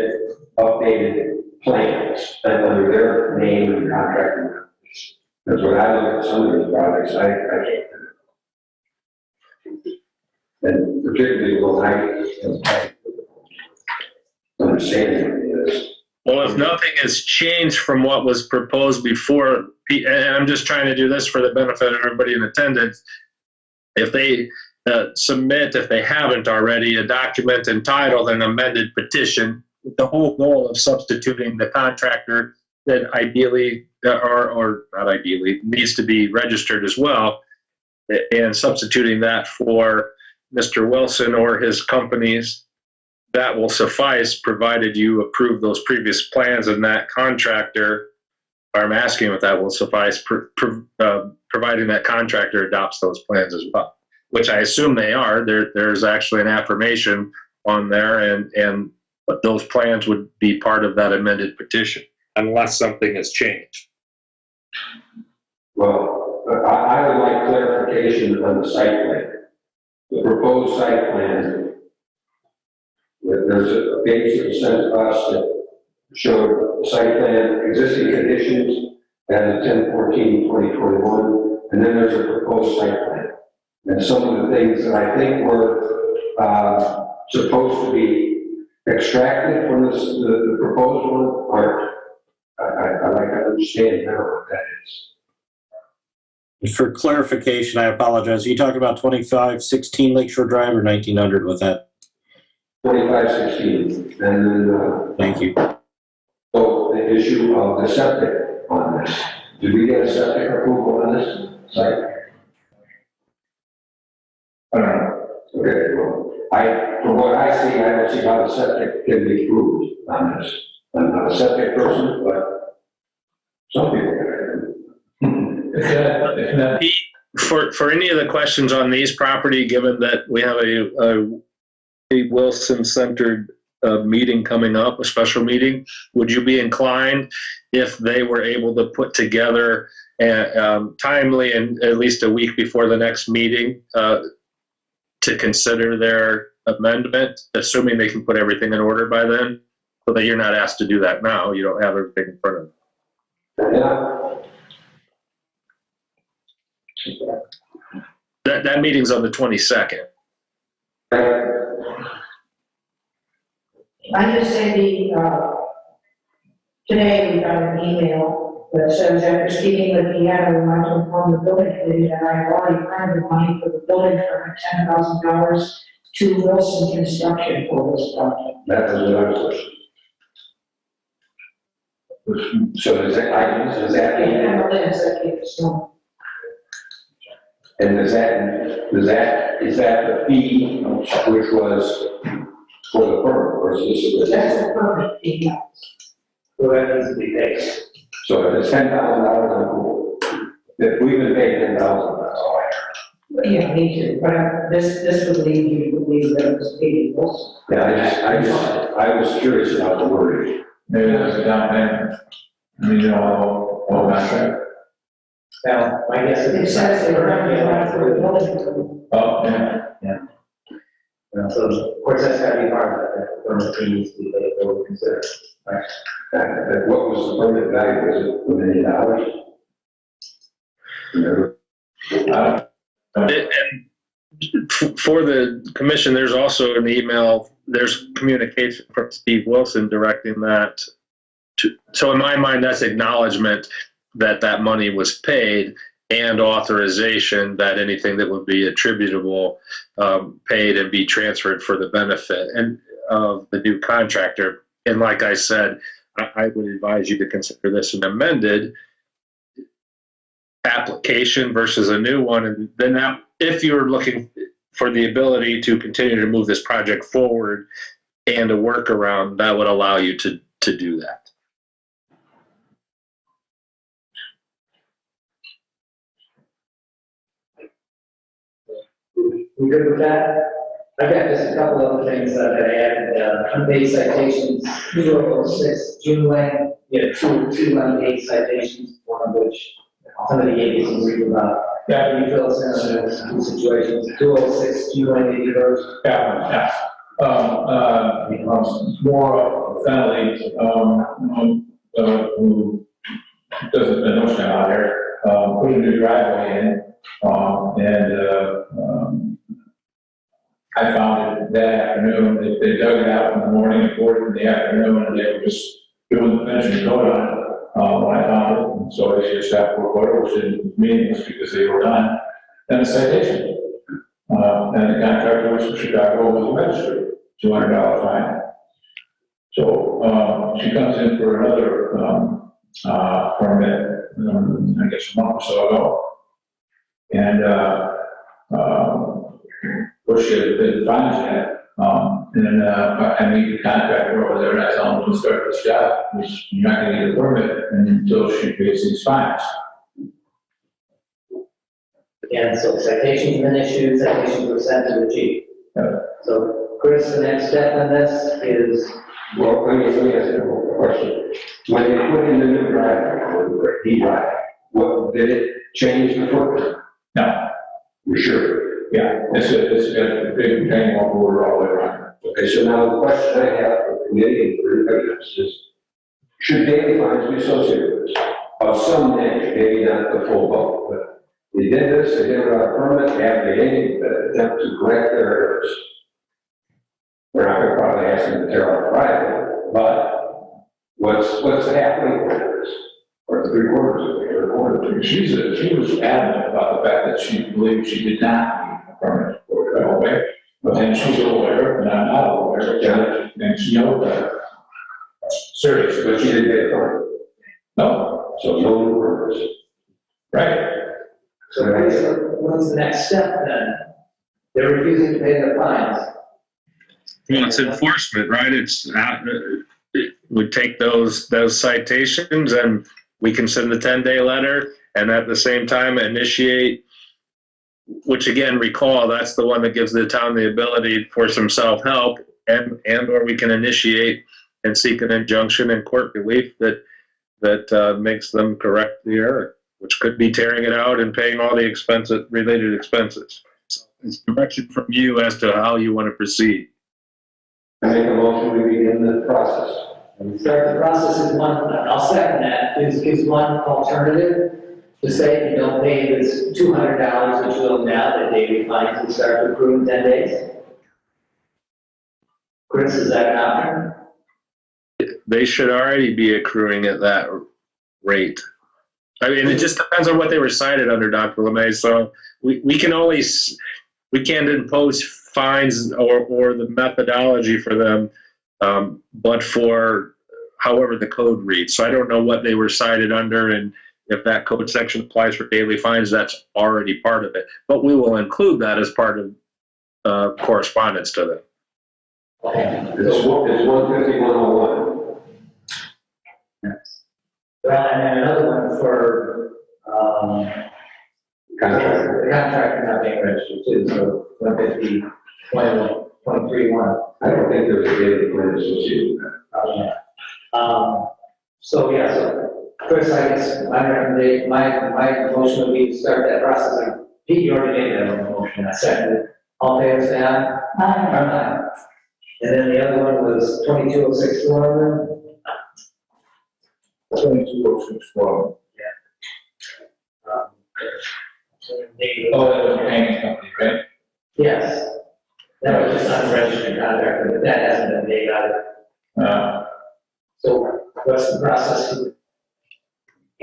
updated plans and under their name and contract number. Because when I look at some of these projects, I can't do it. And particularly when I understanding is. Well, if nothing has changed from what was proposed before, and I'm just trying to do this for the benefit of everybody in attendance, if they submit, if they haven't already, a document entitled an amended petition, with the whole goal of substituting the contractor that ideally, or not ideally, needs to be registered as well, and substituting that for Mr. Wilson or his companies, that will suffice, provided you approve those previous plans and that contractor, or I'm asking if that will suffice, providing that contractor adopts those plans as well, which I assume they are. There's actually an affirmation on there, but those plans would be part of that amended petition, unless something has changed. Well, I would like clarification on the site plan. The proposed site plan, there's a page that was sent to us that showed the site plan, existing conditions as of 10/14/2021, and then there's a proposed site plan. And some of the things that I think were supposed to be extracted from the proposed one aren't. I'd like to understand now what that is. For clarification, I apologize. Are you talking about 2516 Lakeshore Drive or 1900 with that? 2516, and then, Thank you. so the issue of the septic on this. Did we get a septic approval on this site? I don't know. Okay, well, from what I see, I don't see how the septic can be approved on this. I'm not a septic person, but some people can. For any of the questions on these property, given that we have a Wilson-centered meeting coming up, a special meeting, would you be inclined, if they were able to put together timely and at least a week before the next meeting, to consider their amendment, assuming they can put everything in order by then, so that you're not asked to do that now, you don't have everything in front of you? Yeah. That meeting's on the 22nd. I just say today we got an email that says, after speaking with Deanna, we want to inform the building committee that I have already earned the money for the building permit, $10,000 to Wilson Construction for this project. That was another question. So does that mean, and is that the fee which was for the permit, or is this? That's the permit fee. So that needs to be paid. So if it's $10,000, I'm cool. If we've been paid $10,000, that's all I heard. Yeah, me too, but this would lead you to believe that it was paid Wilson. Yeah, I was curious about the wording. Maybe that's a down payment. I mean, all contract. Now, I guess It says they were going for the building permit. Oh, yeah. So of course, that's gotta be part of that, the permit fee needs to be paid, or considered. Right. What was the permit value? Was it $1 million? And for the commission, there's also an email, there's communication from Steve Wilson directing that so in my mind, that's acknowledgement that that money was paid and authorization that anything that would be attributable paid and be transferred for the benefit and of the new contractor. And like I said, I would advise you to consider this an amended application versus a new one. And then that, if you're looking for the ability to continue to move this project forward and a workaround, that would allow you to do that. We good with that? I got just a couple other things that I added, unpaid citations, 206 June Lane, two unpaid citations, one of which somebody gave you some grief about. Deputy Philson, those two situations, 206 June Lane, did you those? Yeah. More friendly, who doesn't, no shit out here, put a new driveway in, I found it that afternoon, they dug it out in the morning and poured it in the afternoon, and they were just doing the finishing coat on it, when I found it. And so I just have for order, which is meaningless because they were done. And a citation. And the contractor was from Chicago, was registered, $200 fine. So, she comes in for another, permit, I guess a month or so ago. And, well, she had been fines yet, and then, I meet the contractor over there, and I tell him to start this job, which you're not gonna get a permit until she pays these fines. And so citations been issued, citations were sent to the chief. So Chris, the next step in this is, Well, let me ask you a question. When they put in the new driveway, or the drive, what, did it change the footprint? No, You sure? yeah, it's got a big retaining wall border all the way around. Okay, so now the question I have for the committee and for everybody else is, should daily fines be associated with this? Of some nature, maybe not the full bulk, but they did this, they did it without a permit, they have the attempt to correct their errors. We're not gonna probably ask them to tear out the driveway, but what's the halfway point of this? Or three quarters of it, or a quarter? She was adamant about the fact that she believed she did not need a permit for the driveway, but then she's a lawyer, and I'm not a lawyer, and she knows that. Seriously, But she didn't get a permit, no, so no new permits. right? so what's the next step then? They're refusing to pay their fines. Well, it's enforcement, right? It would take those citations and we can send the 10-day letter and at the same time initiate, which again, recall, that's the one that gives the town the ability for some self-help and or we can initiate and seek an injunction and court relief that makes them correct the error, which could be tearing it out and paying all the related expenses. So it's direction from you as to how you want to proceed. I make a motion, we begin the process. And start the process is one, I'll second that, is one alternative to say if you don't pay this $200 which you owe now, that daily fines will start to accrue in 10 days. Chris, is that an option? They should already be accruing at that rate. I mean, it just depends on what they were cited under, Dr. LeMay. So we can't impose fines or the methodology for them, but for however the code reads. So I don't know what they were cited under, and if that code section applies for daily fines, that's already part of it. But we will include that as part of correspondence to them. It's 150, 101. Well, and then another one for, Contract. the contractor not being registered too, so 150, 23, 1. I don't think there's a daily plan associated with that. So yeah, so Chris, I guess my recommendation, my motion would be to start that process. Like, Pete, you already made that motion, I seconded it. All in favor, say aye. Aye. And then the other one was 2206, 2206. Oh, that was the painting company, right? Yes. That was just unregistered contractor, but that hasn't been made either. So what's the process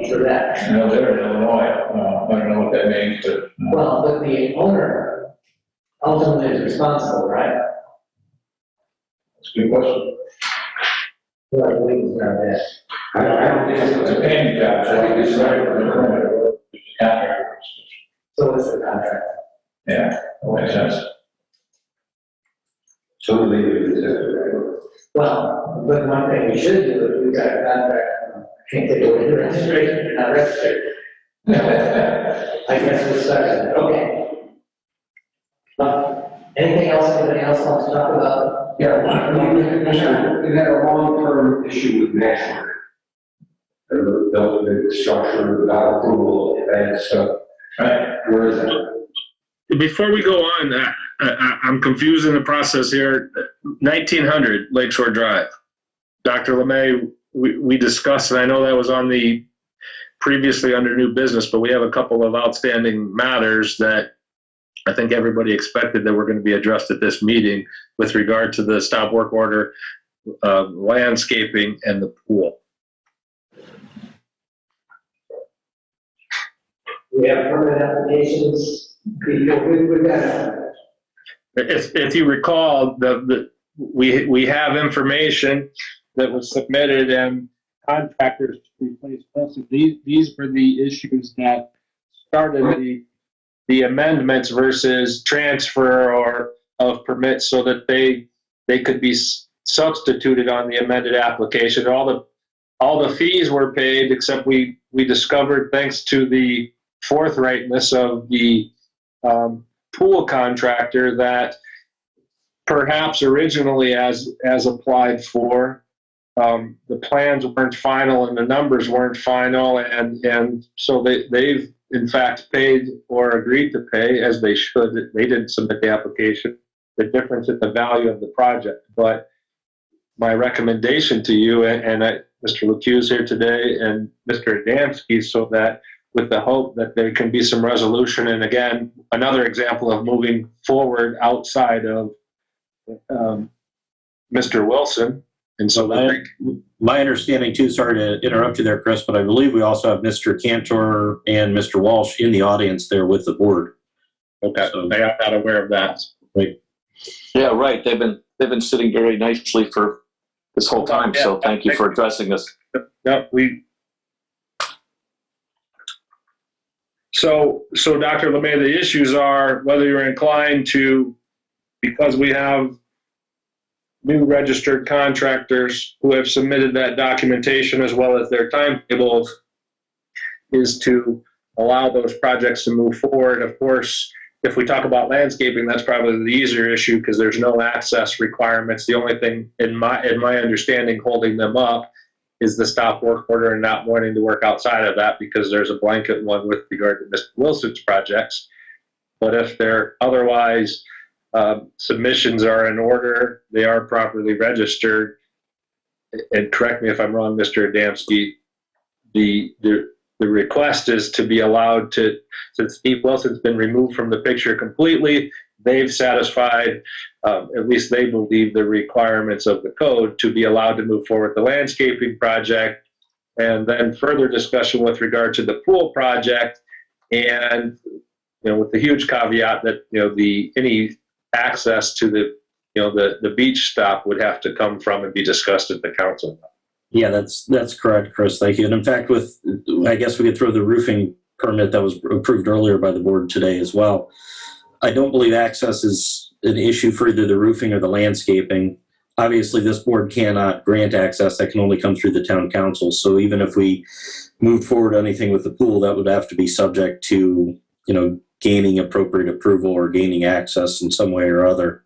for that? No, they're in Illinois, I don't know what that means, but. Well, but the owner ultimately is responsible, right? That's a good question. Well, I believe it's not that. I don't think It's a painting job, so I think it's right for the permit. Contractor. So is the contract. Yeah, that makes sense. So the legal is that. Well, but one thing we should do is we've got a contract, can't take away the registration, you're not registered. I guess we're stuck in it, okay. Anything else, anybody else wants to talk about? Yeah, we had a long-term issue with National. They were built a big structure without approval, and stuff. Right. Where is that? Before we go on, I'm confused in the process here. 1900 Lakeshore Drive. Dr. LeMay, we discussed, and I know that was on the previously under new business, but we have a couple of outstanding matters that I think everybody expected that were going to be addressed at this meeting with regard to the stop work order, landscaping, and the pool. We have permit applications. We've got, If you recall, we have information that was submitted and contractors to replace Wilson. These were the issues that started the amendments versus transfer or of permits so that they could be substituted on the amended application. All the fees were paid, except we discovered, thanks to the forthrightness of the pool contractor, that perhaps originally as applied for, the plans weren't final and the numbers weren't final, and so they've in fact paid or agreed to pay, as they should. They didn't submit the application, the difference in the value of the project. But my recommendation to you, and Mr. LeCue's here today and Mr. Adamski, so that with the hope that there can be some resolution, and again, another example of moving forward outside of Mr. Wilson. And so my understanding too, sorry to interrupt you there, Chris, but I believe we also have Mr. Cantor and Mr. Walsh in the audience there with the board. Okay, so I'm not aware of that. Right. Yeah, right. They've been sitting very nicely for this whole time. So thank you for addressing this. Yep, So Dr. LeMay, the issues are whether you're inclined to, because we have new registered contractors who have submitted that documentation as well as their timetables, is to allow those projects to move forward. Of course, if we talk about landscaping, that's probably the easier issue because there's no access requirements. The only thing in my understanding holding them up is the stop work order and not wanting to work outside of that because there's a blanket one with regard to Mr. Wilson's projects. But if they're otherwise submissions are in order, they are properly registered, and correct me if I'm wrong, Mr. Adamski, the request is to be allowed to, since Steve Wilson's been removed from the picture completely, they've satisfied, at least they believe, the requirements of the code to be allowed to move forward the landscaping project, and then further discussion with regard to the pool project, and with the huge caveat that any access to the beach stop would have to come from and be discussed at the council. Yeah, that's correct, Chris. Thank you. And in fact, I guess we could throw the roofing permit that was approved earlier by the board today as well. I don't believe access is an issue for either the roofing or the landscaping. Obviously, this board cannot grant access. That can only come through the town council. So even if we moved forward anything with the pool, that would have to be subject to, gaining appropriate approval or gaining access in some way or other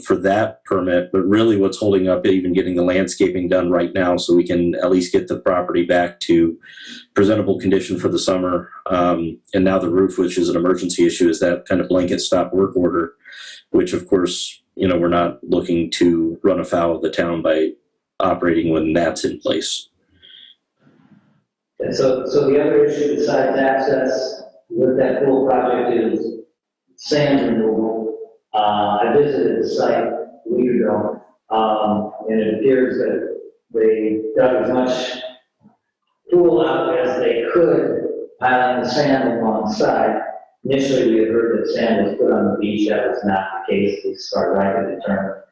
for that permit. But really what's holding up even getting the landscaping done right now so we can at least get the property back to presentable condition for the summer. And now the roof, which is an emergency issue, is that kind of blanket stop work order, which of course, we're not looking to run afoul of the town by operating when that's in place. And so the other issue besides access with that pool project is sand removal. I visited the site a week ago, and it appears that they dug as much pool out as they could, piling the sand alongside. Initially, we had heard that sand was put on the beach. That was not the case, as far as I could determine.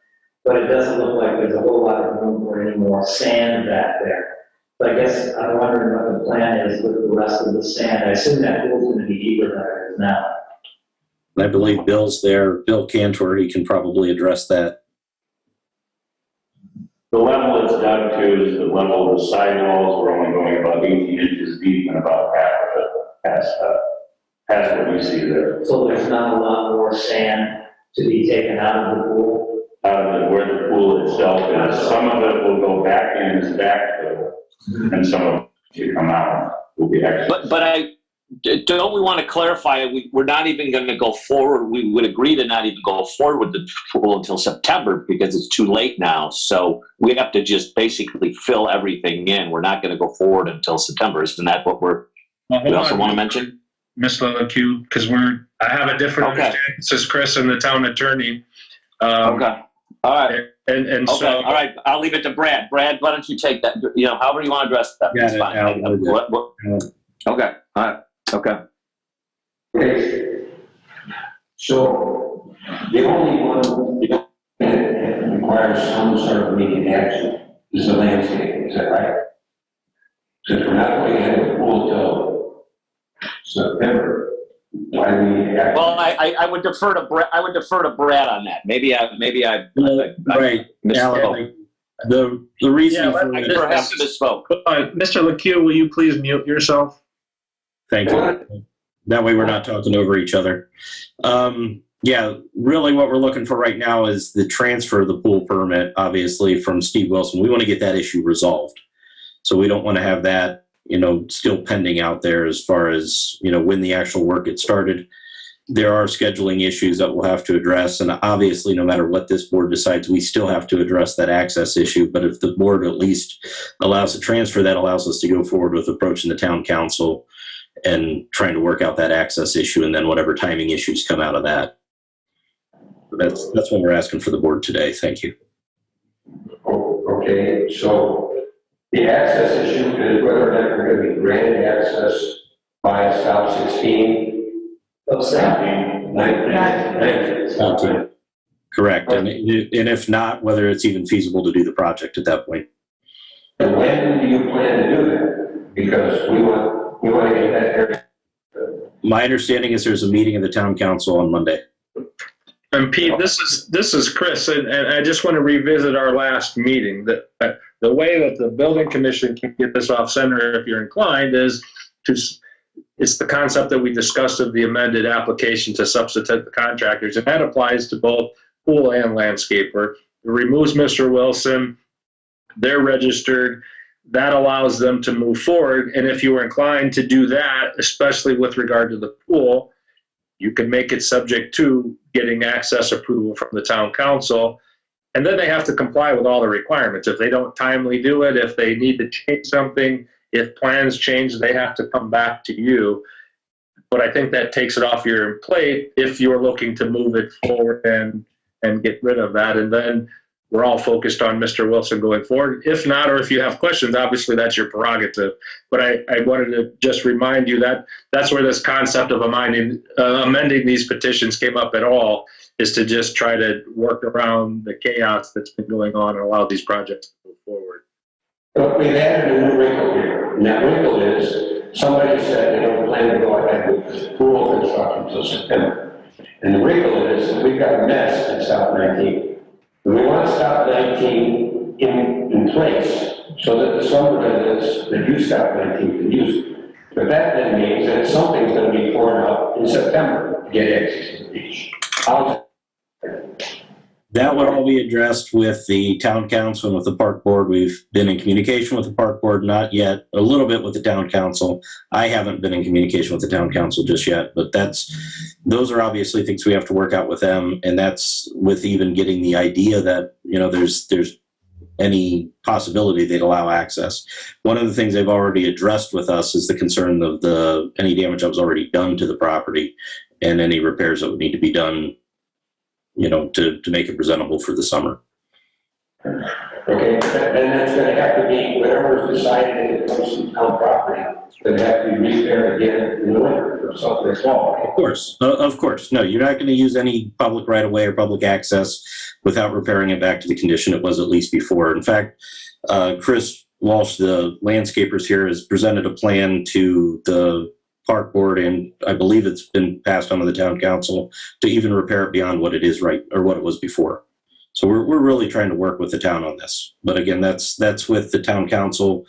But it doesn't look like there's a whole lot of room for any more sand back there. So I guess I'm wondering what the plan is with the rest of the sand. I assume that pool's going to be deeper than it is now. I believe Bill's there. Bill Cantor, he can probably address that. The level it's dug to is the level of the sidewalls. We're only going about 18 inches deep and about half of it past what we see there. So there's not a lot more sand to be taken out of the pool? Out of where the pool itself is. Some of it will go back in as backfill, and some of it to come out will be extra. But don't we want to clarify, we're not even going to go forward. We would agree to not even go forward with the pool until September because it's too late now. So we have to just basically fill everything in. We're not going to go forward until September. Isn't that what we also want to mention? Ms. LeCue, because I have a different Okay. understanding. This is Chris and the town attorney. Okay, all right. And Okay, so, all right, I'll leave it to Brad. Brad, why don't you take that, however you want to address that. Got That's it, fine. Al, we're good. Okay, all right, okay. Okay. So the only one that requires some sort of immediate action is the landscape, is that right? Since we're not going to have a pool till September, why do we have? Well, I would defer to Brad, Brad on that. Maybe I Right, misspoke. Al, the reason for I perhaps misspoke. Mr. LeCue, will you please mute yourself? Thank you. That way we're not talking over each other. Yeah, really what we're looking for right now is the transfer of the pool permit, obviously, from Steve Wilson. We want to get that issue resolved. So we don't want to have that, still pending out there as far as, when the actual work gets started. There are scheduling issues that we'll have to address. And obviously, no matter what this board decides, we still have to address that access issue. But if the board at least allows a transfer, that allows us to go forward with approaching the town council and trying to work out that access issue, and then whatever timing issues come out of that. That's what we're asking for the board today. Thank you. Okay, so the access issue is whether or not we're going to be granted access by South 16. Those 19. Correct. And if not, whether it's even feasible to do the project at that point. And when do you plan to do that? Because we want to get that area. My understanding is there's a meeting of the town council on Monday. And Pete, this is Chris, and I just want to revisit our last meeting. The way that the building commission can get this off center, if you're inclined, is it's the concept that we discussed of the amended application to substitute the contractors, and that applies to both pool and landscaper. It removes Mr. Wilson. They're registered. That allows them to move forward. And if you were inclined to do that, especially with regard to the pool, you can make it subject to getting access approval from the town council. And then they have to comply with all the requirements. If they don't timely do it, if they need to change something, if plans change, they have to come back to you. But I think that takes it off your plate if you're looking to move it forward and get rid of that. And then we're all focused on Mr. Wilson going forward. If not, or if you have questions, obviously that's your prerogative. But I wanted to just remind you that that's where this concept of amending these petitions came up at all, is to just try to work around the chaos that's been going on and allow these projects to move forward. But we've added a new wrinkle here. And that wrinkle is somebody said they don't plan to go ahead with this pool construction until September. And the wrinkle is that we've got a mess in South 19. We want to stop 19 in place so that the summer residents that use South 19 can use it. But that then means that something's going to be poured out in September to get access to the beach. That would all be addressed with the town council and with the park board. We've been in communication with the park board, not yet, a little bit with the town council. I haven't been in communication with the town council just yet, but those are obviously things we have to work out with them. And that's with even getting the idea that, there's any possibility they'd allow access. One of the things they've already addressed with us is the concern of any damage that was already done to the property and any repairs that would need to be done, to make it presentable for the summer. Okay, and that's going to have to be, whatever is decided in the comes to town property, it's going to have to be repaired again in the winter or something as well. Of course. No, you're not going to use any public right-of-way or public access without repairing it back to the condition it was at least before. In fact, Chris Walsh, the landscapers here, has presented a plan to the park board, and I believe it's been passed on to the town council to even repair it beyond what it is or what it was before. So we're really trying to work with the town on this. But again, that's with the town council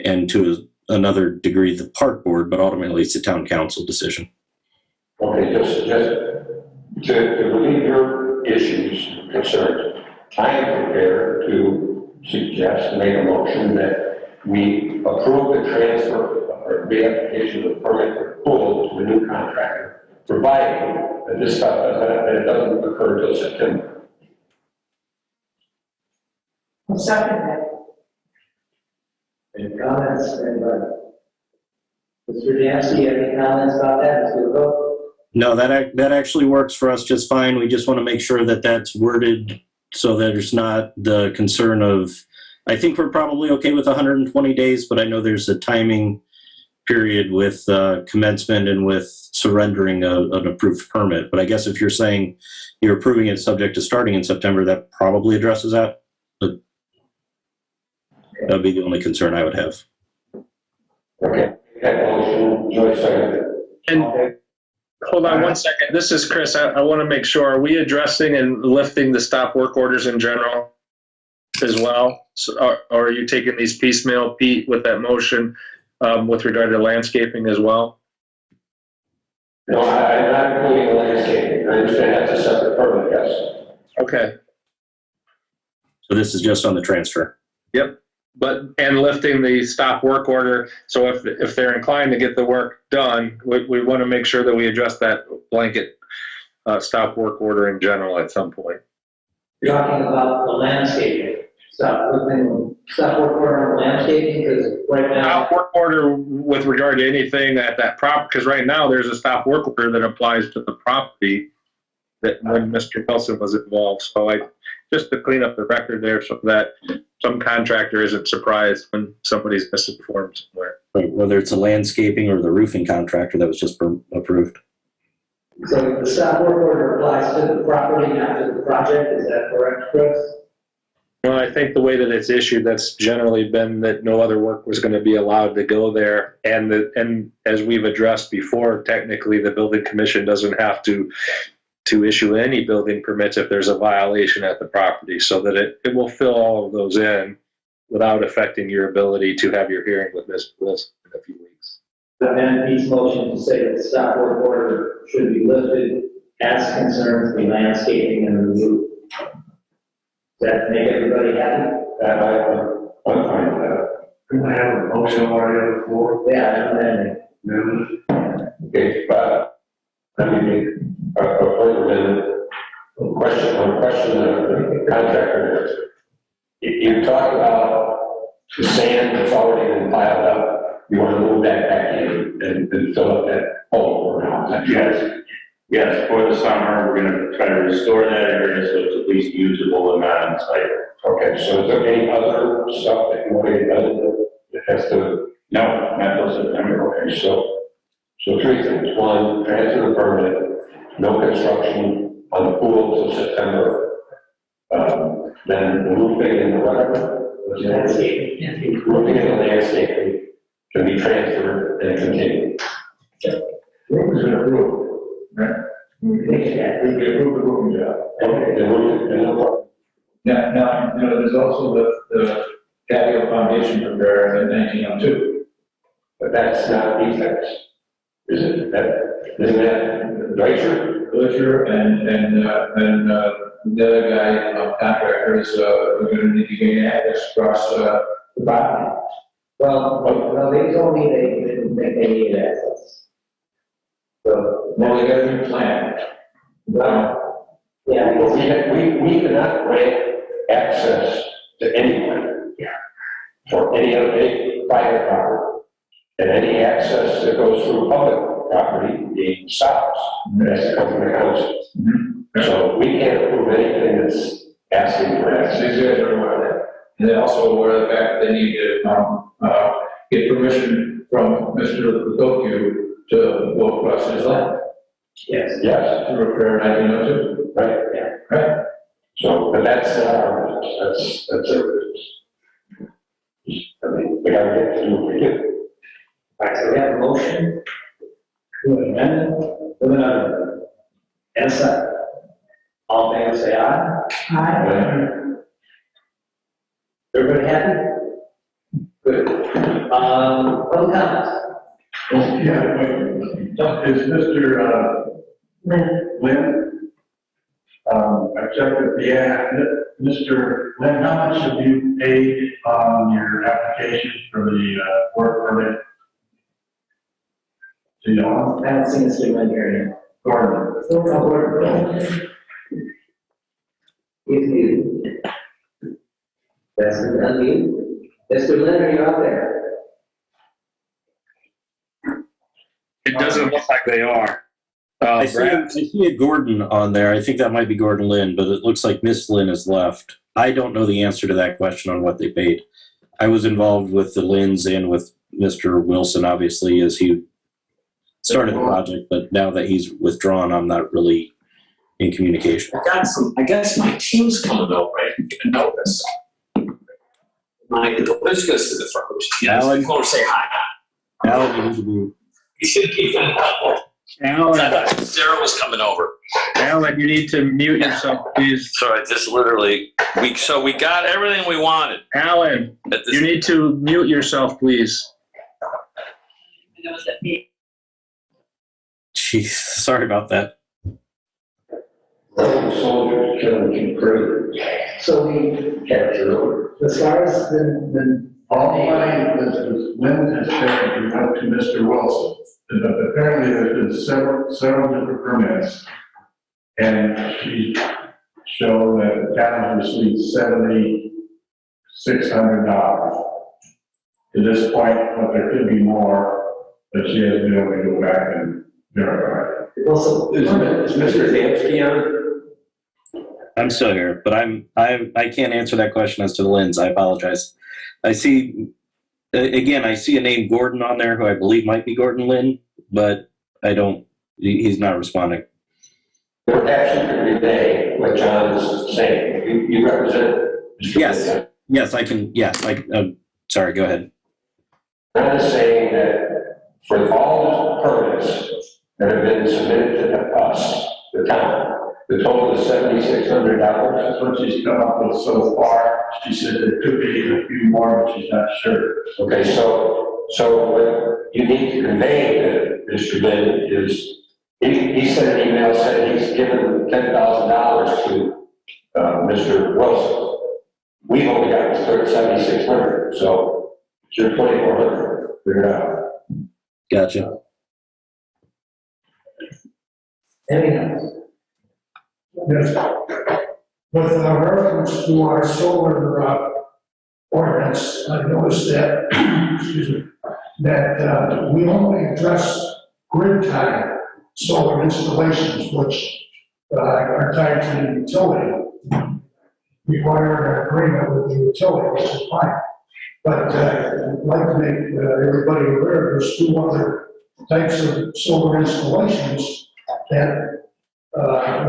and to another degree the park board, but ultimately it's the town council decision. Okay, just to relieve your issues and concerns, I am prepared to suggest, make a motion that we approve the transfer or the application of the permit for pool to a new contractor, providing that this stuff doesn't occur until September. I'll second that. Any comments, anybody? Mr. Dancy, any comments about that, Mr. Cook? No, that actually works for us just fine. We just want to make sure that that's worded so that there's not the concern of, I think we're probably okay with 120 days, but I know there's a timing period with commencement and with surrendering an approved permit. But I guess if you're saying you're approving it subject to starting in September, that probably addresses that. But that'd be the only concern I would have. Okay, that motion, Joyce, second. And hold on one second. This is Chris. I want to make sure, are we addressing and lifting the stop work orders in general as well? So, or are you taking these piecemeal, Pete, with that motion with regard to landscaping as well? No, I'm not including the landscaping. I understand that's a separate permit, yes. Okay. So this is just on the transfer. Yep. And lifting the stop work order. So if they're inclined to get the work done, we want to make sure that we address that blanket stop work order in general at some point. You're talking about the landscaping, stop work order on landscaping, because right now. Stop work order with regard to anything at that prop, because right now there's a stop work order that applies to the property that when Mr. Nelson was involved. So just to clean up the record there so that some contractor isn't surprised when somebody's misinformed somewhere. Right, whether it's a landscaping or the roofing contractor that was just approved. So the stop work order applies to the property, not to the project, is that correct, Chris? Well, I think the way that it's issued, that's generally been that no other work was going to be allowed to go there. And as we've addressed before, technically the building commission doesn't have to issue any building permits if there's a violation at the property, so that it will fill all of those in without affecting your ability to have your hearing with Ms. Wilson in a few weeks. But then Pete's motion to say that the stop work order should be lifted as concerns the landscaping and the roof. Does that make everybody happy? I'm fine with that. Can I have a motion already on the floor? Yeah, and Okay, but let me make a further amendment. Question the contractor. You talk about the sand that's already been piled up. You want to move that back in and fill up that hole around that. Yes, for the summer, we're gonna try to restore that area so it's at least usable and not unsightly. Okay, so is there any other stuff that you want to do that has to? No, not till September. Okay, so three things. One, transfer the permit, no construction on the pool until September. Then the roofing and the whatever. landscaping. Roofing and the landscaping can be transferred and continue. Roof is an approved, right? We approved the roofing job. Okay, the roofing, and the what? Now, there's also the patio foundation repair in 1902. But that's not defects. Is it? Isn't that Glacier? Glacier and the other guy, contractors, are gonna need to gain access across, the property. Well, they told me they didn't think they needed access. So, Well, they got a new plan. yeah, We cannot grant access to anyone for any of any private property. And any access that goes through public property being stops. It has to come from the council. So we can't approve anything that's asking for Yes, access. these guys are aware of that. And they're also aware of the fact that they need to, get permission from Mr. Lukokyu to go across his land. yes. Yes, To repair 1902. right. Yeah. Right? So, but that's not our business, that's their business. I mean, we gotta get to what we do. All right, so we have a motion to amend with another. And a second. All in favor, say aye. Aye. Everybody happy? Good. Public comments? Yeah, wait, is Mr. Lynn? I checked with the ad, Mr. Lynn, how much have you paid on your application for the work permit? Do you know? I haven't seen this one here yet. Gordon? If you. That's unmute. Mr. Lynn, are you out there? It doesn't look like they are. I see a Gordon on there. I think that might be Gordon Lynn, but it looks like Miss Lynn has left. I don't know the answer to that question on what they paid. I was involved with the Lynn's and with Mr. Wilson, obviously, as he started the project, but now that he's withdrawn, I'm not really in communication. I guess my team's coming over. I didn't even know this. Let's go to the front. Alan, Go say hi. Alan, you need to be. You should keep it up. Alan, Sarah was coming over. Alan, you need to mute yourself, please. Sorry, just literally, we got everything we wanted. Alan, you need to mute yourself, please. Jeez, sorry about that. Soldiers killing you crazy. So as far as the All mine was Lynn has said he went to Mr. Wilson, but apparently there's been several different permits. And she showed that the town has received $7,600. To this point, but there could be more, but she has been able to go back and verify. Also, Is Mr. Dansky on? I'm still here, but I can't answer that question as to the Lynn's. I apologize. I see a name Gordon on there who I believe might be Gordon Lynn, but he's not responding. Perhaps you could relay what John is saying. You represent Mr. Yes. Yes, I can. Yes, sorry, go ahead. I'm just saying that for all the permits that have been submitted to us, the town, the total is $7,600. That's what she's come up with so far. She said there could be a few more, but she's not sure. Okay, so what you need to convey to Mr. Lynn is, he sent an email saying he's given $10,000 to Mr. Wilson. We've only got $7,600, so it's your $2,400. Figure it out. Gotcha. anything else? Yes. With reference to our solar ordinance, I noticed that, excuse me, that we only address grid-tied solar installations, which are tied to the utility, require an agreement with the utility, which is fine. But I'd like to make everybody aware there's two other types of solar installations that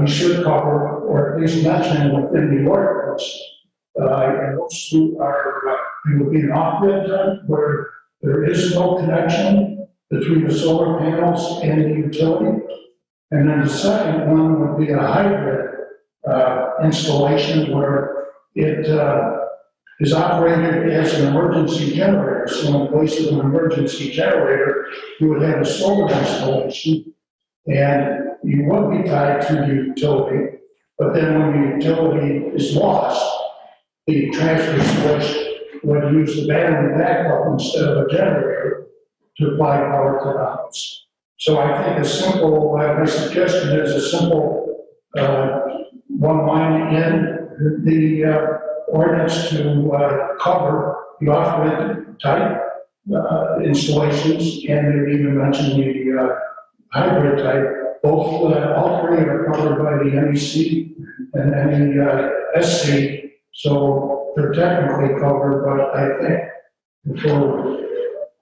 we should cover, or at least mention within the ordinance. And those two are, it would be an off-grid type where there is no connection between the solar panels and the utility. And then the second one would be a hybrid installation where it is operated as an emergency generator. So in place of an emergency generator, you would have a solar installation, and you would be tied to the utility. But then when the utility is lost, the transfer switch would use the battery backup instead of a generator to apply power to the house. So I think a simple, my suggestion is a simple one line in the ordinance to cover the off-grid type installations, and they even mentioned the hybrid type. Both, all three are covered by the NEC and the SC, so they're technically covered, but I think for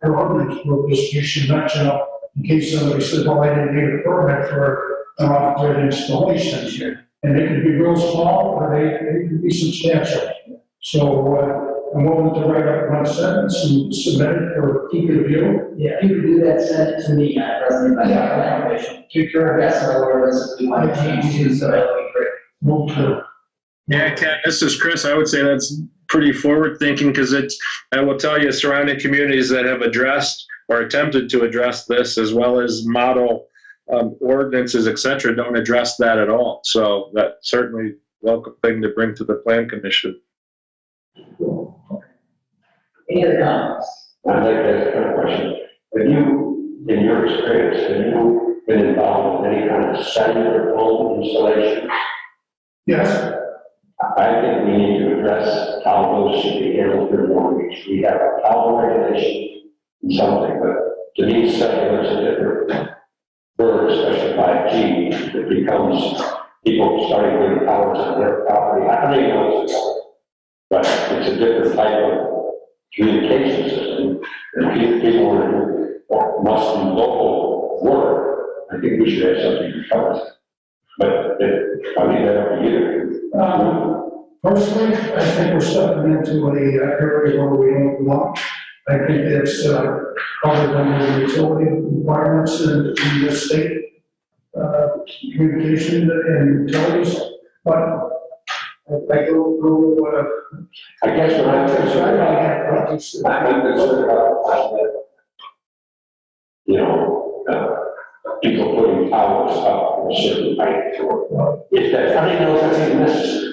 our ordinance purpose, you should mention, in case somebody says, well, I didn't need a permit for an off-grid installation here. And they could be real small, or they could be substantial. So I'm willing to write up one sentence and submit it for keep review. Yeah, you could do that, send it to me, President. Take care of That's our ordinance, we want to change to, so that'll be great. Move to. Yeah, Ken, this is Chris. I would say that's pretty forward thinking, because I will tell you, surrounding communities that have addressed or attempted to address this, as well as model ordinances, et cetera, don't address that at all. So that's certainly a welcome thing to bring to the Plan Commission. Any other comments? I'd like to ask a question. Have you, in your experience, have you been involved in any kind of cellular phone installation? Yes. I think we need to address how those should be handled through mortgage. We have a power regulation and something, but to me, cellular is a different for especially 5G, it becomes people starting putting towers on their property. I don't even know what's going on, but it's a different type of communication system, and people must do local work. I think we should have something to cover that. But I leave that up to you. Personally, I think we're stepping into an area where we don't belong. I think it's covered under the utility requirements in the state communication and utilities, but I don't know. I guess what I'm concerned about, you know, people putting towers up a certain height. If that, I don't know if that's even necessary.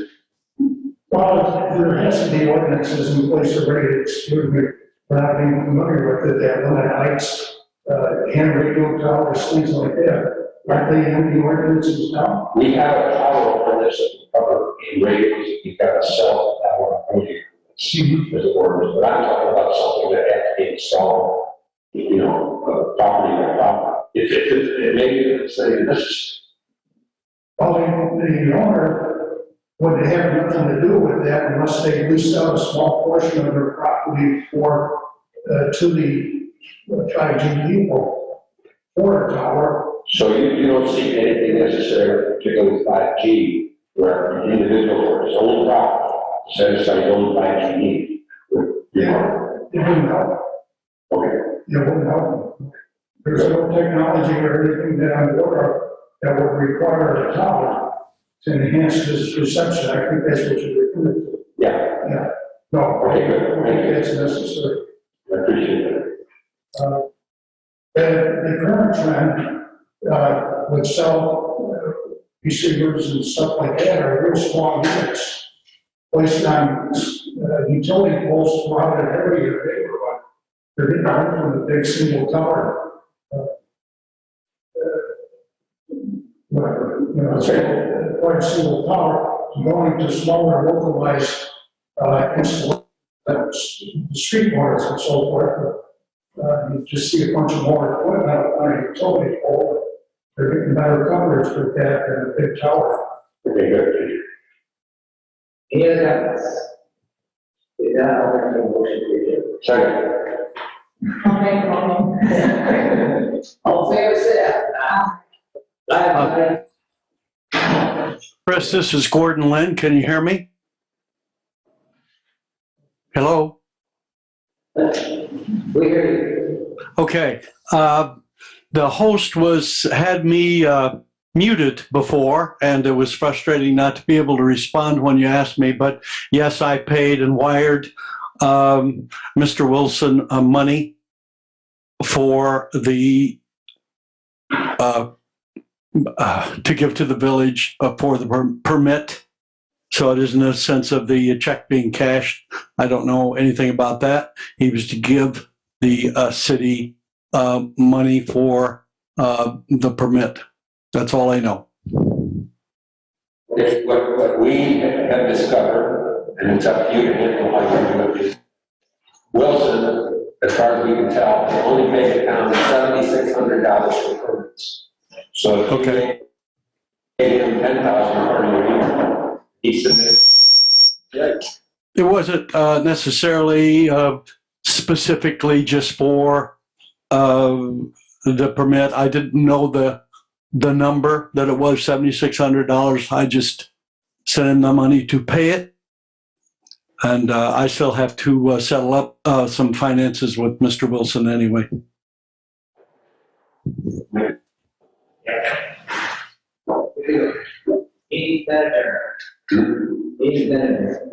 Well, there has to be ordinances in place already, excuse me, for not being familiar with it, that limit heights, hand radio towers, things like that. Aren't they in the ordinances now? We have a tower ordinance that we cover in radios, we've got a cell tower radio. As an ordinance, but I'm talking about something that has to be installed, you know, property by property. It may say this. Well, the owner would have nothing to do with that unless they lease out a small portion of their property for, to the 5G people for a tower. So you don't see anything necessary, particularly with 5G, where an individual for his own property set aside his own 5G need. You know. It wouldn't help. Okay. It wouldn't help. There's no technology or anything that I'm aware of that would require a tower to enhance this reception. I think that's what you're referring to. Yeah. Yeah. No, Okay, good. I think that's necessary. I appreciate that. The current trend with cell receivers and stuff like that are real small units placed on utility poles throughout an area of the neighborhood. They're getting out from the big single tower. Quite single tower, going to smaller localized installations, street corners and so forth. You just see a bunch of more equipment on a utility pole. They're getting better coverage with that than a big tower. Okay, good. Any other comments? If not, I'll make a motion to adjourn. Second. All in favor, say aye. Aye. Chris, this is Gordon Lynn. Can you hear me? Hello? We hear you. Okay. The host had me muted before, and it was frustrating not to be able to respond when you asked me. But yes, I paid and wired Mr. Wilson money for the to give to the village for the permit. So it is in a sense of the check being cashed. I don't know anything about that. He was to give the city money for the permit. That's all I know. What we have discovered, and it's up to you to handle how you do it, is Wilson, as far as we can tell, only paid the town $7,600 for permits. So if okay, paid him $10,000 per year, he submitted. it wasn't necessarily specifically just for the permit. I didn't know the number that it was $7,600. I just sent him the money to pay it, and I still have to settle up some finances with Mr. Wilson anyway. Meeting better. Meeting better.